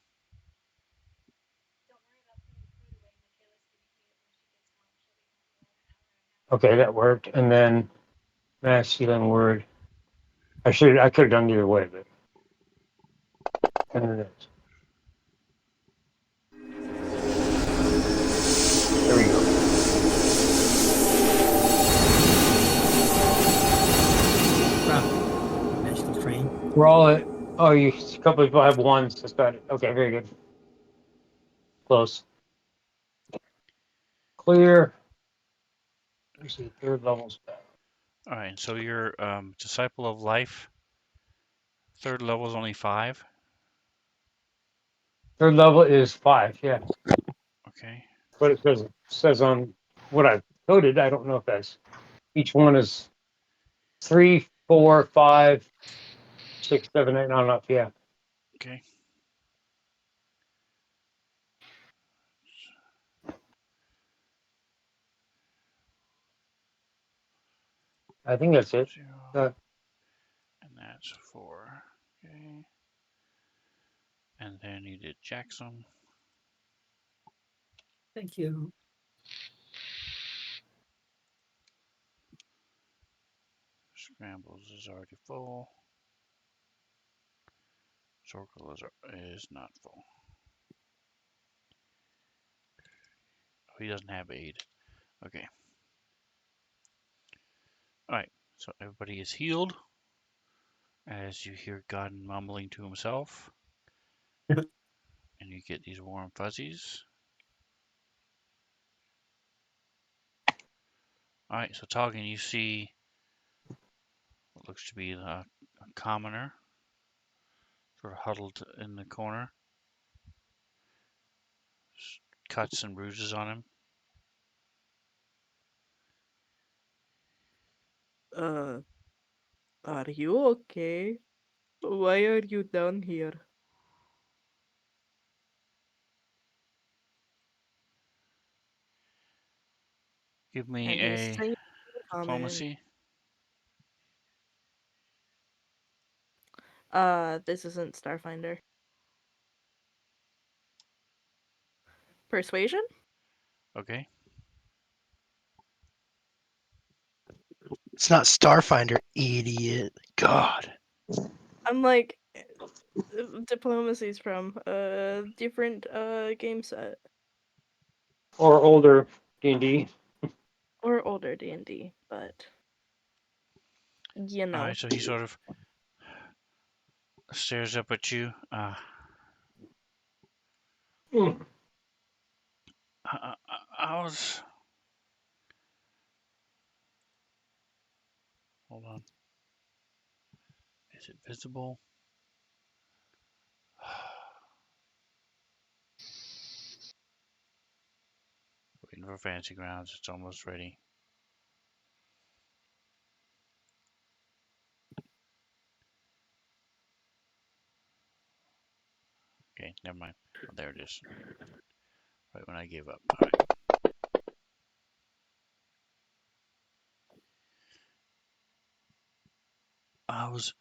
Okay, that worked. And then mass healing word. I could have done either way, but. And then it's. There we go. Wow. Magical frame. We're all at. Oh, a couple of people have ones. That's about it. Okay, very good. Close. Clear. Let me see. Third level's back. All right, so your disciple of life, third level is only 5. Third level is 5. Yeah. Okay. But it says on what I coded. I don't know if that's each one is 3, 4, 5, 6, 7, 8. No, not yeah. Okay. I think that's it. 0. Uh, And that's 4. Okay. And then you did Jackson. Thank you. Scrambles is already full. Circle is not full. Oh, he doesn't have aid. Okay. Alright, so everybody is healed. As you hear God mumbling to himself. And you get these warm fuzzies. Alright, so talking, you see what looks to be a commoner. Sort of huddled in the corner. Cuts and bruises on him. Uh, are you okay? Why are you down here? Give me And he's a saying comment. diplomacy. This isn't Starfinder. Persuasion? Okay. It's not Starfinder, idiot. God. I'm like, diplomacy's from a different game set or older D&D. or older D&D, but you know. Alright, so he sort of stares up at you. Mm. I was. Hold on. Is it visible? Waiting for Fancy Grounds. It's almost ready. Okay, never mind. Oh, there it is. Right when I gave up. Alright. I was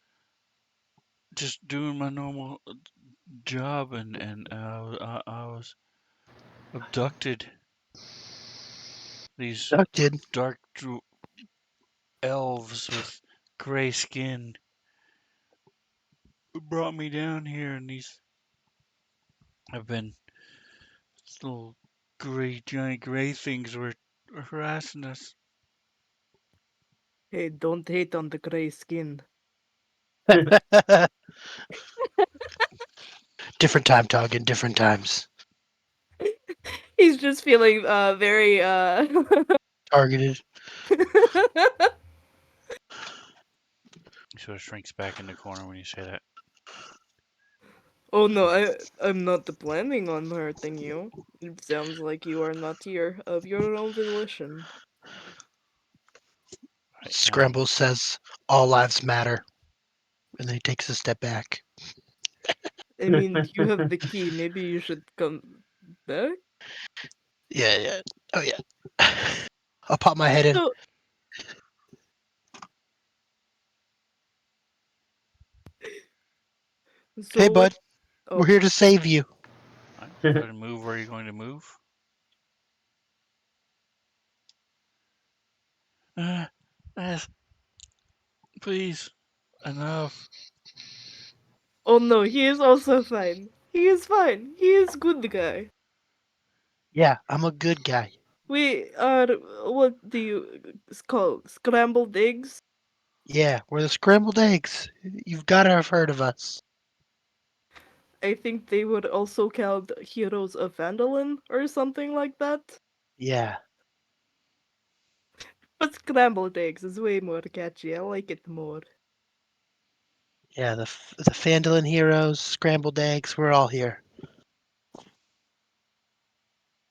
just doing my normal job and I was abducted. These Abducted. dark elves with gray skin brought me down here, and these have been little gray, giant gray things were harassing us. Hey, don't hate on the gray skin. Different time talking, different times. He's just feeling very Targeted. He sort of shrinks back in the corner when you say that. Oh no, I'm not planning on hurting you. It sounds like you are not here of your own volition. Right now, Scramble says all lives matter. And then he takes a step back. I mean, you have the key. Maybe you should come back. Yeah, yeah. Oh, yeah. I'll pop my head in. So, Hey, so what? bud. We're Oh, here to save you. all right, go ahead and move where you're going to move. Uh, uh, please, enough. oh no, he is also fine. He is fine. He is good guy. Yeah, I'm a good guy. We are what do you call scrambled eggs? Yeah, we're the scrambled eggs. You've got to have heard of us. I think they were also called heroes of Vandalin or something like that. Yeah. But scrambled eggs is way more catchy. I like it more. Yeah, the Fandolin heroes, scrambled eggs, we're all here.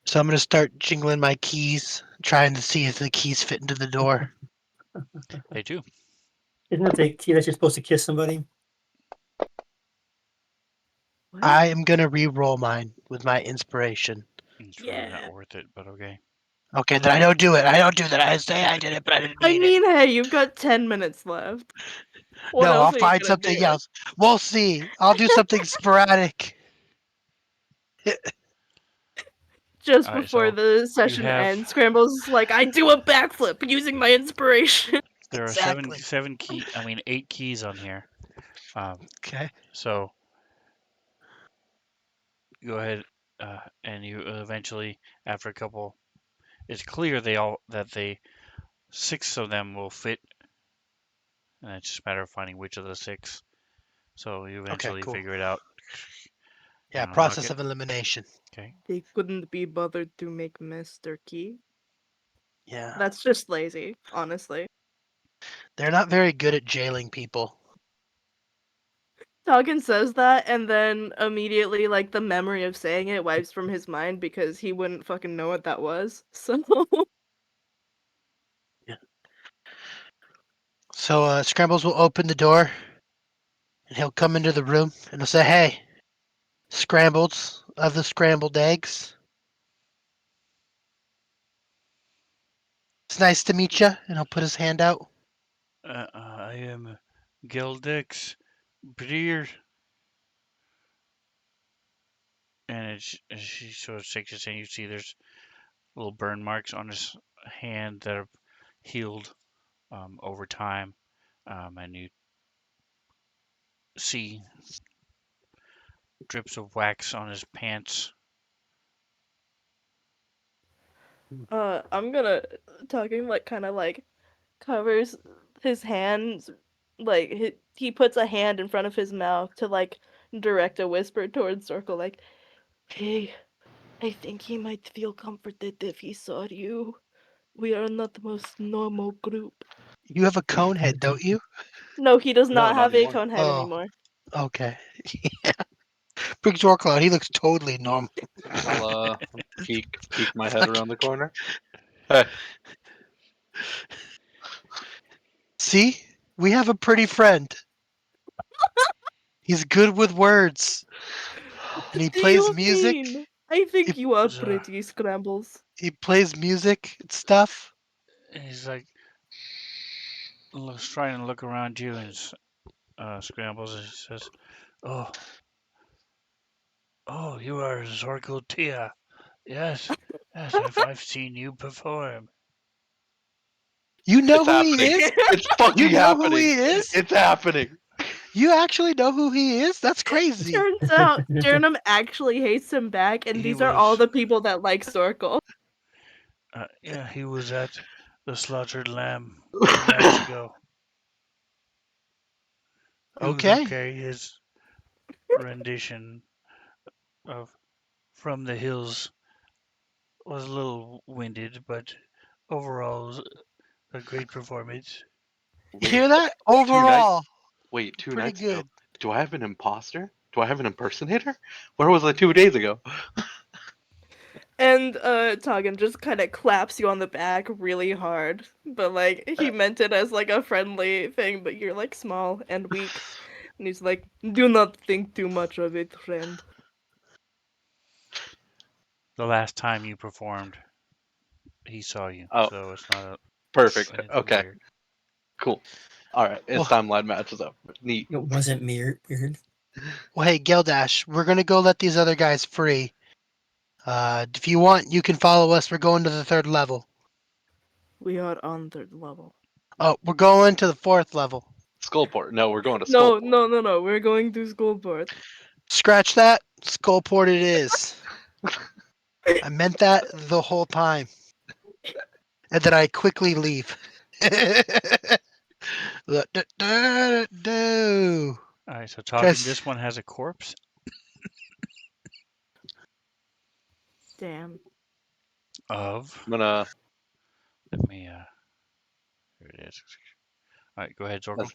So I'm gonna start jingling my keys, trying to see if the keys fit into the door. They do. Isn't it the key that you're supposed to kiss somebody? What? I am gonna re-roll mine with my inspiration. It's really Yeah. not worth it, but okay. Okay, then I don't do it. I don't do that. I say I did it, but I didn't I mean it. mean, hey, you've got 10 minutes left. What No, else I'll are you find gonna something do? else. We'll see. I'll do something sporadic. Just All right, before so the you session have ends, Scramble's like, I do a backflip using my inspiration. there are Exactly. 8 keys on here. Okay. So go ahead, and you eventually, after a couple, it's clear they 6 of them will fit, and it's just a matter of finding which of the 6. So you Okay, eventually cool. figure it out Yeah, and unlock process it. of elimination. Okay. They couldn't be bothered to make Mr. Key. Yeah. That's just lazy, honestly. They're not very good at jailing people. Toggin says that, and then immediately, like, the memory of saying it wipes from his mind because he wouldn't fucking know what that was. So, So Scrambles will open the door and he'll come into the room and he'll say, "Hey, Scrambles of the scrambled eggs. It's nice to meet you." And he'll put his hand out. I am Gildex Breer, and she sort of shakes his hand. You see there's little burn marks on his hand that have healed over time, and you see drips of wax on his pants. I'm gonna Toggin, like, kind of, like, covers his hands, like, he puts a hand in front of his mouth to, like, direct a whisper towards Circle, like, hey, I think he might feel comforted if he saw you. We are not the most normal group. You have a cone head, don't you? No, he does No, not not have a anymore. cone head Oh, anymore. okay. Big Zorcloud, he looks totally normal. I'll peek my head Okay. around the corner. Hey, See? We have a pretty friend. He's good with words. And he What do plays you music. mean? I He, think you are So pretty, Scrambles. he plays music and stuff. he's like trying to look around you and scrambles. And he says, "Oh, oh, you are Zorko Tia. Yes, yes, I've seen you perform." You know it's who he happening. is? It's You fucking know who happening. he is? It's happening. You actually know who he is? That's crazy. Turns out Jernum actually hates him back, and He these are all was, the people that like Zorkel. yeah, he was at the slaughtered lamb 2 nights ago. He was Okay. okay. His rendition of "From the Hills" was a little winded, but overall it was a great performance. You Wait, hear that? 2 nights. Overall, Wait, two pretty nights ago. good. Do I have an imposter? Do I have an impersonator? Where was I 2 days ago? And Toggin just kind of claps you on the back really hard, but like he meant it as like a friendly thing, but you're like small and weak. And he's like, "Do not think too much of it, friend." The last time you performed, he saw you, Oh, so it's not perfect. anything Okay, weird. cool. All right, it's Well, timeline matches up. Neat. It wasn't weird. well, hey, Geldash, we're gonna go let these other guys free. If you want, you can follow us. We're going to the 3rd level. We are on third level. Oh, we're going to the 4th level. Skullport. No, we're going to No, Skullport. no, no, no. We're going to Skullport. Scratch that. Skullport it is. I meant that the whole time. And then I quickly leave. No. All right, so talking. Just This one has a corpse Damn. of. I'm gonna Let me. Here it is. All right, go ahead, Zorko.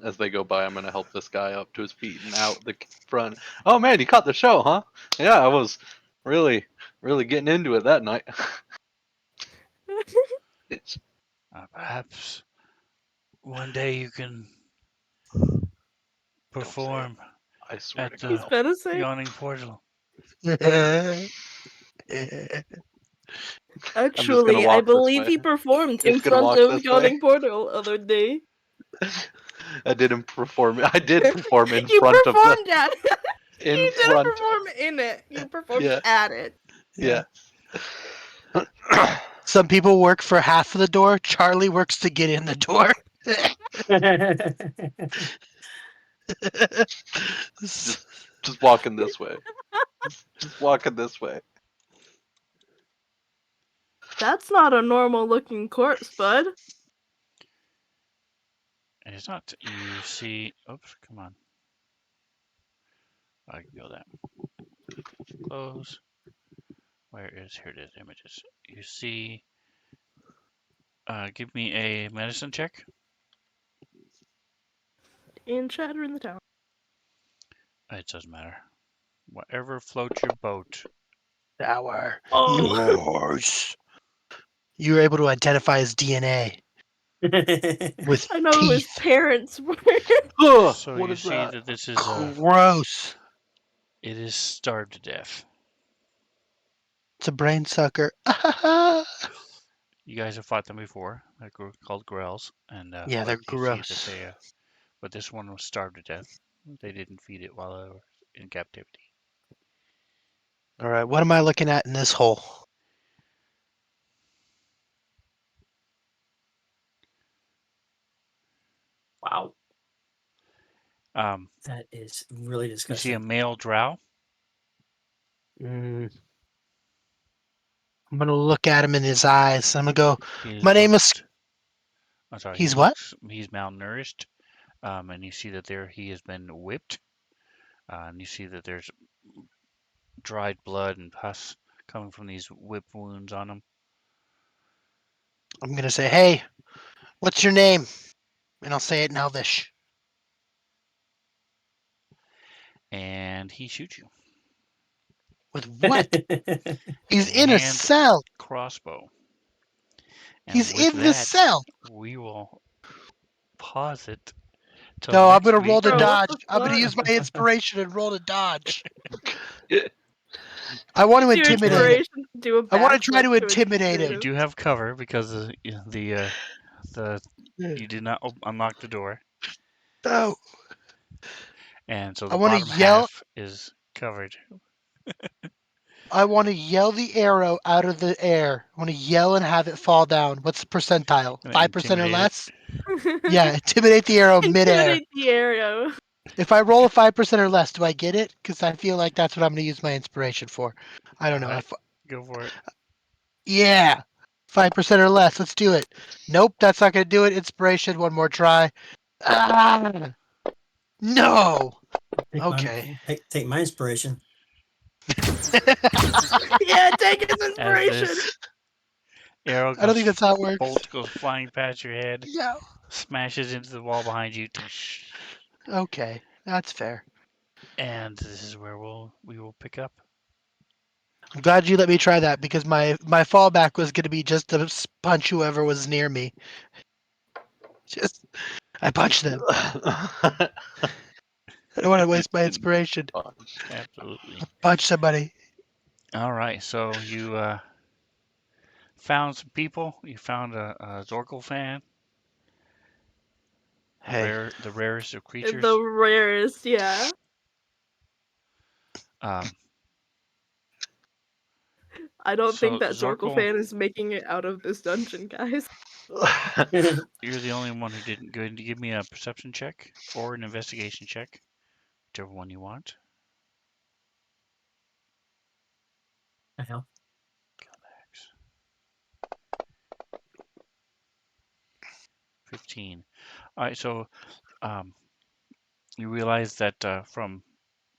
as they go by, I'm gonna help this guy up to his feet and out the front. Oh man, you caught the show, huh? Yeah, Really getting into it that night. It's, Perhaps one day you can don't say it. perform I swear at to He's the God. menacing. yawning portal. I'm just gonna Actually, I walk this believe way. he performed in Just gonna front walk of this Yawning way. Portal other day. I didn't perform. I did perform in You front of the. performed at it. In You didn't front. perform in it. You performed Yeah. at it. Yeah. Some people work for half of the door. Charlie works to get in the door. Just walking this way. Just walking this way. That's not a normal looking corpse, bud. And it's not. You see. Oops, come on. I can go that. Close. Where is. Here it is. Images. You see. Give me a medicine check. In Shatter in the Tower. It doesn't matter. Whatever floats your boat. Tower. Oh, Yours. You were able to identify his DNA with I know who his teeth. parents were. Ugh, So what you is see that? that this is Gross. it is starved to death. It's a brain sucker. You guys have fought them before. They're called grells, and Yeah, they're you see that gross. they. But this one was starved to death. They didn't feed it while they were in captivity. All right, what am I looking at in this hole? Wow, Um, that is really you see a disgusting. male drow. I'm gonna look at him in his eyes. I'm gonna go. He My name is. looks. I'm sorry. He He's what? looks. He's malnourished. And you see that there he has been whipped. And you see that there's dried blood and pus coming from these whip wounds on him. I'm gonna say, hey, what's your name? And I'll say it in Elvish. And he shoots you. With what? He's A in a hand cell. crossbow. And He's with in the that, cell. we will pause it till No, I'm next gonna roll to week. Bro, what dodge. the I'm gonna fuck? use my inspiration and roll to dodge. Yeah. I want to Use your intimidate him. inspiration to do a I want to try backflip to intimidate You him. do have cover because the you did not unlock the door, No, and so I the want to bottom yell. half is covered. I want to yell the arrow out of the air. I want to yell and have it fall down. What's the percentile? Gonna 5% or intimidate it. less? Yeah, intimidate the arrow midair. Intimidate the arrow. If I roll a 5% or less, do I get it? Because I feel like that's what I'm going to use my inspiration for. I don't All know. right, go for it. Yeah, 5% or less. Let's do it. Nope, that's not going to do it. Inspiration. One more try. Ah, no. Okay. Take my inspiration. Yeah, take his As inspiration. this arrow I don't think goes, that's how it works. bolt goes flying past your head, Yeah. smashes into the wall behind you, Okay, that's fair. and this is where we will pick up. I'm glad you let me try that because my fallback was going to be just to punch whoever was near me. Just I punched them. I don't want to waste my inspiration. Absolutely. Punch somebody. All right, so you found some people. You found a Zorkel fan, Hey, the rarest of creatures. The rarest, yeah. Um, I don't think so that Zorkel Zorkel, fan is making it out of this dungeon, guys. you're the only one who didn't. Go ahead and give me a perception check or an investigation check, whichever one you want. The hell? 15. All right, so um, you realize that from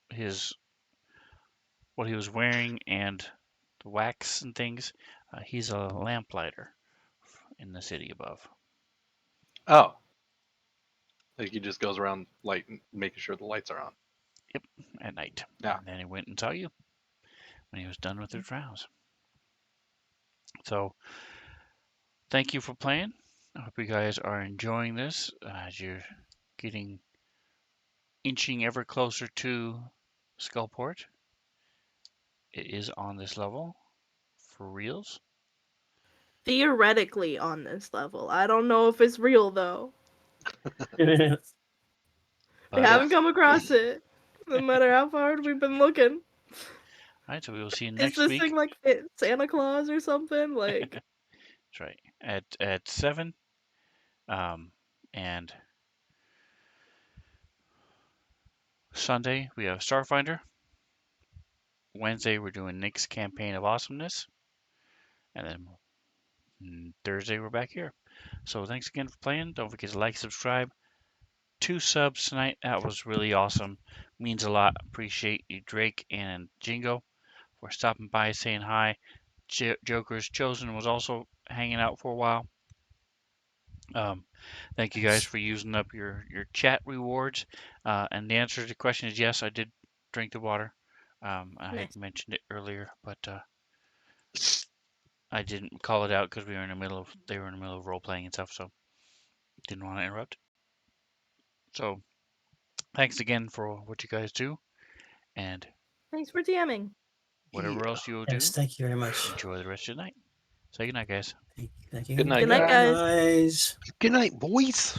his what he was wearing and the wax and things, he's a lamplighter in the city above. Oh, like he just goes around making sure the lights are on. Yep, at night. Yeah. And then he went and saw you. when he was done with his rounds. So thank you for playing. I hope you guys are enjoying this as you're getting inching ever closer to Skullport. It is on this level for reals. Theoretically on this level. I don't know if it's real though. We But haven't come across it. No matter how hard we've been looking. all right, so we will see you Is next this week. thing like Santa Claus or something? Like That's right. At 7. And Sunday we have Starfinder. Wednesday we're doing Nick's campaign of awesomeness. And then Thursday we're back here. So thanks again for playing. Don't forget to like, subscribe. 2 subs tonight. That was really awesome. Means a lot. Appreciate you, Drake and Jingo, for stopping by, saying hi. Joker's Chosen was also hanging out for a while. Thank you guys for using up your chat rewards. And the answer to the question is yes, I did drink the water. I nice. had mentioned it earlier, but I didn't call it out because they were in the middle of role playing and stuff, so didn't want to interrupt. So thanks again for what you guys do, and Thanks for DMing. whatever Yeah. else you'll Yes, do, thank you very much. enjoy the rest of the night. Say good night, guys. Thank you. Good night, Good night, guys. guys. Good night, boys.